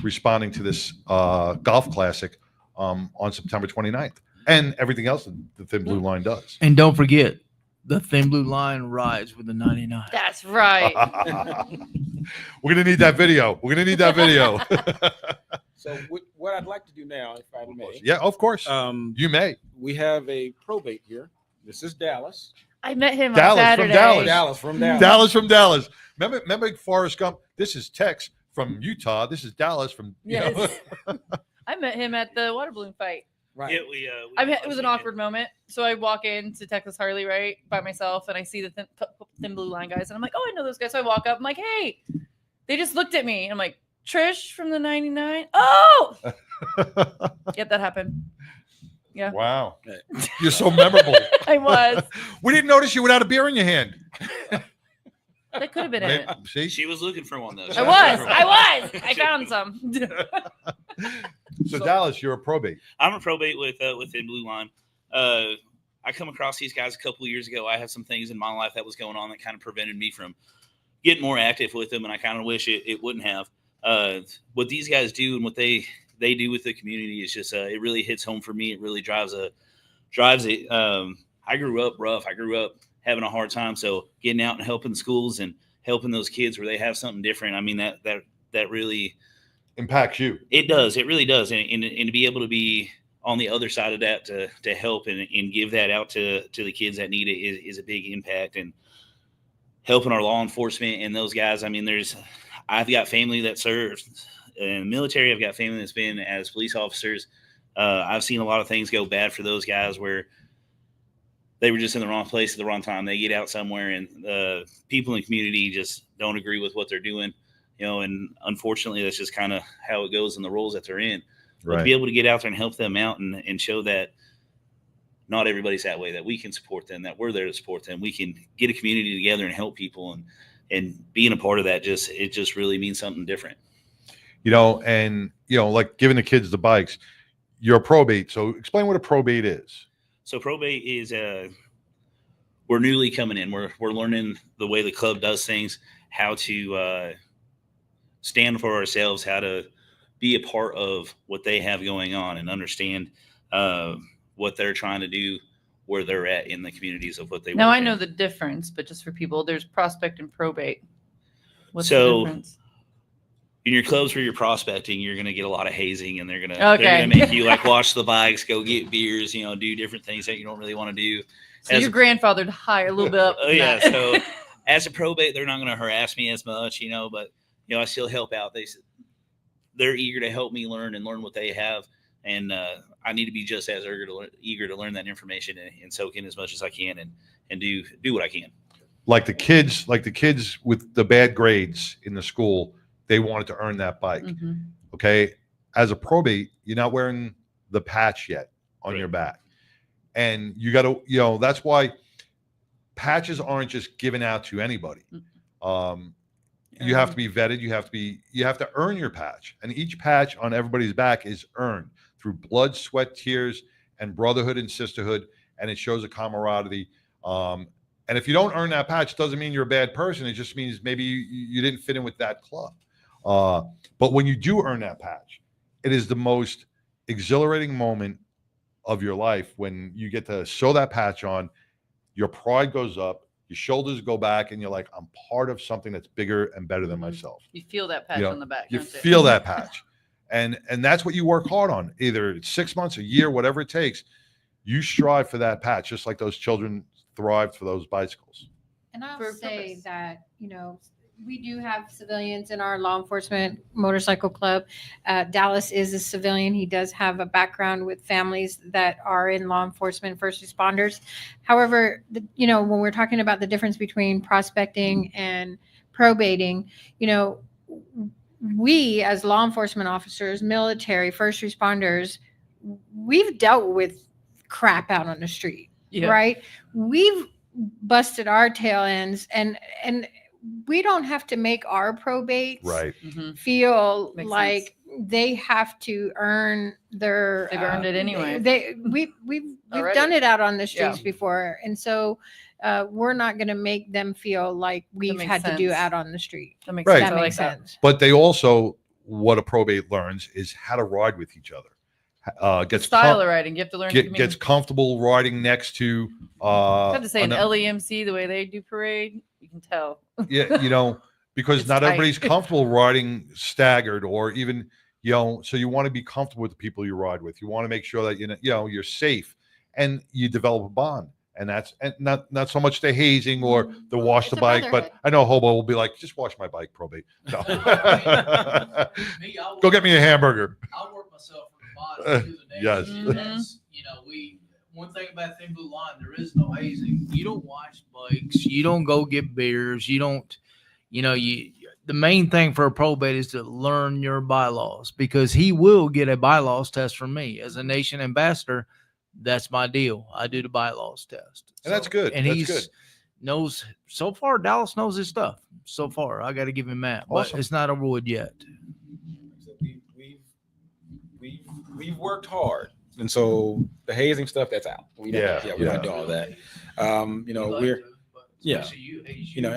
responding to this golf classic on September 29th and everything else that the Thin Blue Line does. And don't forget, the Thin Blue Line rides with the 99. That's right. We're going to need that video. So what I'd like to do now, if I may. Yeah, of course. You may. We have a probate here. This is Dallas. I met him Dallas on Saturday. Dallas from Dallas. Dallas from Dallas. Remember Forrest Gump? This is Tex from Utah. This is Dallas from. Yes. I met him at the water balloon fight. Right. Yeah, it was an awkward moment. So I walk into Texas Harley, right, by myself, and I see the thin Blue Line guys, and I'm like, oh, I know those guys. So I walk up, I'm like, hey, they just looked at me. I'm like, Trish from the 99. Oh, yep, that happened. Yeah. Wow. You're so memorable. I was. We didn't notice you without a beer in your hand. That could have been it. See? She was looking for one, though. I found some. So Dallas, you're a probate. I'm a probate with Thin Blue Line. I come across these guys a couple of years ago. I had some things in my life that was going on that kind of prevented me from getting more active with them, and I kind of wish it wouldn't have. What these guys do and what they do with the community is just it really hits home for me. It really drives it. I grew up rough. I grew up having a hard time. So getting out and helping schools and helping those kids where they have something different. I mean, that really impacts you. It does. It really does. And to be able to be on the other side of that to help and give that out to the kids that need it is a big impact. And helping our law enforcement and those guys. I mean, I've got family that serves in the military. I've got family that's been as police officers. I've seen a lot of things go bad for those guys where they were just in the wrong place at the wrong time. They get out somewhere and people in the community just don't agree with what they're doing, and unfortunately that's just kind of how it goes in the roles that they're in. But to be able to get out there and help them out and show that not everybody's that way, that we can support them, that we're there to support them. We can get a community together and help people, and being a part of that it just really means something different. Like giving the kids the bikes. You're a probate. So explain what a probate is. So probate is we're newly coming in. We're learning the way the club does things, how to stand for ourselves, how to be a part of what they have going on, and understand what they're trying to do, where they're at in the communities of what they Now work I know in. the difference, but just for people, there's prospect and probate. What's the So difference? in your clubs where you're prospecting, you're going to get a lot of hazing, and they're going Okay. to make you like wash the bikes, go get beers, do different things that you don't really want to do. So you're grandfathered high a little bit up. Oh yeah. So as a probate, they're not going to harass me as much, but I still help out. They're eager to help me learn what they have, and I need to be just as eager to learn that information and soak in as much as I can, and do what I can. Like the kids with the bad grades in the school, they wanted to earn that bike. Mm-hmm. Okay. As a probate, you're not wearing the patch yet on your back. And you got to, that's why patches aren't just given out to anybody. You have to be vetted. You have to earn your patch. And each patch on everybody's back is earned through blood, sweat, tears, and brotherhood and sisterhood. And it shows a camaraderie. And if you don't earn that patch, it doesn't mean you're a bad person. It just means maybe you didn't fit in with that club. But when you do earn that patch, it is the most exhilarating moment of your life when you get to sew that patch on. Your pride goes up, your shoulders go back, and you're like, I'm part of something that's bigger and better than myself. You feel that patch on the back. You don't you? feel that patch. And that's what you work hard on. Either it's 6 months, a year, whatever it takes. You strive for that patch, just like those children thrived for those bicycles. And I'll say that, we do have civilians in our law enforcement motorcycle club. Dallas is a civilian. He does have a background with families that are in law enforcement, first responders. However, when we're talking about the difference between prospecting and probating, we as law enforcement officers, military, first responders, we've dealt with crap out on the street, right? We've busted our tail ends, and we don't have to make our probates feel Makes like sense. they have to earn their. They've earned it anyway. We've Already. done it out on the streets Yeah. before, and so we're not going to make them feel like we've makes had to do sense. out on the street. That makes Right. sense. That I makes like that. sense. But they also, what a probate learns is how to ride with each other. Gets Style of riding. You have to learn. gets comfortable riding next to. I have to say, an ano- LEMC, the way they do parade, you can tell. Yeah, because It's not tight. everybody's comfortable riding staggered, or even, so you want to be comfortable with the people you ride with. You want to make sure that you're safe, and you develop a bond. And that's not so much the hazing or the wash It's the a bike, but brotherhood. I know Hobo will be like, just wash my bike, probate. No. Go get me a hamburger. I'll work myself from the bottom to the next. Yes. Mm-hmm. That's, one thing about Thin Blue Line, there is no hazing. You don't wash bikes. You don't go get beers. You don't, the main thing for a probate is to learn your bylaws, because he will get a bylaws test from me as a nation ambassador. That's my deal. I do the bylaws test. And that's good. And That's he's good. knows so far. Dallas knows his stuff. So far, I got to give him that, Awesome. but it's not over with yet. We've worked hard, and so the hazing stuff, that's out. We don't, Yeah, we yeah. don't do all that. And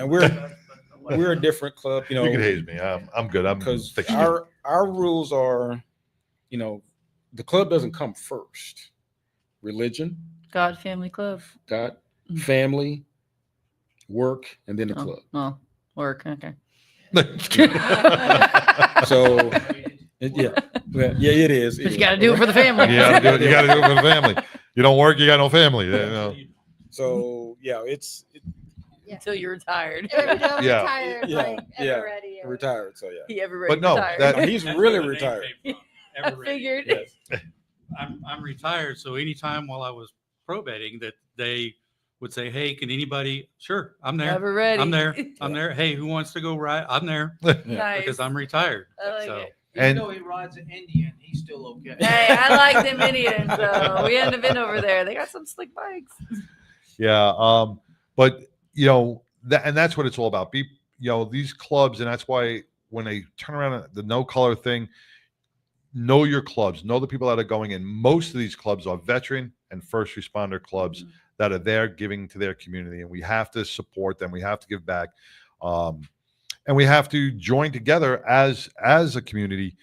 we're we're a different club. You can haze me. I'm good. I'm because thick skin. our rules are, the club doesn't come first. Religion, God, family, club. God, family, work, and then the club. Oh, work. Okay. So, it is. But you got to do it for the family. You got to do it for the family. You don't work, you got no family. So it's Until you're retired. Yeah. Retired, like, ever ready. retired. So He ever ready But no, retired. he's really retired. I figured. Yes. I'm retired, so anytime while I was probating that they would say, "Hey, can anybody?" Sure, I'm there. Ever ready. I'm there. I'm there. Hey, who wants to go ride? I'm there Nice. because I'm retired. I like so it. Even though he rides an Indian, he's still okay. Hey, I like them Indians. We hadn't been over there. They got some slick bikes. Yeah. But and that's what it's all about. These clubs, and that's why when they turn around the no color thing, know your clubs, know the people that are going in. Most of these clubs are veteran and first responder clubs that are there giving to their community, and we have to support them. We have to give back. and we have to join together as a community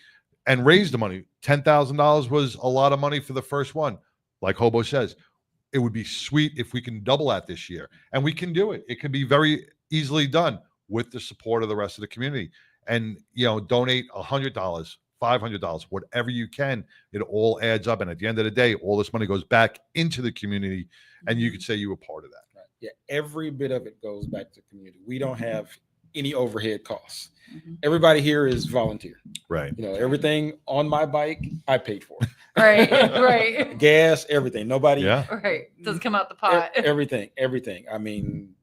and raise the money. $10,000 was a lot of money for the first one. Like Hobo says, it would be sweet if we can double that this year, and we can do it. It can be very easily done with the support of the rest of the community. And donate $100, $500, whatever you can. It all adds up, and at the end of the day, all this money goes back into the community, and you could say you were part of that. Right. Yeah, every bit of it goes back to the community. We don't have any overhead costs. Everybody here is volunteer. Right. Everything on my bike, I paid for. Right. Gas, everything. Nobody. Yeah. Right. Doesn't come out the pot. Everything. I mean,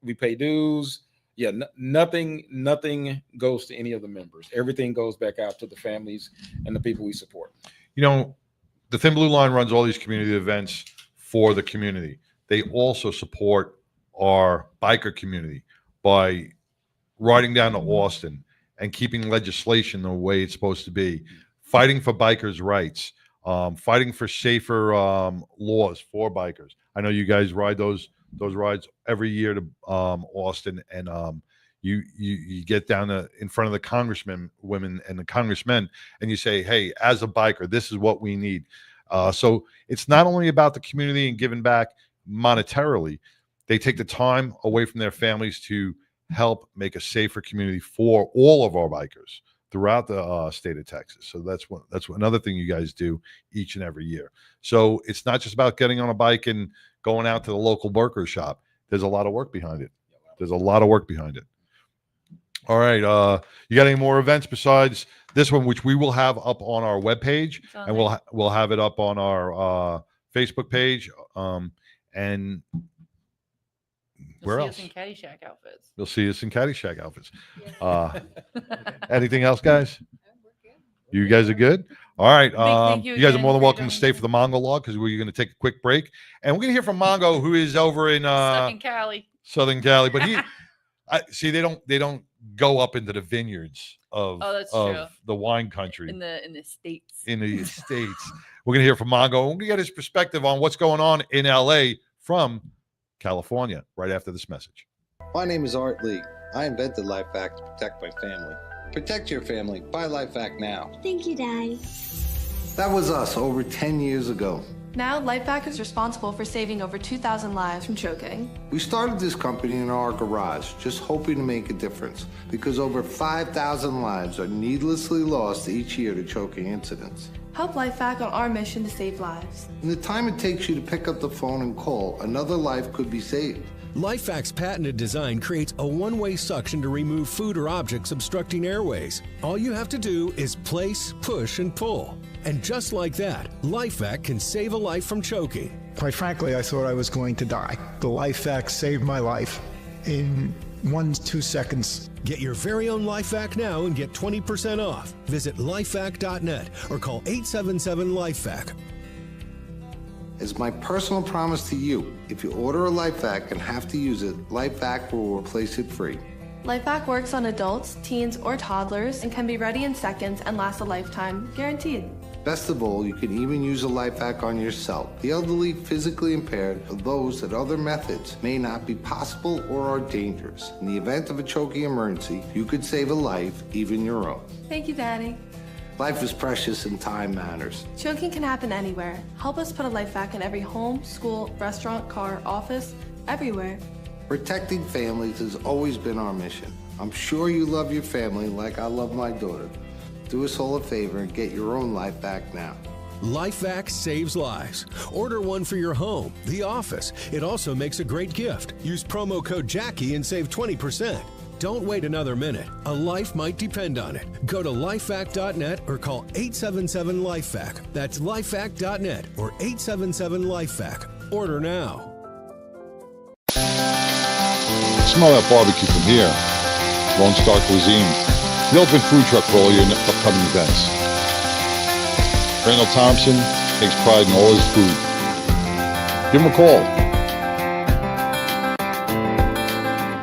we pay dues. Yeah, nothing goes to any of the members. Everything goes back out to the families and the people we support. The Thin Blue Line runs all these community events for the community. They also support our biker community by riding down to Austin and keeping legislation the way it's supposed to be, fighting for bikers' rights, fighting for safer laws for bikers. I know you guys ride those rides every year to Austin, and you get down in front of the women and the congressmen, and you say, hey, as a biker, this is what we need. So it's not only about the community and giving back monetarily. They take the time away from their families to help make a safer community for all of our bikers throughout the state of Texas. So that's another thing you guys do each and every year. So it's not just about getting on a bike and going out to the local burger shop. There's a lot of work behind it. All right. You got any more events besides this one, which we will have up on our webpage, and we'll have it up on our Facebook page. And where else? See us in Caddyshack outfits. You'll see us in Caddyshack outfits. Anything else, guys? You guys are good? All right. Thank you you guys are again more than for welcome to doing stay for the Mongo log, because we're going to take a quick break. And we're going to hear from Mongo, who is over in Stuck in Cali. Southern Cali. But see, they don't go up into the vineyards of the wine country. In the States. In the States. We're going to hear from Mongo. We're going to get his perspective on what's going on in LA from California right after this message. My name is Art Lee. I invented LifeVac to protect my family. Protect your family. Buy LifeVac now. Thank you, Daddy. That was us over 10 years ago. Now, LifeVac is responsible for saving over 2,000 lives from choking. We started this company in our garage, just hoping to make a difference, because over 5,000 lives are needlessly lost each year to choking incidents. Help LifeVac on our mission to save lives. In the time it takes you to pick up the phone and call, another life could be saved. LifeVac's patented design creates a one-way suction to remove food or objects obstructing airways. All you have to do is place, push, and pull. And just like that, LifeVac can save a life from choking. Quite frankly, I thought I was going to die. The LifeVac saved my life in 1-2 seconds. Get your very own LifeVac now and get 20% off. Visit lifevac.net or call 877-LifeVac. As my personal promise to you, if you order a LifeVac and have to use it, LifeVac will replace it free. LifeVac works on adults, teens, or toddlers and can be ready in seconds and last a lifetime, guaranteed. Best of all, you can even use a LifeVac on yourself, the elderly, physically impaired, or those that other methods may not be possible or are dangerous. In the event of a choking emergency, you could save a life, even your own. Thank you, Daddy. Life is precious and time matters. Choking can happen anywhere. Help us put a LifeVac in every home, school, restaurant, car, office, everywhere. Protecting families has always been our mission. I'm sure you love your family like I love my daughter. Do us all a favor and get your own LifeVac now. LifeVac saves lives. Order one for your home, the office. It also makes a great gift. Use promo code Jackie and save 20%. Don't wait another minute. A life might depend on it. Go to lifevac.net or call 877-LifeVac. That's lifevac.net or 877-LifeVac. Order now. Smell that barbecue from here. Lone Star Cuisine, the ultimate food truck for all your upcoming events. Randall Thompson takes pride in all his food. Give him a call.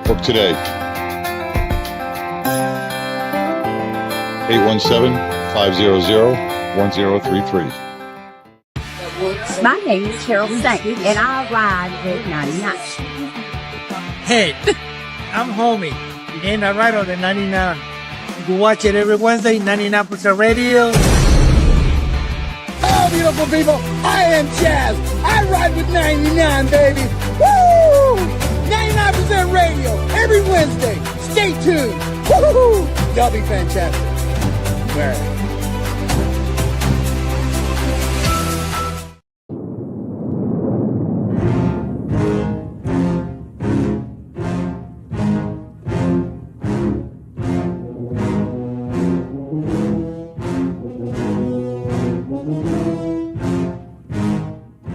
Book today. 817-500-1033. My name is Cheryl Sankey, and I ride with 99. Hey, I'm Homie, and I ride on the 99. You can watch it every Wednesday, 99% Radio. Hello, beautiful people. I am Jazz. I ride with 99, baby. Woo! 99% radio every Wednesday. Stay tuned. Woo! Y'all be fantastic. All right.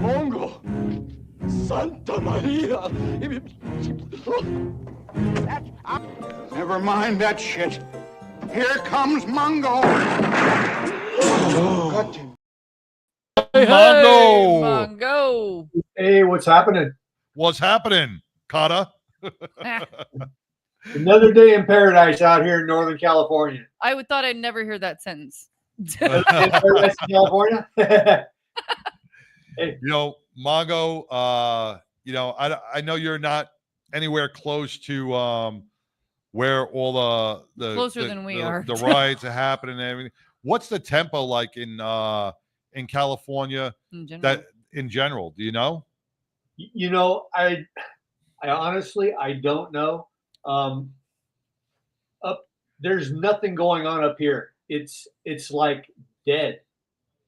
Mongo! Santa Maria! Never mind that shit. Here comes Mongo! Mongo! Mongo. Hey, what's happening? What's happening, Kata? Another day in paradise out here in Northern California. I thought I'd never hear that sentence. Another day in paradise in California? You know, Mongo, I know you're not anywhere close to where all the Closer than we are. The riots are happening and everything. What's the tempo like in California in general? Do you know? You know, I honestly, I don't know. There's nothing going on up here. It's like dead.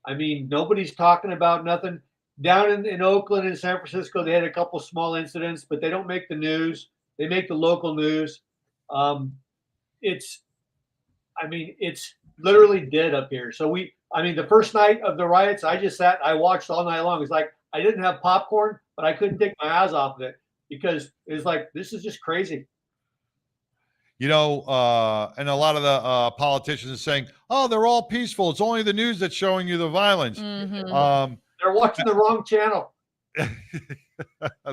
I mean, nobody's talking about nothing. Down in Oakland and San Francisco, they had a couple small incidents, but they don't make the news. They make the local news. It's literally dead up here. So the first night of the riots, I just sat, I watched all night long. It's like I didn't have popcorn, but I couldn't take my eyes off of it because it was like, this is just crazy. You know, and a lot of the politicians are saying, "Oh, they're all peaceful. It's only the news that's showing you the violence." Mm-hmm. They're watching the wrong channel.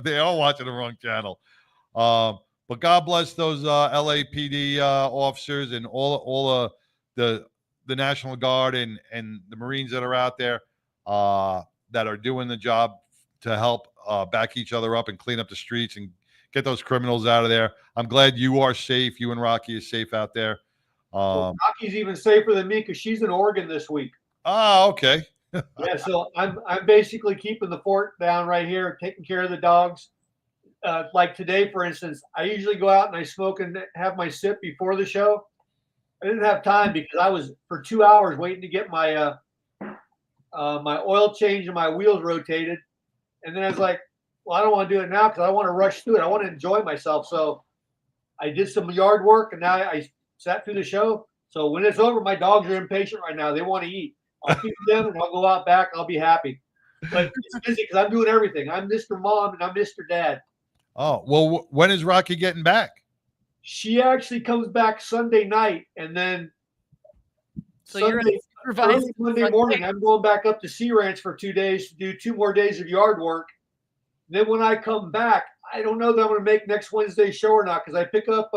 They are watching the wrong channel. But God bless those LAPD officers and all the National Guard and the Marines that are out there that are doing the job to help back each other up and clean up the streets and get those criminals out of there. I'm glad you are safe. You and Rocky is safe out there. Rocky's even safer than me because she's in Oregon this week. Oh, okay. Yeah, so I'm basically keeping the fort down right here, taking care of the dogs. Like today, for instance, I usually go out and I smoke and have my sip before the show. I didn't have time because I was for 2 hours waiting to get my my oil change and my wheels rotated, and then I was like, well, I don't want to do it now because I want to rush through it. I want to enjoy myself. So I did some yard work and now I sat through the show. So when it's over, my dogs are impatient right now. They want to eat. I'll feed them and I'll go out back. I'll be happy. But it's busy because I'm doing everything. I'm Mr. Mom and I'm Mr. Dad. Oh, well, when is Rocky getting back? She actually comes back Sunday night, and then early Monday morning, I'm going back up to Sea Ranch for 2 days to do 2 more days of yard work. Then when I come back, I don't know that I'm going to make next Wednesday's show or not because I pick up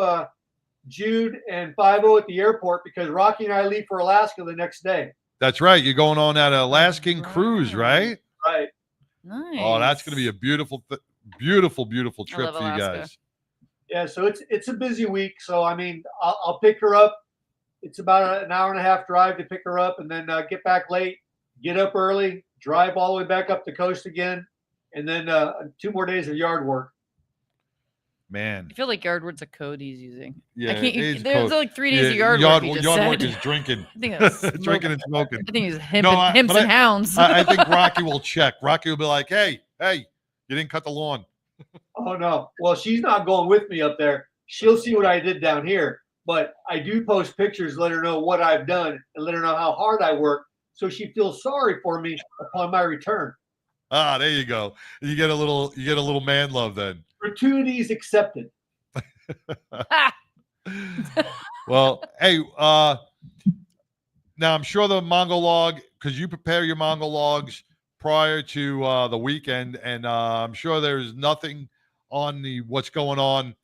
Jude and 5-0 at the airport because Rocky and I leave for Alaska the next day. That's right. You're going on that Alaskan cruise, right? Right. Nice. Oh, that's going to be a beautiful trip for you guys. Yeah, so it's a busy week. So I mean, I'll pick her up. It's about an hour and a half drive to pick her up, and then get back late, get up early, drive all the way back up the coast again, and then 2 more days of yard work. Man, I feel like yard work's a code he's using. Yeah, I can't. it is There's code. like 3 days of Yeah, yard work. yard work is drinking. I think it's drinking and smoking. I think he's But himps and hounds. I think Rocky will check. Rocky will be like, hey, you didn't cut the lawn. Oh no. Well, she's not going with me up there. She'll see what I did down here. But I do post pictures, let her know what I've done and let her know how hard I work. So she feels sorry for me upon my return. Ah, there you go. You get a little man love then. Gratuities accepted. Well, hey, now I'm sure the Mongo log, because you prepare your Mongo logs prior to the weekend, and I'm sure there's nothing on what's going on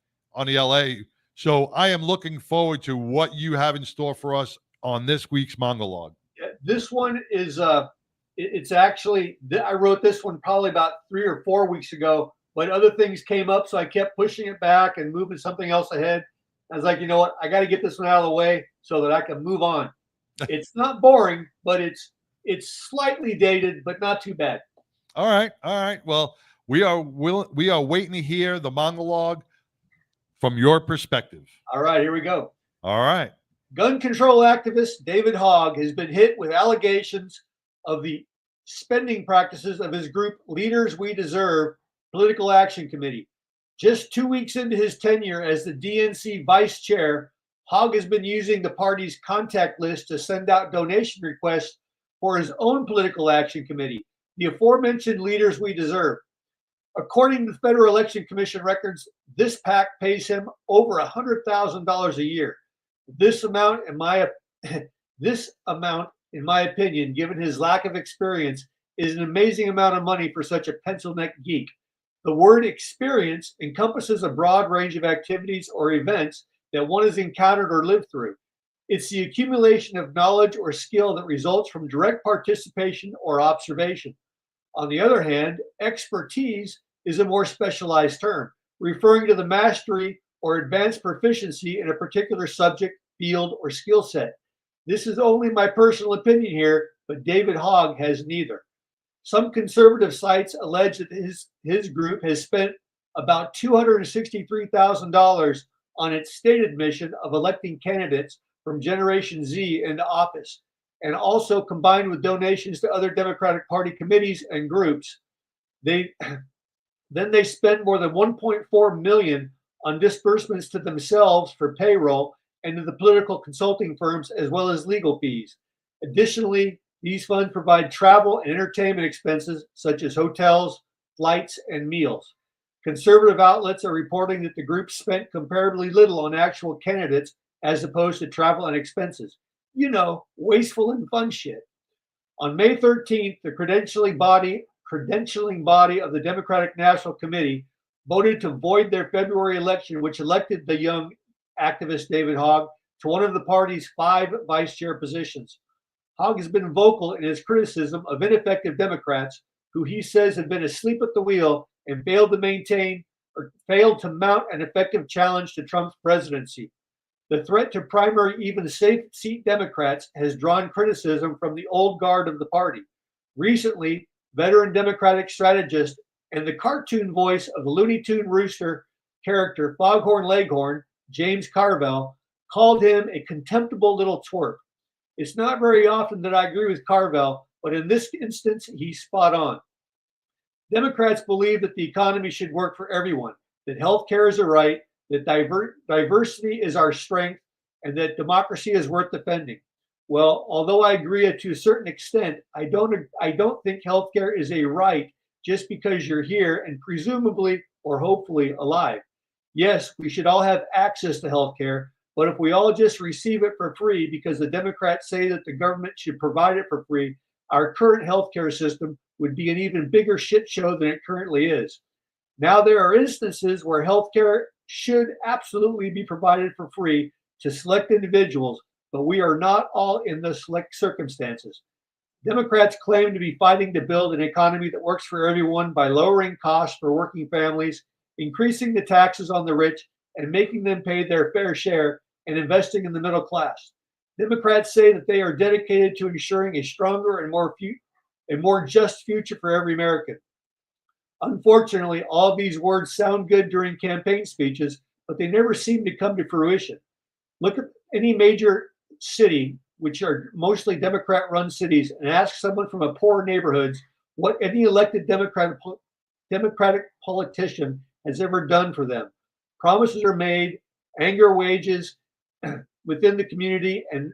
the LA. So I am looking forward to what you have in store for us on this week's Mongo log. Yeah, this one is it's actually, I wrote this one probably about 3 or 4 weeks ago, but other things came up, so I kept pushing it back and moving something else ahead. I was like, you know what? I got to get this one out of the way so that I can move on. It's not boring, but it's slightly dated, but not too bad. All right. Well, we are waiting to hear the monologue from your perspective. All right, here we go. All right. Gun control activist David Hogg has been hit with allegations of the spending practices of his group Leaders We Deserve Political Action Committee. Just 2 weeks into his tenure as the DNC vice chair, Hogg has been using the party's contact list to send out donation requests for his own political action committee, the aforementioned Leaders We Deserve. According to the Federal Election Commission records, this PAC pays him over $100,000 a year. This amount, in my opinion, given his lack of experience, is an amazing amount of money for such a pencil-neck geek. The word experience encompasses a broad range of activities or events that one has encountered or lived through. It's the accumulation of knowledge or skill that results from direct participation or observation. On the other hand, expertise is a more specialized term, referring to the mastery or advanced proficiency in a particular subject, field, or skill set. This is only my personal opinion here, but David Hogg has neither. Some conservative sites allege that his group has spent about $263,000 on its stated mission of electing candidates from Generation Z into office, and also combined with donations to other Democratic Party committees and groups. They spend more than $1.4 million on disbursements to themselves for payroll and to the political consulting firms, as well as legal fees. Additionally, these funds provide travel and entertainment expenses such as hotels, flights, and meals. Conservative outlets are reporting that the group spent comparably little on actual candidates as opposed to travel and expenses. You know, wasteful and fun shit. On May 13th, the credentialing body of the Democratic National Committee voted to void their February election, which elected the young activist David Hogg to one of the party's 5 vice chair positions. Hogg has been vocal in his criticism of ineffective Democrats who he says have been asleep at the wheel and failed to mount an effective challenge to Trump's presidency. The threat to primary even safe seat Democrats has drawn criticism from the old guard of the party. Recently, veteran Democratic strategist and the cartoon voice of the Looney Tune Rooster character Foghorn Leghorn, James Carville, called him a contemptible little twerp. It's not very often that I agree with Carville, but in this instance, he's spot on. Democrats believe that the economy should work for everyone, that health care is a right, that diversity is our strength, and that democracy is worth defending. Well, although I agree to a certain extent, I don't think health care is a right just because you're here and presumably or hopefully alive. Yes, we should all have access to health care, but if we all just receive it for free because the Democrats say that the government should provide it for free, our current healthcare system would be an even bigger shit show than it currently is. Now, there are instances where healthcare should absolutely be provided for free to select individuals, but we are not all in the select circumstances. Democrats claim to be fighting to build an economy that works for everyone by lowering costs for working families, increasing the taxes on the rich, and making them pay their fair share and investing in the middle class. Democrats say that they are dedicated to ensuring a stronger and more just future for every American. Unfortunately, all of these words sound good during campaign speeches, but they never seem to come to fruition. Look at any major city, which are mostly Democrat-run cities, and ask someone from a poor neighborhoods what any elected Democratic politician has ever done for them. Promises are made, anger wages within the community and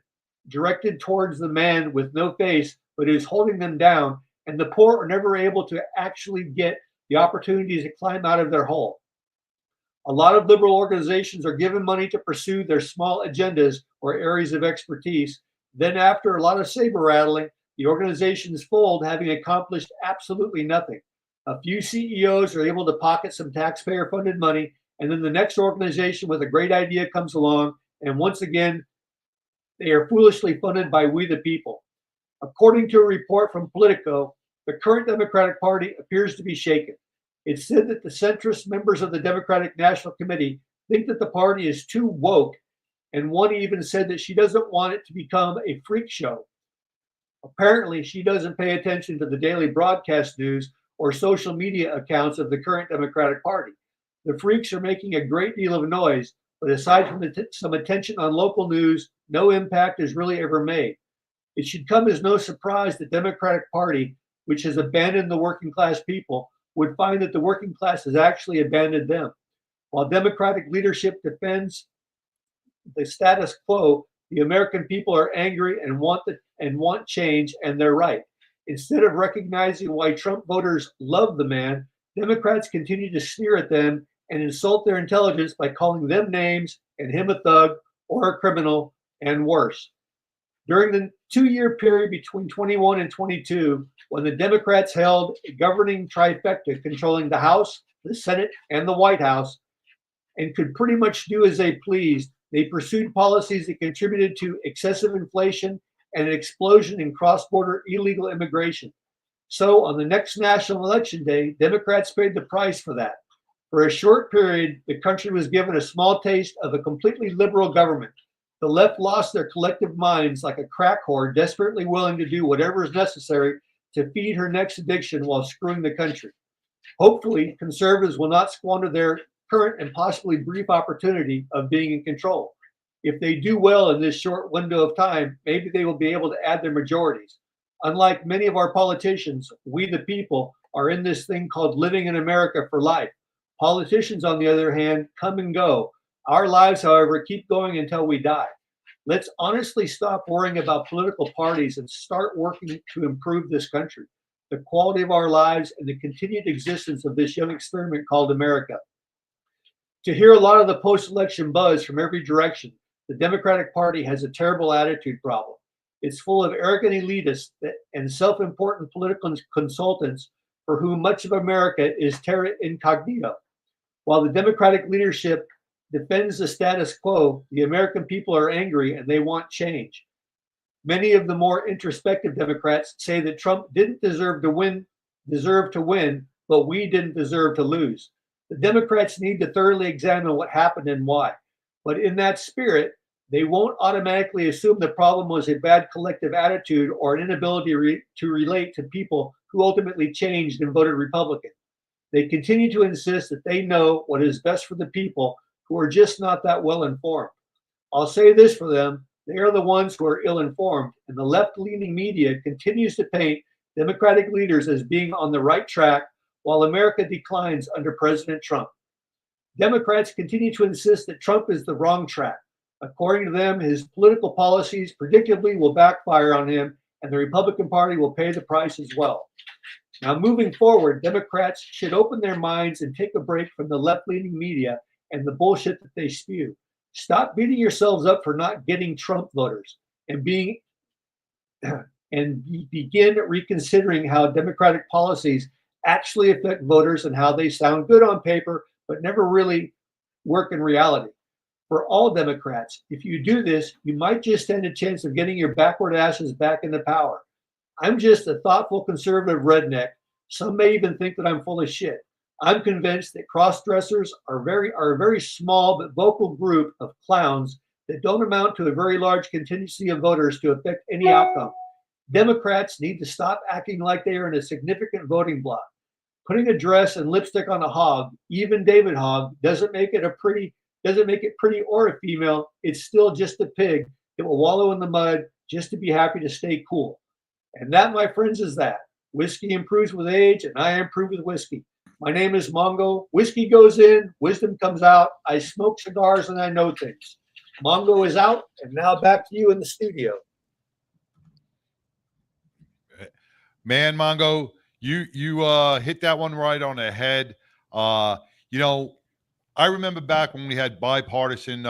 directed towards the man with no face, but who's holding them down, and the poor are never able to actually get the opportunities to climb out of their hole. A lot of liberal organizations are given money to pursue their small agendas or areas of expertise. Then, after a lot of saber rattling, the organizations fold, having accomplished absolutely nothing. A few CEOs are able to pocket some taxpayer-funded money, and then the next organization with a great idea comes along, and once again, they are foolishly funded by we the people. According to a report from Politico, the current Democratic Party appears to be shaken. It's said that the centrist members of the Democratic National Committee think that the party is too woke, and one even said that she doesn't want it to become a freak show. Apparently, she doesn't pay attention to the daily broadcast news or social media accounts of the current Democratic Party. The freaks are making a great deal of noise, but aside from some attention on local news, no impact is really ever made. It should come as no surprise the Democratic Party, which has abandoned the working class people, would find that the working class has actually abandoned them. While Democratic leadership defends the status quo, the American people are angry and want change, and they're right. Instead of recognizing why Trump voters love the man, Democrats continue to sneer at them and insult their intelligence by calling them names and him a thug or a criminal and worse. During the 2-year period between 21 and 22, when the Democrats held a governing trifecta controlling the House, the Senate, and the White House, and could pretty much do as they pleased, they pursued policies that contributed to excessive inflation and an explosion in cross-border illegal immigration. So on the next national election day, Democrats paid the price for that. For a short period, the country was given a small taste of a completely liberal government. The left lost their collective minds like a crack whore desperately willing to do whatever is necessary to feed her next addiction while screwing the country. Hopefully, conservatives will not squander their current and possibly brief opportunity of being in control. If they do well in this short window of time, maybe they will be able to add their majorities. Unlike many of our politicians, we the people are in this thing called living in America for life. Politicians, on the other hand, come and go. Our lives, however, keep going until we die. Let's honestly stop worrying about political parties and start working to improve this country, the quality of our lives, and the continued existence of this young experiment called America. To hear a lot of the post-election buzz from every direction, the Democratic Party has a terrible attitude problem. It's full of arrogant elitists and self-important political consultants for whom much of America is terra incognita. While the Democratic leadership defends the status quo, the American people are angry and they want change. Many of the more introspective Democrats say that Trump didn't deserve to win, but we didn't deserve to lose. The Democrats need to thoroughly examine what happened and why. But in that spirit, they won't automatically assume the problem was a bad collective attitude or an inability to relate to people who ultimately changed and voted Republican. They continue to insist that they know what is best for the people who are just not that well informed. I'll say this for them, they are the ones who are ill-informed, and the left-leaning media continues to paint Democratic leaders as being on the right track while America declines under President Trump. Democrats continue to insist that Trump is the wrong track. According to them, his political policies predictably will backfire on him, and the Republican Party will pay the price as well. Now, moving forward, Democrats should open their minds and take a break from the left-leaning media and the bullshit that they spew. Stop beating yourselves up for not getting Trump voters and begin reconsidering how Democratic policies actually affect voters and how they sound good on paper, but never really work in reality. For all Democrats, if you do this, you might just stand a chance of getting your backward asses back into power. I'm just a thoughtful conservative redneck. Some may even think that I'm full of shit. I'm convinced that cross-dressers are a very small but vocal group of clowns that don't amount to a very large contingency of voters to affect any outcome. Democrats need to stop acting like they are in a significant voting bloc. Putting a dress and lipstick on a hog, even David Hogg, doesn't make it pretty or a female. It's still just a pig that will wallow in the mud just to be happy to stay cool. And that, my friends, is that. Whiskey improves with age, and I improve with whiskey. My name is Mongo. Whiskey goes in, wisdom comes out. I smoke cigars and I know things. Mongo is out, and now back to you in the studio. Man, Mongo, you hit that one right on the head. I remember back when we had bipartisan,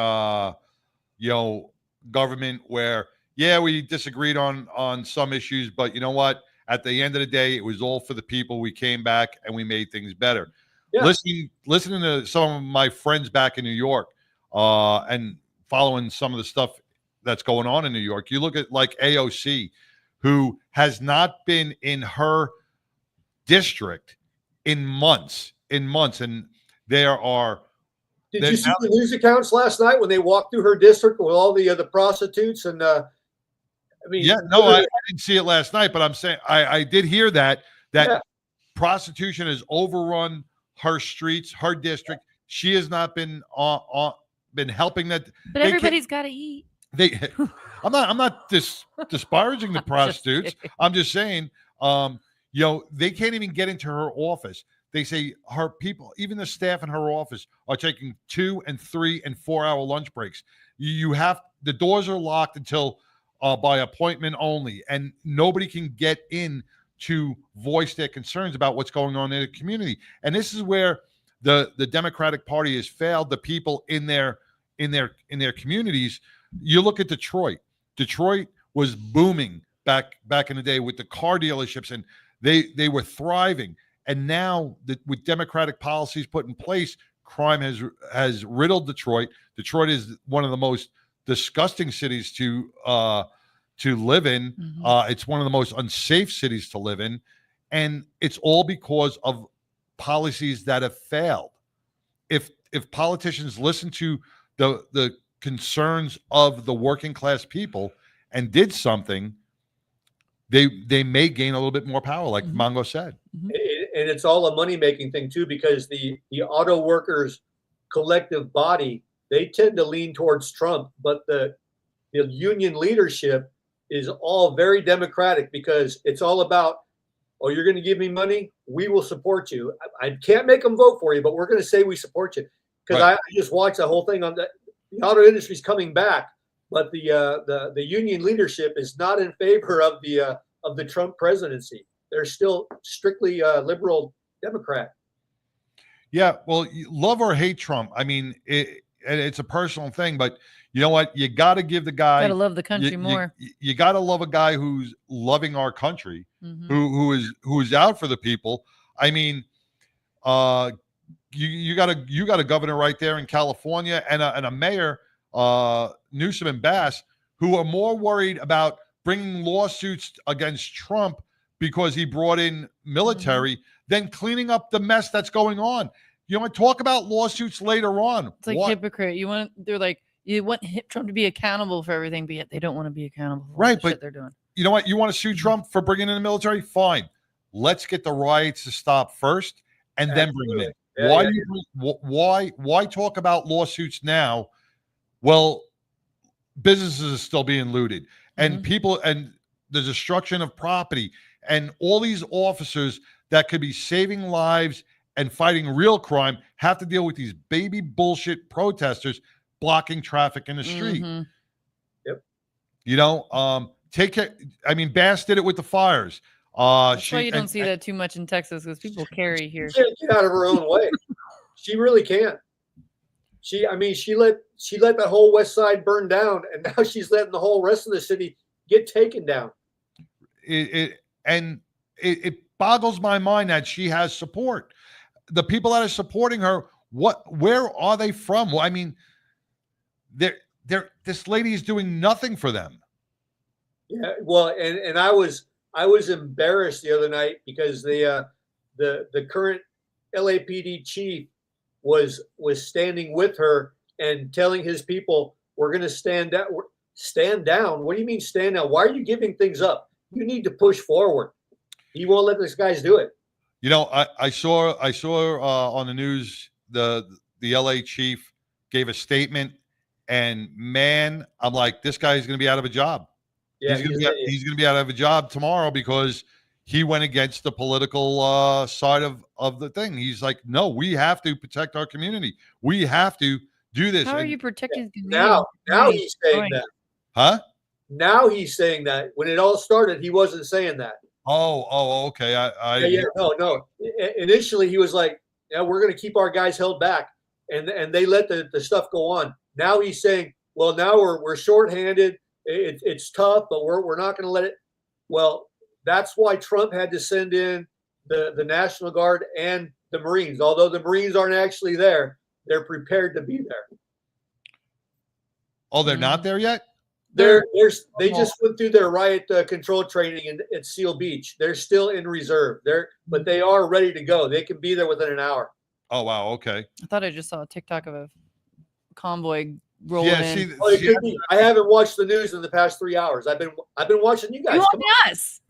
government where, we disagreed on some issues, but you know what? At the end of the day, it was all for the people. We came back and we made things better. Yeah. Listening to some of my friends back in New York, and following some of the stuff that's going on in New York, you look at like AOC, who has not been in her district in months, and there are Did you see the news accounts last night when they walked through her district with all the prostitutes? And I mean, yeah, no, I didn't see it last night, but I'm saying I did hear that Yeah. prostitution has overrun her streets, her district. She has not been been helping that. But everybody's got to eat. I'm not disparaging the prostitutes. I'm just saying, they can't even get into her office. They say her people, even the staff in her office, are taking 2 and 3 and 4 hour lunch breaks. The doors are locked until by appointment only, and nobody can get in to voice their concerns about what's going on in the community. And this is where the Democratic Party has failed the people in their communities. You look at Detroit. Detroit was booming back in the day with the car dealerships, and they were thriving. And now with Democratic policies put in place, crime has riddled Detroit. Detroit is one of the most disgusting cities to live in. Mm-hmm. It's one of the most unsafe cities to live in, and it's all because of policies that have failed. If politicians listen to the concerns of the working class people and did something, they may gain a little bit more power, like Mongo said. And it's all a money-making thing too, because the auto workers collective body, they tend to lean towards Trump, but the union leadership is all very Democratic, because it's all about, oh, you're going to give me money, we will support you. I can't make them vote for you, but we're going to say we support you. Because I just watched the whole thing on the auto industry's coming back, but the union leadership is not in favor of the Trump presidency. They're still strictly liberal Democrat. Yeah, well, love or hate Trump. I mean, it's a personal thing, but you know what? You got to give the guy. Got to love the country more. You got to love a guy who's loving our country, who is out for the people. I mean, you got a governor right there in California and a mayor, Newsom and Bass, who are more worried about bringing lawsuits against Trump because he brought in military than cleaning up the mess that's going on. You want to talk about lawsuits later on. It's like hypocrite. You want Trump to be accountable for everything, but yet they don't want to be accountable for the shit they're doing. You know what? You want to sue Trump for bringing in the military? Fine. Let's get the riots to stop first and then bring them in. Why talk about lawsuits now? Well, businesses are still being looted, and people, and the destruction of property, and all these officers that could be saving lives and fighting real crime have to deal with these baby bullshit protesters blocking traffic in the street. Yep. Take care. I mean, Bass did it with the fires. That's why you don't see that too much in Texas, because people carry here. She can't get out of her own way. She really can't. She let the whole West Side burn down, and now she's letting the whole rest of the city get taken down. It boggles my mind that she has support. The people that are supporting her, where are they from? Well, I mean, this lady is doing nothing for them. Yeah, well, and I was embarrassed the other night because the current LAPD chief was standing with her and telling his people, "We're going to stand down." Stand down? What do you mean stand down? Why are you giving things up? You need to push forward. He won't let these guys do it. You know, I saw on the news the LA chief gave a statement, and man, I'm like, this guy is going to be out of a job. Yeah, he's going to be out of a job tomorrow because he went against the political side of the thing. He's like, no, we have to protect our community. We have to do this. How are you protecting the community? Now he's saying that. Huh? Now he's saying that. When it all started, he wasn't saying that. Oh, okay. No. Initially, he was like, "Yeah, we're going to keep our guys held back," and they let the stuff go on. Now he's saying, "Well, now we're shorthanded. It's tough, but we're not going to let it." Well, that's why Trump had to send in the National Guard and the Marines. Although the Marines aren't actually there, they're prepared to be there. Oh, they're not there yet? They just went through their riot control training at Seal Beach. They're still in reserve. But they are ready to go. They can be there within an hour. Oh wow, okay. I thought I just saw a TikTok of a convoy rolling Yeah, in. Oh, it could be. I haven't watched the news in the past 3 hours. I've been watching you guys. Come on. Yes.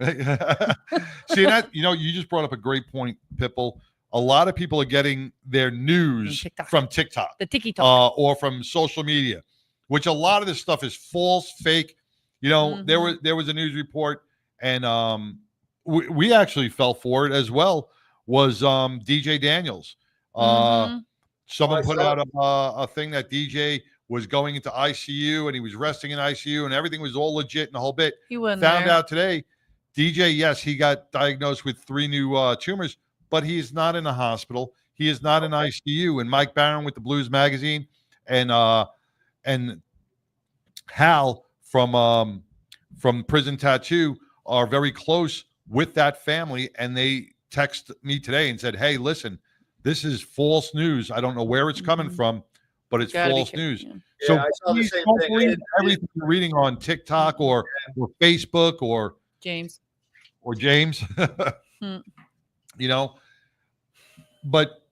See that, you just brought up a great point, Pipple. A lot of people are getting their news from TikTok, the TikTok, or from social media, which a lot of this stuff is false, fake. There was a news report, and we actually fell for it as well. Was DJ Daniels? Someone put out a thing that DJ was going into ICU and he was resting in ICU and everything was all legit and the whole bit. He wasn't Found there. out today, DJ, yes, he got diagnosed with 3 new tumors, but he is not in the hospital. He is not in ICU. And Mike Barron with the Blues Magazine and Hal from Prison Tattoo are very close with that family, and they text me today and said, "Hey, listen, this is false news. I don't know where it's coming from, but it's Gotta be false careful, news." yeah. So Yeah, I saw the please same don't thing. believe everything you're reading on TikTok or Facebook or James. James. Hmm. But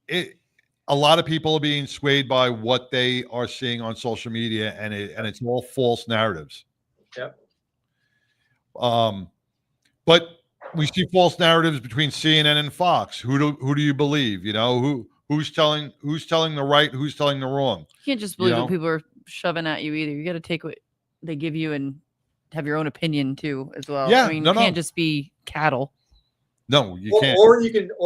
a lot of people are being swayed by what they are seeing on social media, and it's all false narratives. Yep. But we see false narratives between CNN and Fox. Who do you believe? Who's telling the right, who's telling the wrong? You can't just believe what people are shoving at you either. You got to take what they give you and have your own opinion too, as well. Yeah, I mean, no, you can't no. just be cattle. No, you can't. Or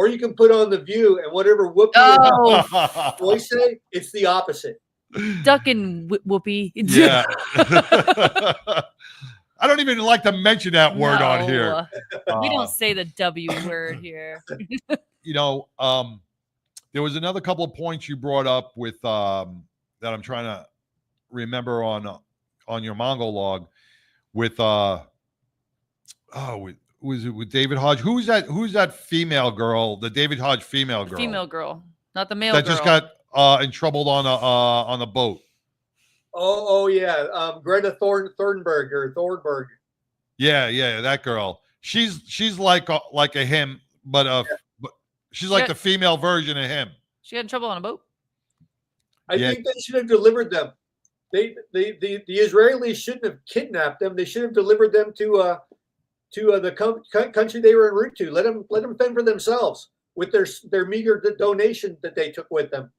you can put on The View and whatever Whoopi and voice say, it's the opposite. Ducking Whoopi. Yeah. I don't even like to mention that word on here. We don't say the W word here. There was another couple of points you brought up with that I'm trying to remember on your Mongo log with was it with David Hodge? Who's that female girl? The David Hodge female girl. Female girl, not the male that girl. just got in trouble on the boat. Oh yeah, Greta Thornberg. Yeah, that girl. She's like a him, but she's like the female version of him. She got in trouble on a boat. I think they should have delivered them. The Israelis shouldn't have kidnapped them. They should have delivered them to the country they were en route to. Let them fend for themselves with their meager donation that they took with them.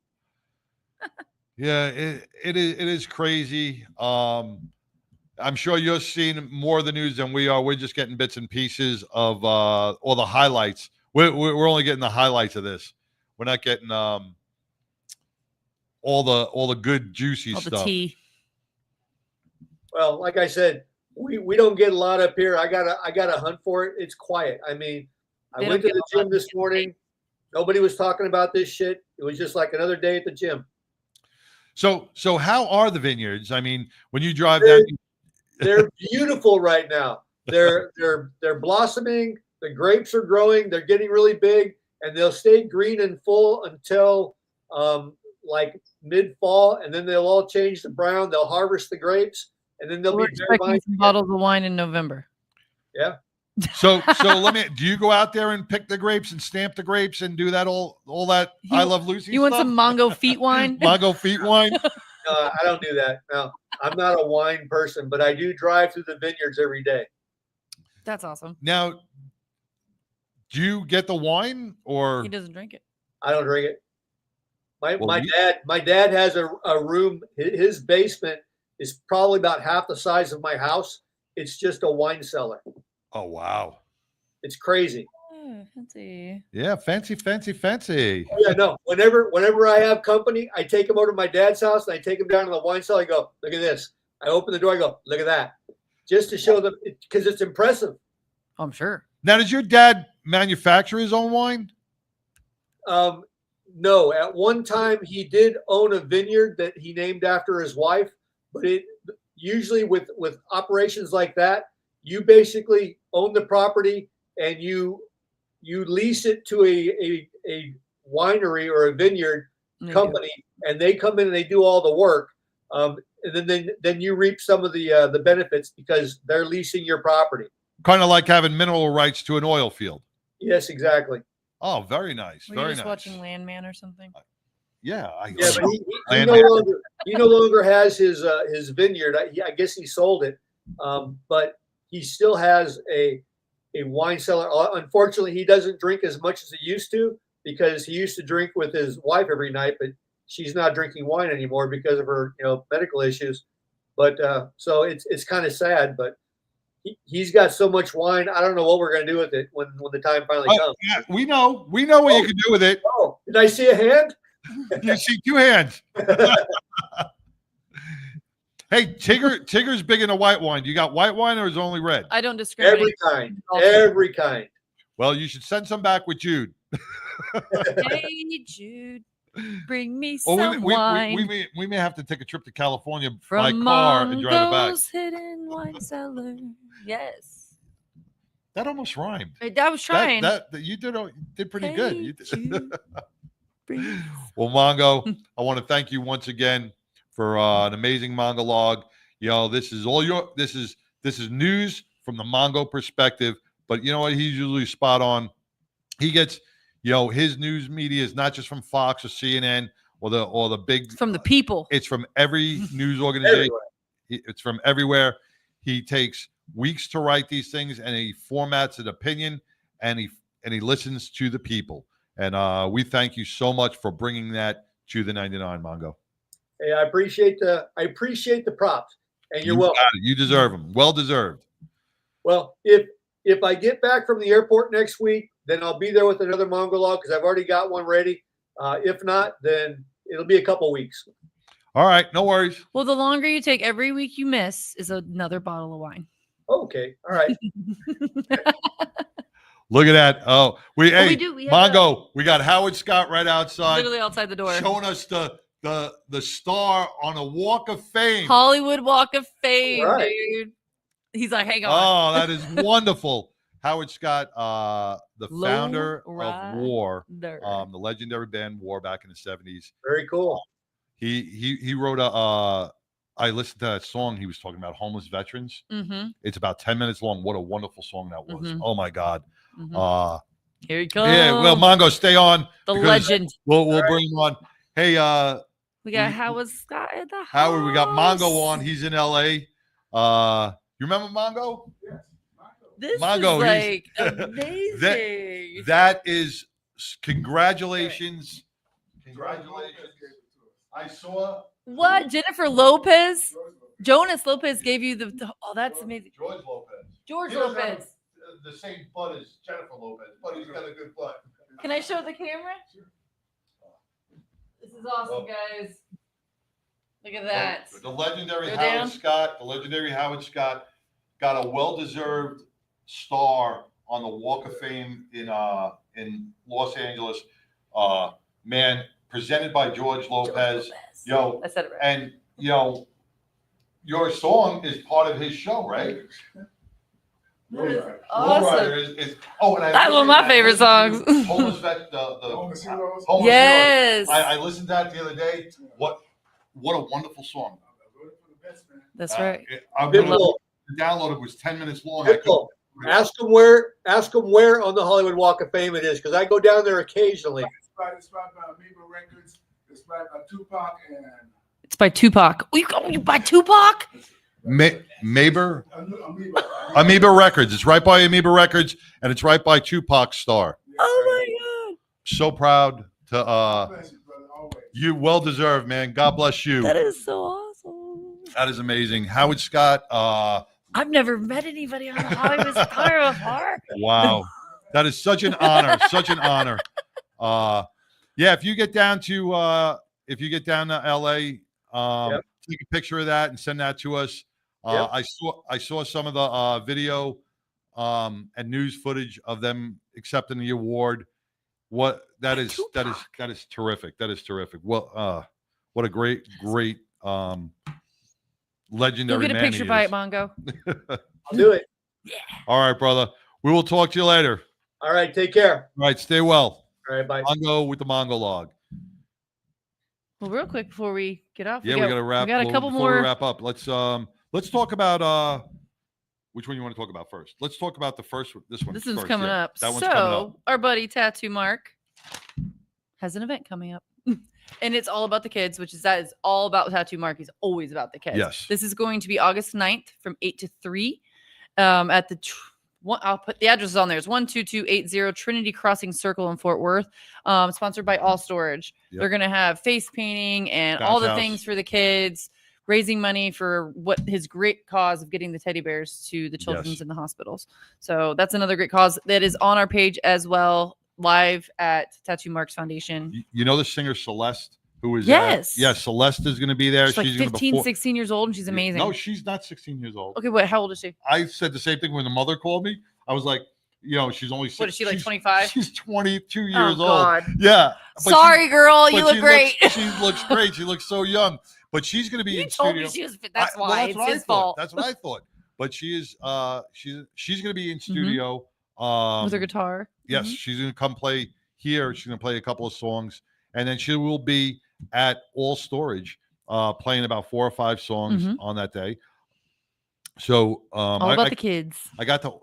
Yeah, it is crazy. I'm sure you're seeing more of the news than we are. We're just getting bits and pieces of all the highlights. We're only getting the highlights of this. We're not getting all the good juicy stuff. The tea. Well, like I said, we don't get a lot up here. I gotta hunt for it. It's quiet. I mean, I went to the gym this morning. Nobody was talking about this shit. It was just like another day at the gym. So how are the vineyards? I mean, when you drive down, they're beautiful right now. They're blossoming. The grapes are growing. They're getting really big, and they'll stay green and full until like mid-fall, and then they'll all change to brown. They'll harvest the grapes, and then they'll We're be expecting some bottles of wine in November. Yeah. So do you go out there and pick the grapes and stamp the grapes and do that all that I Love Lucy You want some Mongo feet wine? Mongo feet wine? I don't do that. No, I'm not a wine person, but I do drive through the vineyards every day. That's awesome. Now, do you get the wine or he doesn't drink it? I don't drink it. My dad has a room. His basement is probably about half the size of my house. It's just a wine cellar. Oh wow. It's crazy. Oh, fancy. Yeah, fancy. Yeah, no. Whenever I have company, I take them over to my dad's house and I take them down to the wine cellar. I go, look at this. I open the door. I go, look at that, just to show them because it's impressive. I'm sure. Now, does your dad manufacture his own wine? No. At one time, he did own a vineyard that he named after his wife, but it usually with operations like that, you basically own the property and you lease it to a winery or a vineyard company, and they come in and they do all the work. And then you reap some of the benefits because they're leasing your property. Kind of like having mineral rights to an oil field. Yes, exactly. Oh, very nice. Were you Very just nice. watching Landman or something? Yeah. Yeah, but he no longer has his vineyard. I guess he sold it, but he still has a wine cellar. Unfortunately, he doesn't drink as much as he used to because he used to drink with his wife every night, but she's not drinking wine anymore because of her medical issues. But so it's kind of sad, but. He's got so much wine. I don't know what we're going to do with it when the time finally comes. Yeah, we know what you can do with it. Oh, did I see a hand? You see 2 hands. Hey, Tigger's big into white wine. Do you got white wine or is it only red? I don't discriminate. Every kind. Well, you should send some back with Jude. Hey, Jude, bring me Well, some wine. we may have to take a trip to California from by car and drive it back. Mongo's hidden wine cellar. Yes. That almost rhymed. I was trying. That you did pretty good. You did. Jude, Well, Mongo, I want to thank you once again for an amazing Mongo log. This is news from the Mongo perspective, but you know what? He's usually spot on. He gets, his news media is not just from Fox or CNN or the big. It's from the people. It's from every news organization. It's from everywhere. He takes weeks to write these things, and he formats an opinion, and he listens to the people. And we thank you so much for bringing that to the 99, Mongo. Hey, I appreciate the props, and you're welcome. You deserve them. Well deserved. Well, if I get back from the airport next week, then I'll be there with another Mongo log because I've already got one ready. If not, then it'll be a couple weeks. All right, no worries. Well, the longer you take, every week you miss is another bottle of wine. Okay, all right. Look at that. Oh, we have Mongo. We got Howard Scott right outside, Literally outside the door, showing us the star on a Walk of Fame. Hollywood Walk of Fame, right. dude. He's like, hang on. Oh, that is wonderful. Howard Scott, the founder of War, the legendary band War back in the 70s. Very cool. He wrote I listened to that song. He was talking about homeless veterans. Mm-hmm. It's about 10 minutes long. What a wonderful song that was. Mm-hmm. Oh my God. Mm-hmm. Here he comes. Yeah, well, Mongo, stay on. The legend. We'll bring him on. Hey, we got Howard Scott in the house. Howard, we got Mongo on. He's in LA. You remember Mongo? Yes. This Mongo, is like amazing. That is congratulations. Congratulations. I saw what Jennifer Lopez, Jonas Lopez gave you that's amazing. George Lopez. The same butt as Jennifer Lopez, but he's got a good butt. Can I show the camera? This is awesome, guys. Look at that. The legendary Howard Scott got a well-deserved star on the Walk of Fame in Los Angeles. Man, presented by George Lopez. I said it right. And your song is part of his show, right? That is awesome. That's one of my favorite songs. Homeless Vet, Homeless yes. Heroes. I listened to that the other day. What a wonderful song. That's right. I downloaded. It was 10 minutes long. Ask them where on the Hollywood Walk of Fame it is, because I go down there occasionally. It's by Amoeba Records. It's by Tupac and. It's by Tupac. You by Tupac? Amoeba Records. It's right by Amoeba Records, and it's right by Tupac's star. Oh my God! So proud to you. Well deserved, man. God bless you. That is so awesome. That is amazing, Howard Scott. I've never met anybody on the Hollywood Star before. Wow, that is such an honor. Such an honor. Yeah, if you get down to LA, take a picture of that and send that to us. I saw some of the video and news footage of them accepting the award. That is terrific. That is terrific. Well, what a great legendary. You'll get a picture by it, Mongo. I'll do it. Yeah. All right, brother. We will talk to you later. All right, take care. All right, stay well. All right, bye. Mongo with the Mongo log. Well, real quick before we get off, we got to wrap. We got a couple before more. We wrap up. Let's talk about Which one you want to talk about first? Let's talk about the first one. This one's one's first, coming yeah. up. That one's so coming up. our buddy Tattoo Mark has an event coming up. And it's all about the kids, that is all about Tattoo Mark. He's always about the kids. Yes. This is going to be August 9th from 8 to 3 at the I'll put the addresses on there. It's 12280 Trinity Crossing Circle in Fort Worth. Sponsored by All Storage. Yep. They're gonna have face painting and Bounce all the house. things for the kids, raising money for what his great cause of getting the teddy bears to the children's in the hospitals. So that's another great cause that is on our page as well, live at Tattoo Mark's Foundation. You know the singer Celeste, who is Yes. Celeste is going to be there. She's like gonna 15, 16 years old, and she's amazing. No, she's not 16 years old. Okay, what? How old is she? I said the same thing when the mother called me. I was like, she's only. What is she, like 25? She's 22 years God. old. Yeah. but Sorry, girl. You but look she great. She looks great. She looks so young. But she's going to be You in told studio. me she was. That's why. Well, It's what I his thought. fault. That's what I thought. But she is. She's going to be in studio. With her guitar. Yes, she's going to come play here. She's going to play a couple of songs, and then she will be at All Storage, playing about 4 or 5 songs on that day. So All about the kids. I got to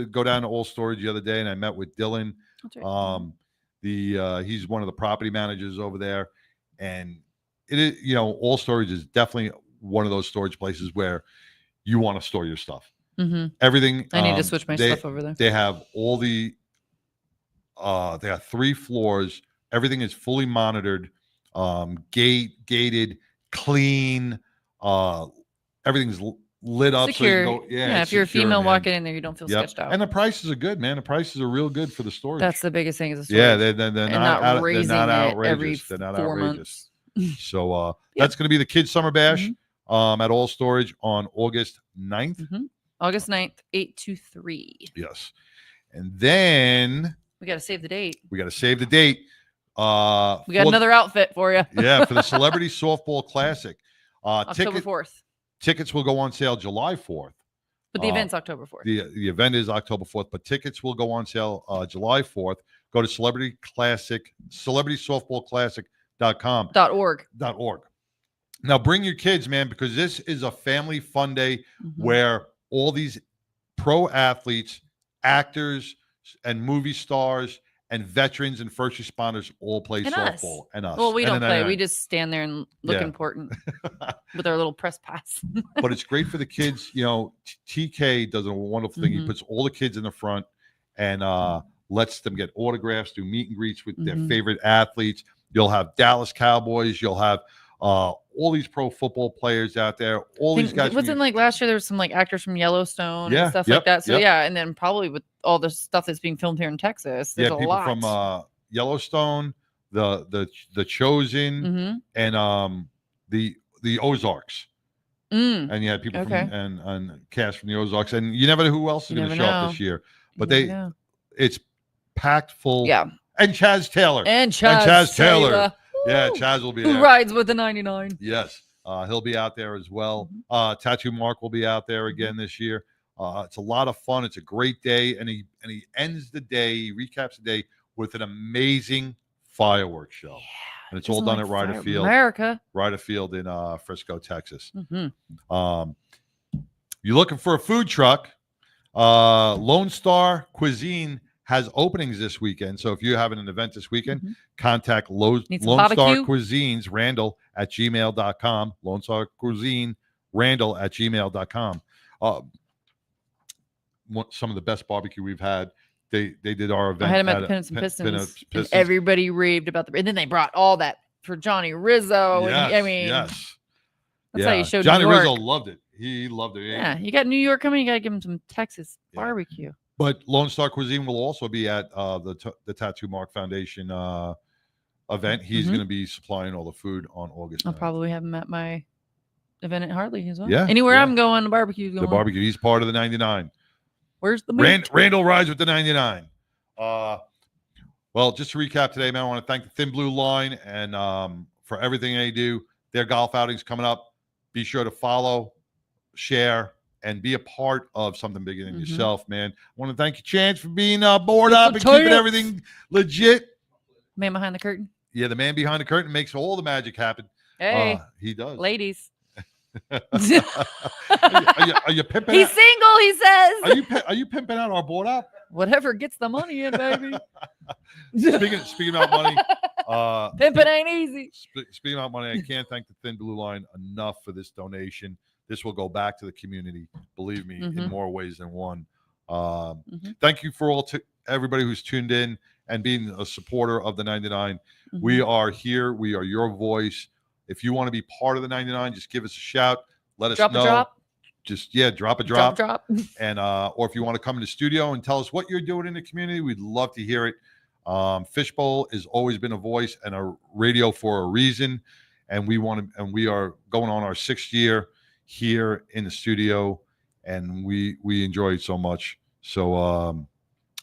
go down to All Storage the other day, and I met with Dylan. That's right. He's one of the property managers over there, and it is All Storage is definitely one of those storage places where you want to store your stuff. Everything. I need to switch my stuff over there. They have all the. They have 3 floors. Everything is fully monitored, gated, clean. Everything's lit up. Secure. So you go, yeah, it's if you're a secure, female man. walking in there, you don't feel sketched out. And the prices are good, man. The prices are real good for the storage. That's the biggest thing is the storage. Yeah, they're And not raising they're not it outrageous. every They're not 4 outrageous. months. So that's going to be the Kids Summer Bash at All Storage on August 9th. August 9th, 8 to 3. Yes. And then We got to save the date. we got to save the date. We got another outfit for you. Yeah, for the Celebrity Softball Classic. October 4th. Tickets will go on sale July 4th. But the event's October 4th. The event is October 4th, but tickets will go on sale July 4th. Go to celebritysoftballclassic.com. .org. Now bring your kids, man, because this is a family fun day where all these pro athletes, actors, and movie stars and veterans and first responders all play And softball. us. And us. Well, we And don't then- play. We just stand there and look Yeah. important with our little press pass. But it's great for the kids. TK does a wonderful thing. He puts all the kids in the front and lets them get autographs, do meet and greets with their favorite athletes. You'll have Dallas Cowboys. You'll have all these pro football players out there. All these guys. Wasn't like last year there was some like actors from Yellowstone Yeah, and stuff yep, like that. So yep. yeah, and then probably with all the stuff that's being filmed here in Texas, there's a people lot. from Yellowstone, the Chosen, and the Ozarks. And you had people from and cast from the Ozarks, and you never know who else is going to show up this year. But it's packed full. Yeah. And Chaz Taylor. And Chaz Taylor. Yeah, Chaz will be there. Who rides with the 99? Yes. He'll be out there as well. Tattoo Mark will be out there again this year. It's a lot of fun. It's a great day. And he ends the day, he recaps the day with an amazing fireworks show. And it's all done at Ryder Field. America. Ryder Field in Frisco, Texas. You're looking for a food truck. Lone Star Cuisine has openings this weekend. So if you're having an event this weekend, contact Lone Star Cuisines Randall at gmail.com. Lone Star Cuisine Randall at gmail.com. Some of the best barbecue we've had. They did our event. I had them at the Pennants and Pistons. And everybody raved about and then they brought all that for Johnny Rizzo. Yes, and I mean, yes. That's how you showed Johnny New York. Rizzo loved it. He loved it. Yeah, you got New York coming. You got to give him some Texas barbecue. But Lone Star Cuisine will also be at the Tattoo Mark Foundation event. He's going to be supplying all the food on August 9th. I'll probably have him at my event at Hartley as well. Yeah, anywhere I'm going, the barbecue's going. The barbecue. He's part of the 99. Where's the meat? Randall rides with the 99. Well, just to recap today, man, I want to thank the Thin Blue Line and for everything they do. Their golf outings coming up. Be sure to follow, share, and be a part of something bigger than yourself, man. I want to thank you, Chance, for being board up and keeping everything legit. Man behind the curtain. Yeah, the man behind the curtain makes all the magic happen. Hey, he does. Ladies. Are Are you pimping? He's single, he says. Are you pimping out our board up? Whatever gets the money in, baby. Speaking about money, pimping ain't easy. Speaking about money, I can't thank the Thin Blue Line enough for this donation. This will go back to the community, believe me, in more ways than one. Thank you for everybody who's tuned in and being a supporter of the 99. We are here. We are your voice. If you want to be part of the 99, just give us a shout. Let us know. Drop. Just drop a drop. Drop. And or if you want to come in the studio and tell us what you're doing in the community, we'd love to hear it. Fishbowl has always been a voice and a radio for a reason, and we are going on our 6th year here in the studio, and we enjoy it so much. So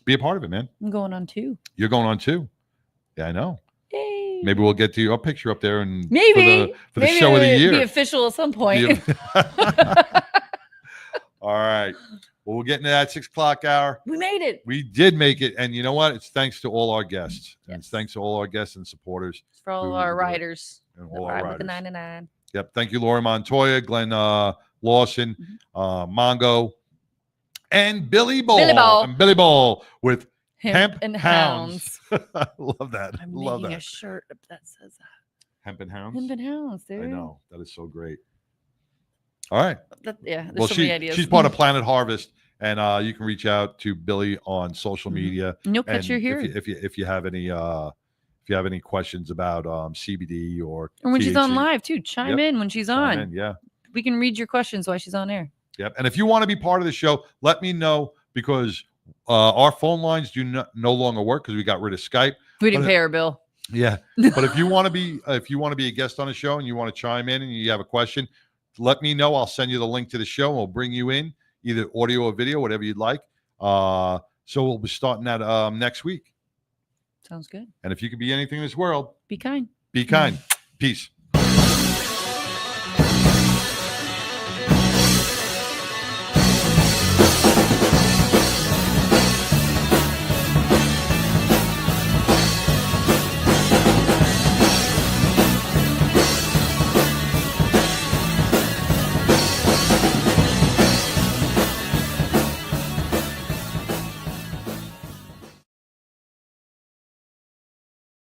be a part of it, man. I'm going on 2. You're going on 2. Yeah, I know. Yay. Maybe we'll get to your picture up there and maybe for the show of the year. Be official at some point. All right. Well, we're getting to that 6 o'clock hour. We made it. We did make it. And you know what? It's thanks to all our guests. Yes. And it's thanks to all our guests and supporters. It's for all our riders. And all our riders. With the 99. Yep. Thank you, Laurie Montoya, Glenn Lawson, Mongo, and Billy Ball. And Billy Ball with Hemp and Hounds. I love that. I'm love making that. a shirt that says that. Hemp and Hounds? Hemp and Hounds, dude. I know. That is so great. All right. There's so many ideas. She's part of Planet Harvest, and you can reach out to Billy on social media. And you'll catch your hearing. If you have any questions about CBD or when THC. she's on live too, chime in when she's on. Yeah. We can read your questions while she's on air. Yep. And if you want to be part of the show, let me know, because our phone lines no longer work because we got rid of Skype. We didn't pay our bill. Yeah. But if you want to be a guest on the show and you want to chime in and you have a question, let me know. I'll send you the link to the show and we'll bring you in, either audio or video, whatever you'd like. So we'll be starting that next week. Sounds good. And if you could be anything in this world, be kind. Be kind. Peace.